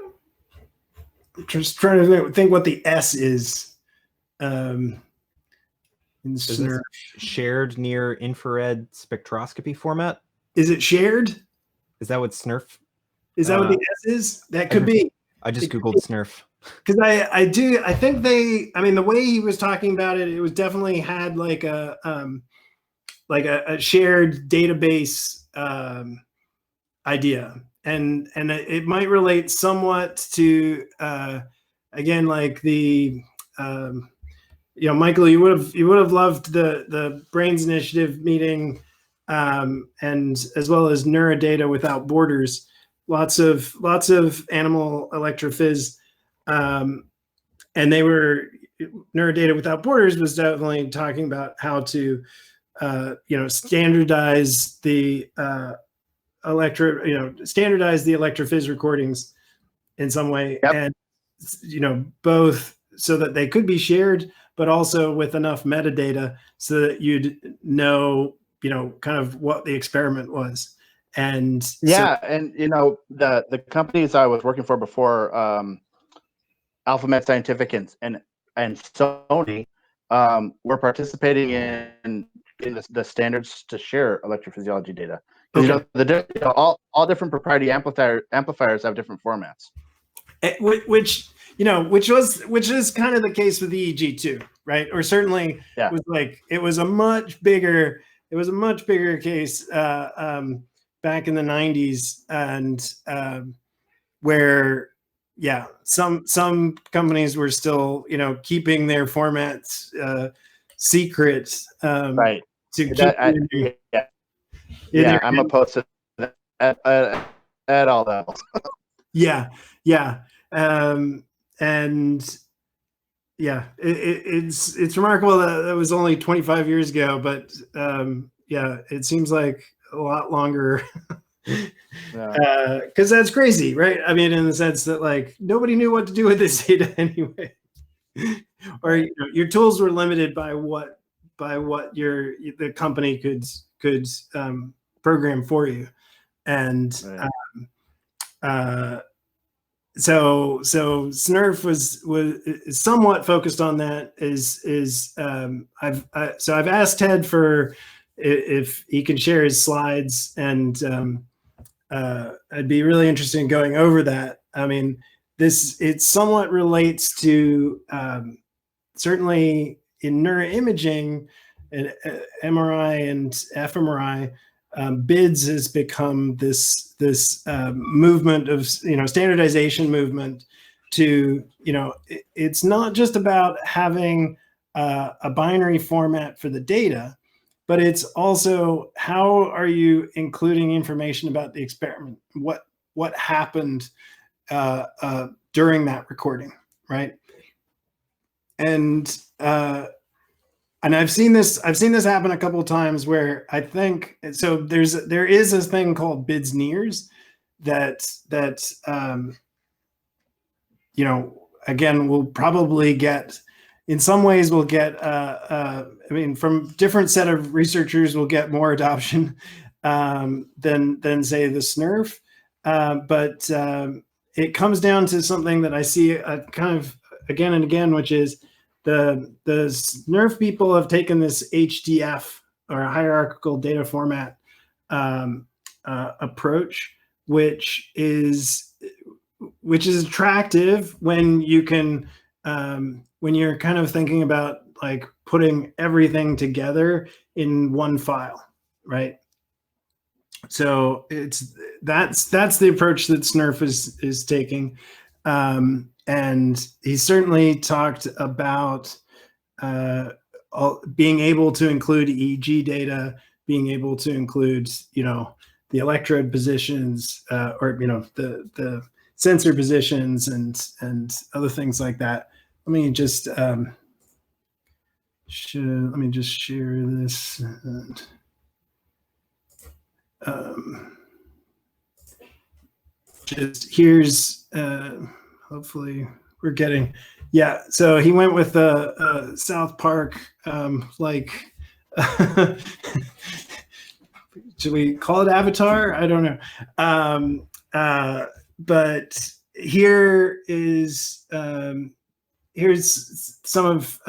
Just trying to think what the S is. In SNRF. Shared near infrared spectroscopy format. Is it shared? Is that what SNRF? Is that what the S is? That could be. I just Googled SNRF. Because I think the way he was talking about it, it was definitely had like a shared database idea. And it might relate somewhat to again, like the Michael, you would have loved the Brains Initiative meeting, and as well as Neurodata Without Borders, lots of animal electrophys, and they were Neurodata Without Borders was definitely talking about how to standardize the standardize the electrophys recordings in some way, yep. And both so that they could be shared, but also with enough metadata so that you'd know, kind of what the experiment was. And yeah, and the companies I was working for before, AlphaMed Scientific and Sony, were participating in the standards to share electrophysiology data. Okay. All different proprietary amplifiers have different formats. Which is kind of the case with EEG too, right? Or certainly was like it was a much bigger case back in the 90s, and where some companies were still keeping their formats secret, right? To keep I'm opposed to that at all levels. Yeah. And yeah, it's remarkable that was only 25 years ago, but it seems like a lot longer. Because that's crazy, right? I mean, in the sense that like nobody knew what to do with this data anyway, or your tools were limited by what the company could program for you, and so SNRF was somewhat focused on that. I've asked Ted for if he can share his slides, and I'd be really interested in going over that. I mean, it somewhat relates to certainly in neuroimaging and MRI and fMRI. BIDS has become this movement of standardization movement to it's not just about having a binary format for the data, but it's also how are you including information about the experiment, what happened during that recording, right? And I've seen this happen a couple of times where I think so. There is this thing called BIDS NIRS that again we'll probably get. In some ways, we'll get. I mean, from different set of researchers, we'll get more adoption than say the SNRF. But it comes down to something that I see kind of again and again, which is the SNRF people have taken this HDF or a hierarchical data format approach, which is attractive when you can when you're kind of thinking about like putting everything together in one file, right? So that's the approach that Snurf is taking, and he certainly talked about being able to include EEG data, being able to include the electrode positions, or the sensor positions and other things like that. Let me just share this. And, just here's hopefully we're getting, yeah. So he went with the South Park like should we call it Avatar? I don't know. But here is here's some of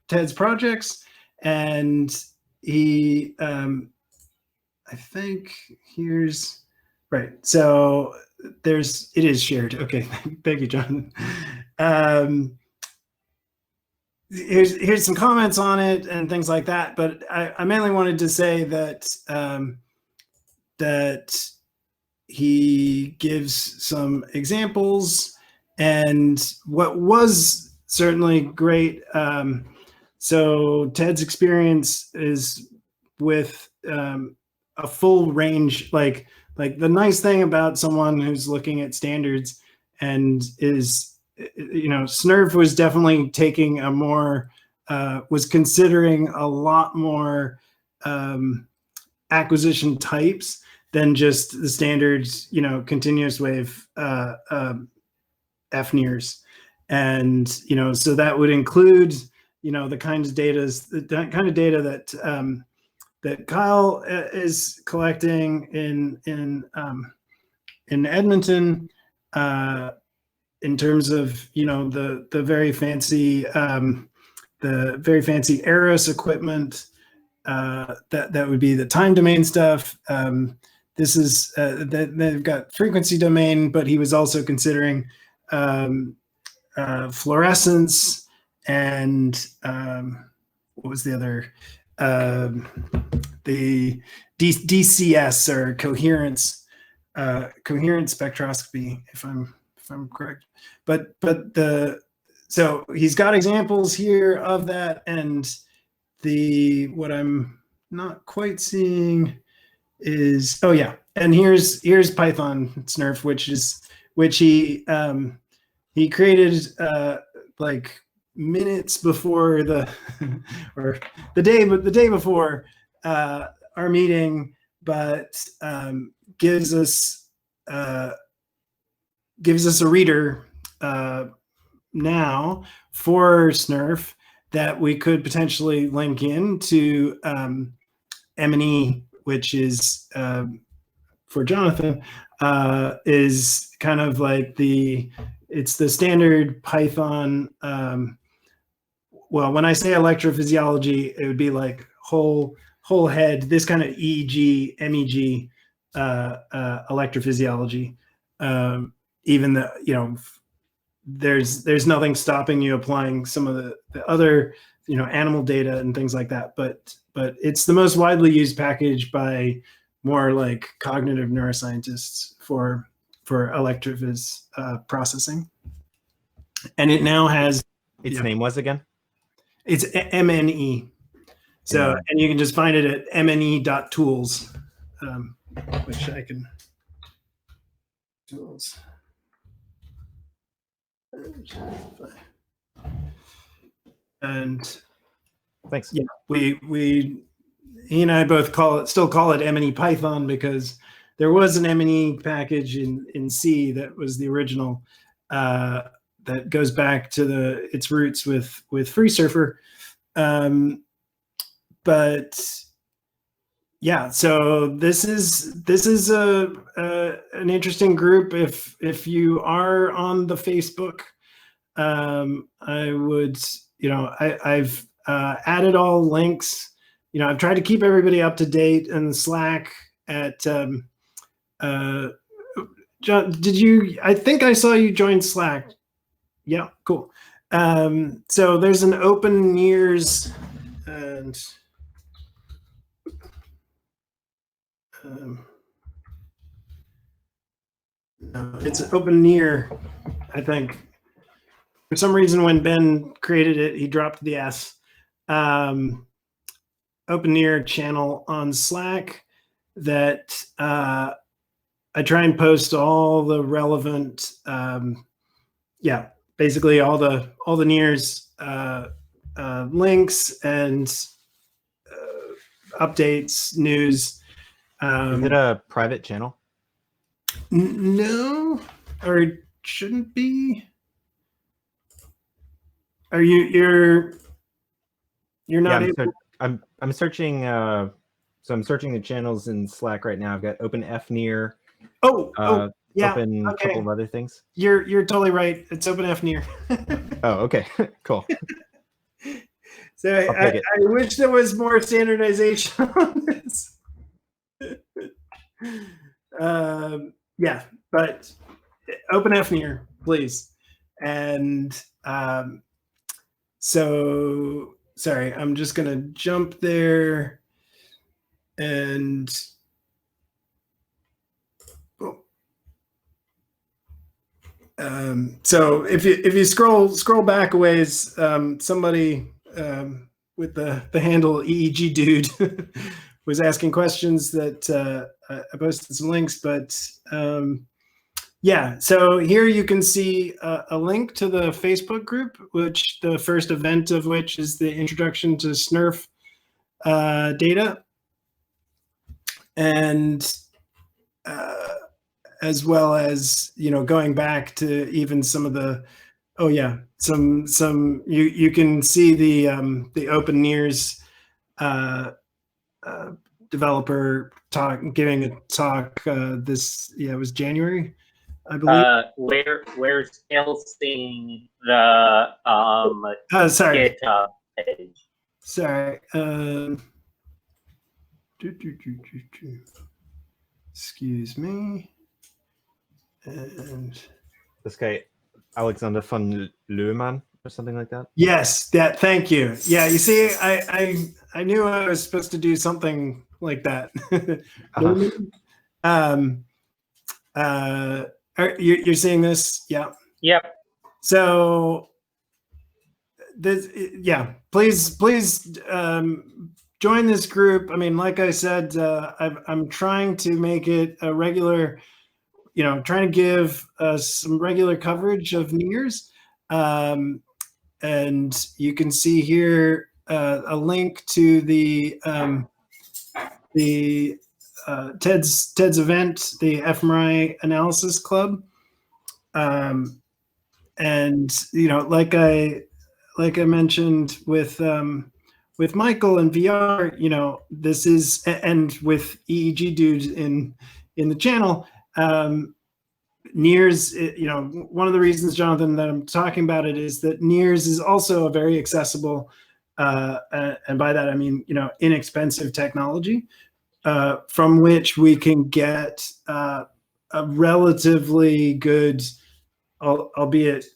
Ted's projects, and he I think here's right. So it is shared. Okay, thank you, Jonathan. Here's some comments on it and things like that. But I mainly wanted to say that that he gives some examples, and what was certainly great. So Ted's experience is with a full range, like the nice thing about someone who's looking at standards and is, Snurf was definitely taking a more, was considering a lot more acquisition types than just the standards, continuous wave FNIRS. And, so that would include, the kind of data that, that Kyle is collecting in Edmonton, in terms of the very fancy Eros equipment, that would be the time domain stuff. This is they've got frequency domain, but he was also considering fluorescence and what was the other? The DCS, or coherence spectroscopy, if I'm correct. But so he's got examples here of that, and what I'm not quite seeing is, oh yeah, and here's Python Snurf, which he created like minutes before or the day before our meeting, but gives us a reader now for Snurf that we could potentially link in to M&E, which is for Jonathan, is kind of like it's the standard Python. Well, when I say electrophysiology, it would be like whole head, this kind of EEG, MEG electrophysiology. Even though there's nothing stopping you applying some of the other animal data and things like that. But it's the most widely used package by more like cognitive neuroscientists for electrophys processing, and it now has its name was again. It's MNE. So, and you can just find it at mne.tools, which I can tools. And thanks. Yeah, he and I both still call it MNE Python, because there was an MNE package in C that was the original, that goes back to its roots with FreeSurfer. But yeah, so this is an interesting group. If you are on the Facebook, I would, I've added all links I've tried to keep everybody up to date in the Slack at John, I think I saw you join Slack. Yeah, cool. So there's an open NEARS and no, it's open near, I think. For some reason, when Ben created it, he dropped the S. Open near channel on Slack that I try and post all the relevant, basically all the NEARS links and updates, news. Is it a private channel? No, or it shouldn't be. Are you're not able? I'm searching. So I'm searching the channels in Slack right now. I've got open FNear. Yeah. Open a couple of other things. You're totally right. It's open FNear. Oh, okay, cool. So I wish there was more standardization on this. Yeah, but open FNear, please. And so sorry, I'm just gonna jump there and so if you scroll back a ways, somebody with the handle EEG dude was asking questions that I posted some links, but yeah, so here you can see a link to the Facebook group, which the first event of which is the introduction to SNRF data, and as well as going back to even some of the you can see the open NEARS developer giving a talk this it was January, I believe. We're still seeing the sorry. GitHub page. Sorry. Excuse me. And this guy, Alexander von Leumann or something like that. Yes, thank you. Yeah, you see, I knew I was supposed to do something like that. You're seeing this? Yeah. Yep. So this, please join this group. I mean, like I said, I'm trying to make it a regular, trying to give some regular coverage of NEARS. And you can see here a link to the TED's event, the fMRI Analysis Club, and like I mentioned with Michael and VR, this is, and with EEG dudes in the channel. NEARS, one of the reasons, Jonathan, that I'm talking about it is that NEARS is also a very accessible, and by that I mean, inexpensive technology from which we can get a relatively good, albeit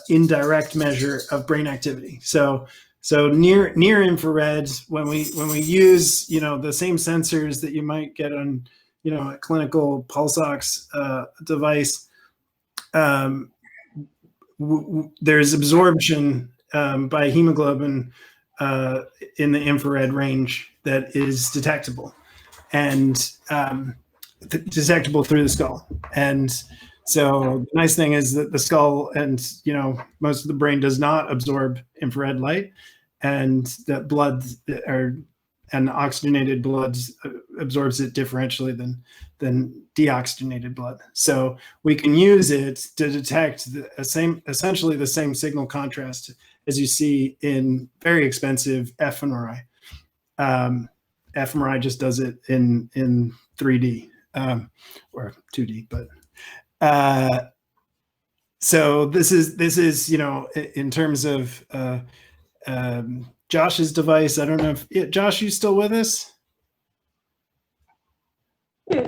indirect measure of brain activity. So near infrared, when we use the same sensors that you might get on a clinical pulse ox device, there's absorption by hemoglobin in the infrared range that is detectable, and detectable through the skull. And so the nice thing is that the skull and most of the brain does not absorb infrared light, and that blood and oxygenated blood absorbs it differentially than deoxygenated blood. So we can use it to detect essentially the same signal contrast as you see in very expensive fMRI. fMRI just does it in 3D or 2D, but so this is in terms of Josh's device. I don't know if Josh, you still with us? Yeah,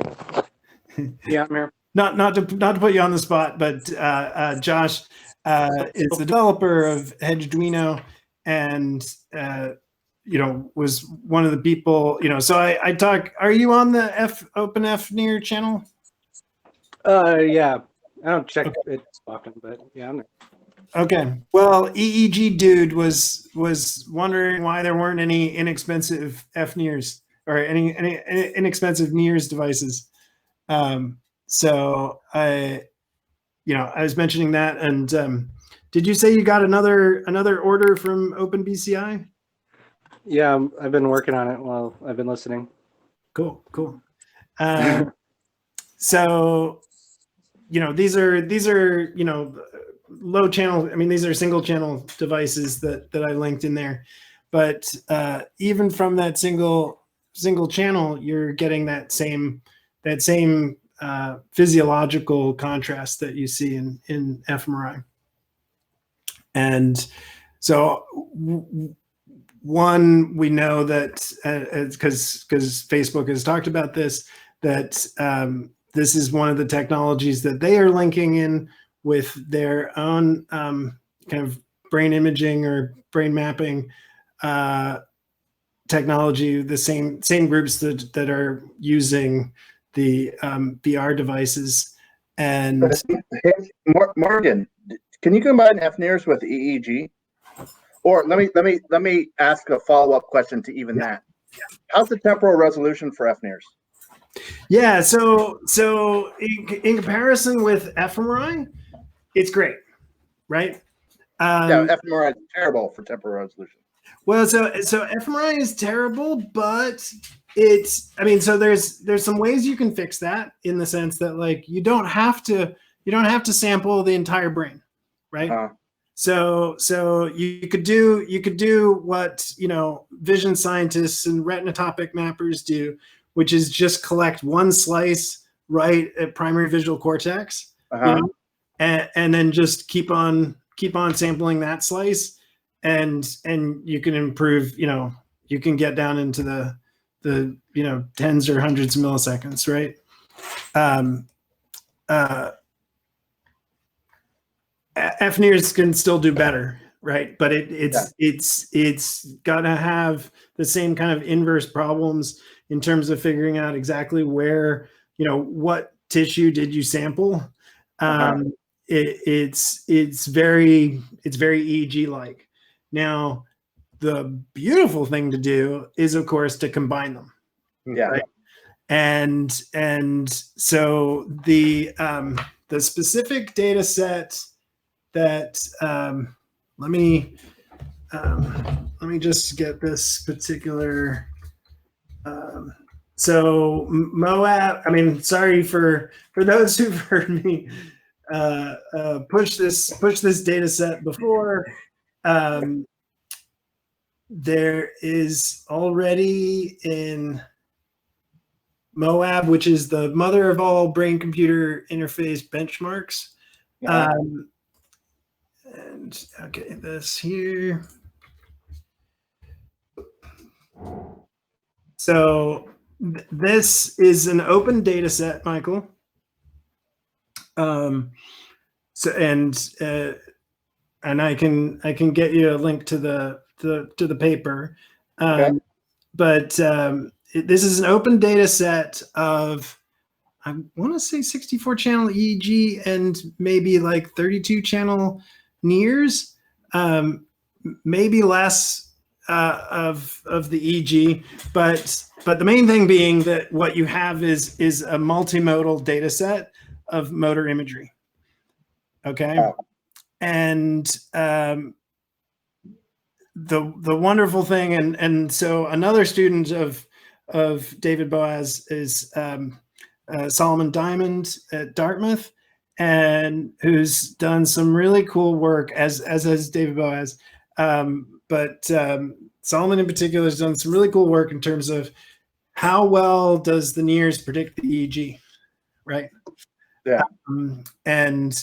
I'm here. Not to put you on the spot, but Josh is the developer of Hedgeduino, and was one of the people. So I talk. Are you on the OpenFNIR channel? Yeah, I don't check it often, but yeah, I'm there. Okay. Well, EEG dude was wondering why there weren't any inexpensive FNIRs or any inexpensive NIRS devices. So I was mentioning that, and did you say you got another order from OpenBCI? Yeah, I've been working on it while I've been listening. Cool. So, these are low channel. I mean, these are single channel devices that I linked in there, but even from that single channel, you're getting that same physiological contrast that you see in fMRI. And so one, we know that because Facebook has talked about this, that this is one of the technologies that they are linking in with their own kind of brain imaging or brain mapping technology, the same groups that are using the VR devices. And Morgan, can you combine FNIRS with EEG? Or let me ask a follow-up question to even that. How's the temporal resolution for FNIRS? Yeah, so in comparison with fMRI, it's great, right? Yeah, fMRI is terrible for temporal resolution. Well, so fMRI is terrible, but so there's some ways you can fix that, in the sense that, like, you don't have to sample the entire brain, right? So you could do what vision scientists and retinotopic mappers do, which is just collect one slice right at primary visual cortex, and then just keep on sampling that slice, and you can improve. You can get down into the tens or hundreds of milliseconds, right? FNIRS can still do better, right? But it's got to have the same kind of inverse problems in terms of figuring out exactly where, what tissue did you sample. It's very EEG like. Now, the beautiful thing to do is, of course, to combine them. Yeah. Right? And so the specific data set that let me just get this particular. So Moab. I mean, sorry for those who've heard me push this data set before. There is already in Moab, which is the mother of all brain-computer interface benchmarks. Yeah. And okay, this here. So this is an open data set, Michael. So and I can get you a link to the paper. Okay. But this is an open data set of, I want to say 64 channel EEG and maybe like 32 channel NIRS, maybe less of the EEG, but the main thing being that what you have is a multimodal data set of motor imagery. Okay. Oh. And the wonderful thing, and so another student of David Boaz is Solomon Diamond at Dartmouth, and who's done some really cool work, as has David Boaz. But Solomon in particular has done some really cool work in terms of how well does the NIRS predict the EEG, right? Yeah. And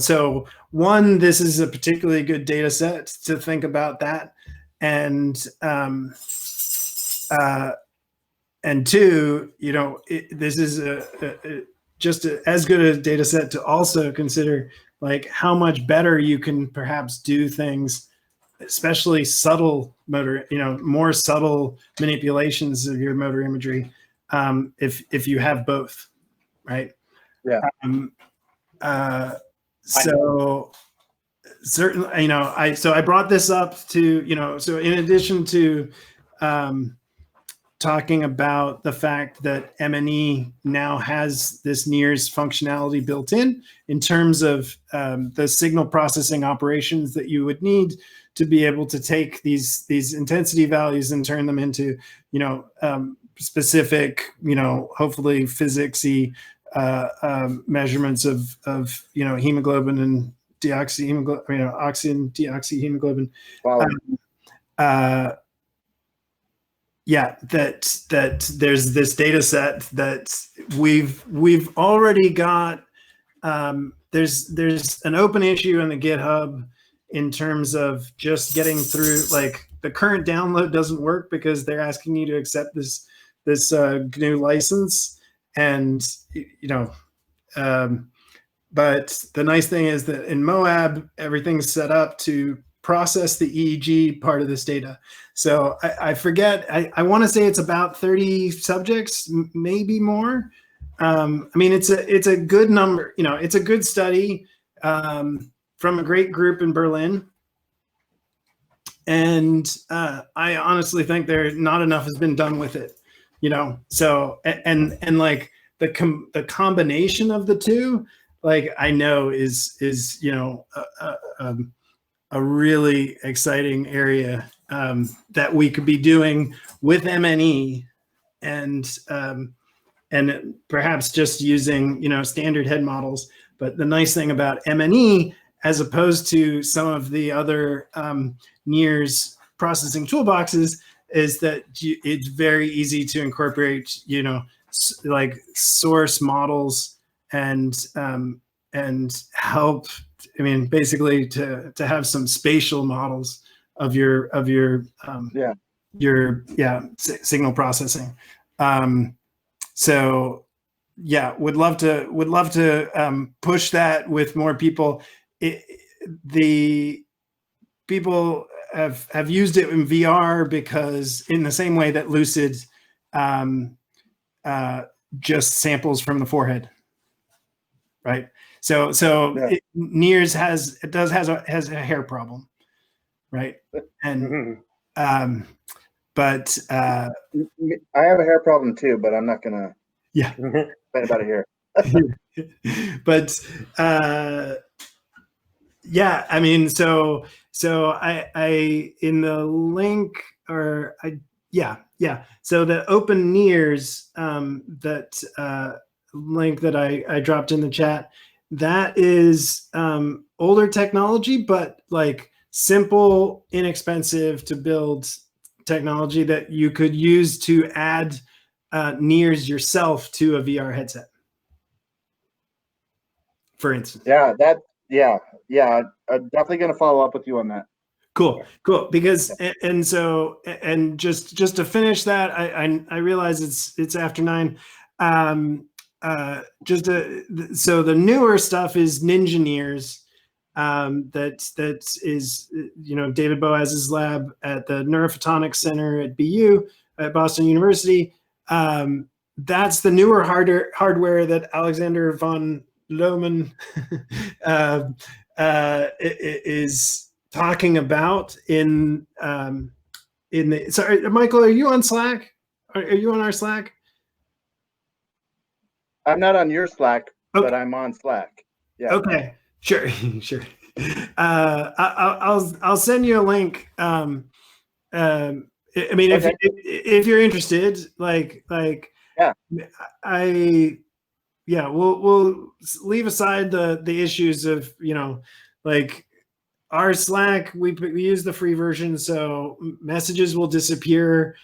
so one, this is a particularly good data set to think about that. and two, this is just as good a data set to also consider like how much better you can perhaps do things, especially subtle motor, more subtle manipulations of your motor imagery, if you have both, right? Yeah. So certainly, I brought this up to, so in addition to talking about the fact that MNE now has this NIRS functionality built in terms of the signal processing operations that you would need to be able to take these intensity values and turn them into, specific, hopefully physicsy measurements of hemoglobin and deoxyhemoglobin, oxygen deoxyhemoglobin. Wow. Yeah, that there's this data set that we've already got. There's an open issue in the GitHub in terms of just getting through. Like the current download doesn't work because they're asking you to accept this GNU license, and but the nice thing is that in Moab everything's set up to process the EEG part of this data. So I forget, I want to say it's about 30 subjects, maybe more. I mean, it's a good number, it's a good study from a great group in Berlin. And I honestly think not enough has been done with it, so, and like the combination of the two, like I know is a really exciting area that we could be doing with MNE, and perhaps just using standard head models. But the nice thing about MNE, as opposed to some of the other NIRS processing toolboxes, is that it's very easy to incorporate like source models and help. I mean, basically to have some spatial models of your signal processing. So yeah, would love to push that with more people. The people have used it in VR because in the same way that Lucid just samples from the forehead, right? So yeah. NIRS has a hair problem, right? And but I have a hair problem too, but I'm not gonna complain about it here. But yeah, I mean, so I in the link, or so the open NIRS that link that I dropped in the chat, that is older technology, but like simple, inexpensive to build technology that you could use to add NIRS yourself to a VR headset, for instance. I'm definitely going to follow up with you on that. Cool. Because and just to finish that, I realize it's after 9. So the newer stuff is Ninja NIRS. That is David Boaz's lab at the Neurophotonics Center at BU at Boston University. That's the newer hardware that Alexander von Lohmann is talking about in the. Sorry, Michael, are you on Slack? Are you on our Slack? I'm not on your Slack, but I'm on Slack. Yeah. Okay. Sure. I'll send you a link. I mean, if you're interested, we'll leave aside the issues of like our Slack. We use the free version, so messages will disappear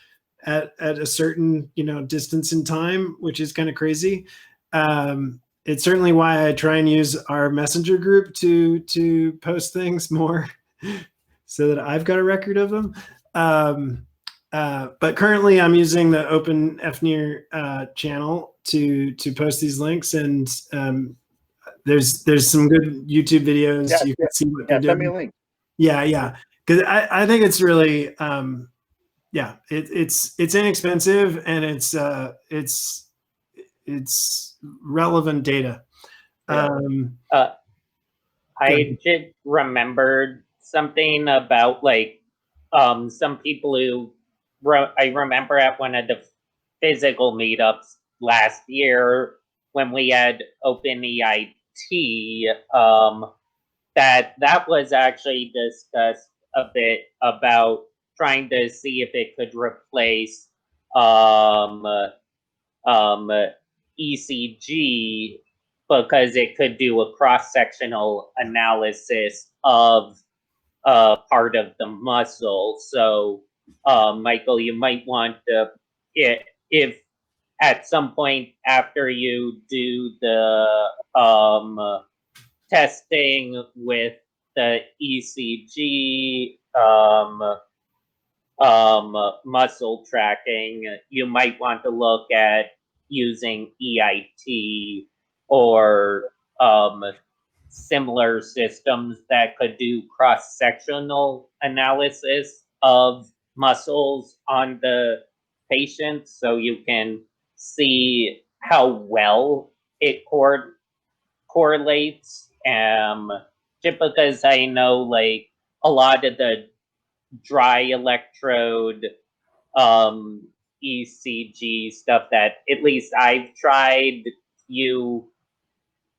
at a certain distance in time, which is kind of crazy. It's certainly why I try and use our messenger group to post things more. so that I've got a record of them. But currently I'm using the Open FNIR channel to post these links, and there's some good YouTube videos. Yeah, you can see what they're send me a doing. link. Yeah. Because I think it's really, it's inexpensive, and it's relevant data. I just remembered something about some people who I remember at one of the physical meetups last year when we had OpenEIT, that was actually discussed a bit about trying to see if it could replace ECG, because it could do a cross-sectional analysis of part of the muscle. So, Michael, you might want to, if at some point after you do the testing with the ECG muscle tracking, you might want to look at using EIT or similar systems that could do cross-sectional analysis of muscles on the patient, so you can see how well it correlates. Just because I know, like, a lot of the dry electrode ECG stuff that at least I've tried,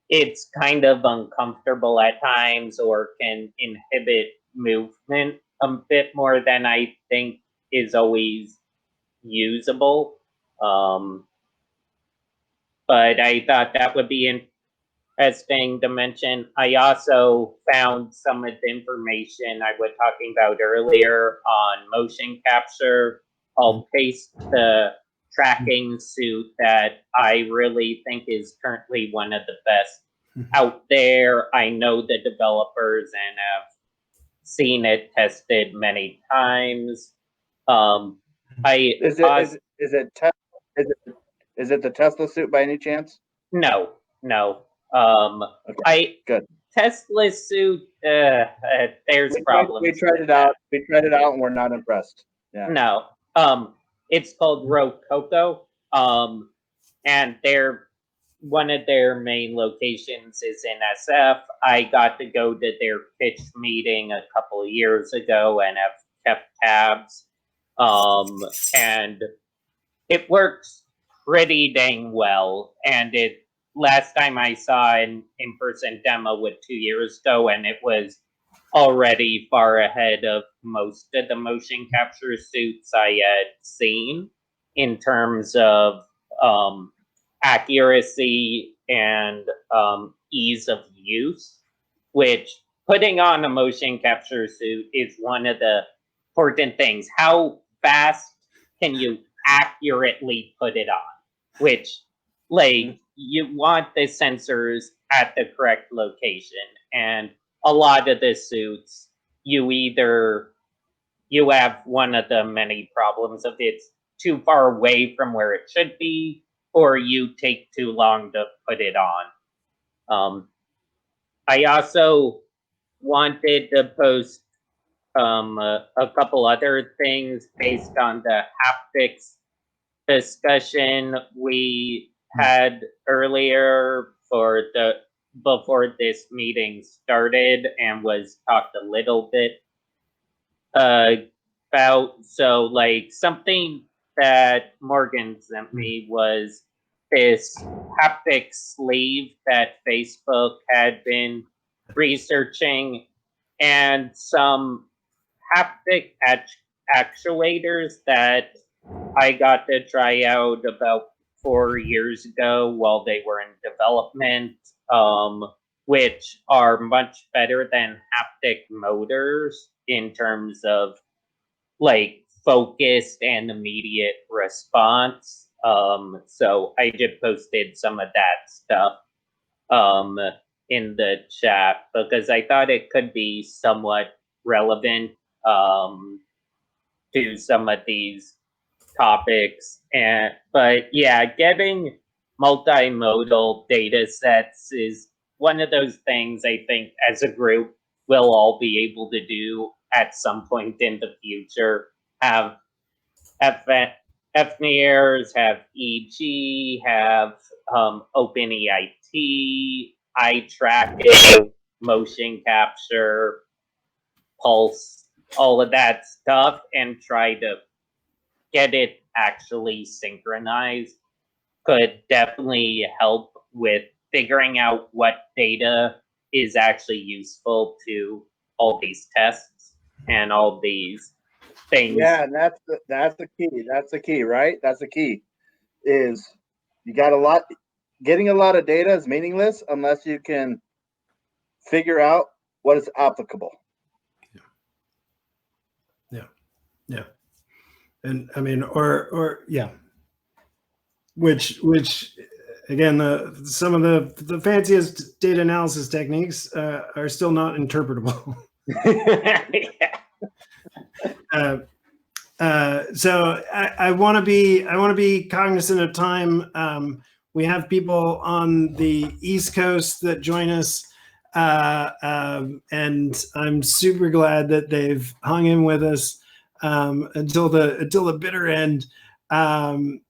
it's kind of uncomfortable at times, or can inhibit movement a bit more than I think is always usable. But I thought that would be interesting to mention. I also found some of the information I was talking about earlier on motion capture. I'll paste the tracking suit that I really think is currently one of the best out there. I know the developers and have seen it tested many times. Is it the Tesla suit by any chance? No. Okay, good. Tesla suit, there's problems. We tried it out. We tried it out, and we're not impressed. Yeah. No. It's called Rococo. And one of their main locations is in SF. I got to go to their pitch meeting a couple of years ago and have kept tabs. And it works pretty dang well. And last time I saw an in-person demo was 2 years ago, and it was already far ahead of most of the motion capture suits I had seen in terms of accuracy and ease of use, which putting on a motion capture suit is one of the important things. How fast can you accurately put it on? Which, like, you want the sensors at the correct location. And a lot of the suits, you have one of the many problems of it's too far away from where it should be, or you take too long to put it on. I also wanted to post a couple other things based on the haptics discussion we had earlier before this meeting started, and was talked a little bit about. So, like, something that Morgan sent me was this haptic sleeve that Facebook had been researching, and some haptic actuators that I got to try out about 4 years ago while they were in development, which are much better than haptic motors in terms of, like, focused and immediate response. So I just posted some of that stuff in the chat because I thought it could be somewhat relevant to some of these topics. But yeah, getting multimodal data sets is one of those things I think as a group we'll all be able to do at some point in the future. Have FNIRs, have EG, have OpenEIT, eye tracking, motion capture, pulse, all of that stuff, and try to get it actually synchronized could definitely help with figuring out what data is actually useful to all these tests and all these things. Yeah, and that's the key. That's the key, right? That's the key. Is you got a lot. Getting a lot of data is meaningless unless you can figure out what is applicable. Yeah. And I mean, or yeah. Which again, some of the fanciest data analysis techniques are still not interpretable. So I want to be cognizant of time. We have people on the East Coast that join us, and I'm super glad that they've hung in with us until the bitter end.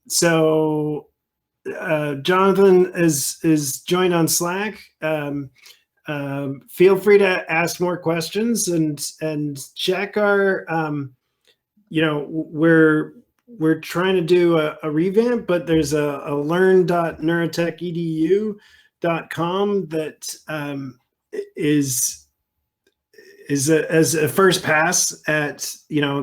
So Jonathan is joined on Slack. Feel free to ask more questions and check our. We're trying to do a revamp, but there's a learn.neurotechedu.com that is as a first pass at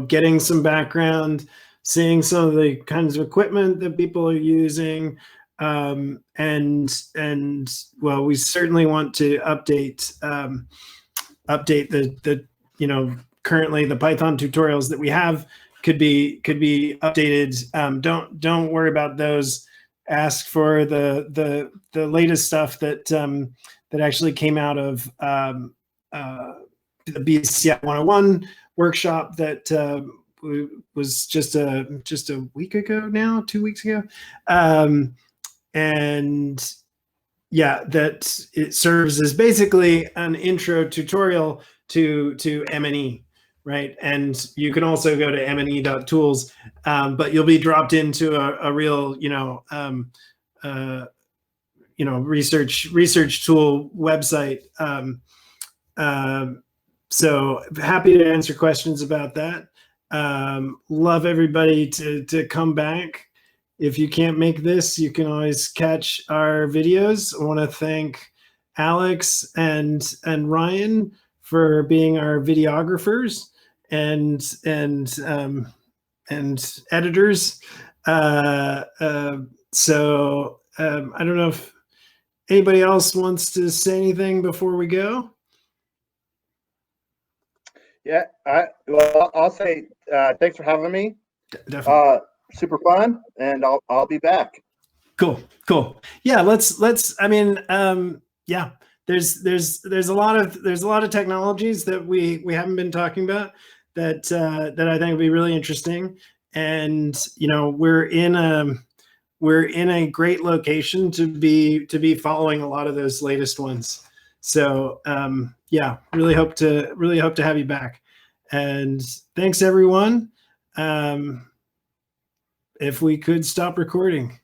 getting some background, seeing some of the kinds of equipment that people are using, and well, we certainly want to update the currently the Python tutorials that we have could be updated. Don't worry about those. Ask for the latest stuff that actually came out of the BCI 101 workshop that was just a week ago now, 2 weeks ago, and yeah, that it serves as basically an intro tutorial to M&E. Right, and you can also go to mne.tools, but you'll be dropped into a real, research tool website. So happy to answer questions about that. Love everybody to come back. If you can't make this, you can always catch our videos. I want to thank Alex and Ryan for being our videographers and editors. So I don't know if anybody else wants to say anything before we go. Yeah, I'll say thanks for having me. Definitely. Super fun, and I'll be back. Cool. Yeah, let's. I mean, yeah. There's a lot of technologies that we haven't been talking about that I think would be really interesting, and we're in a great location to be following a lot of those latest ones. So yeah, really hope to have you back, and thanks everyone. If we could stop recording.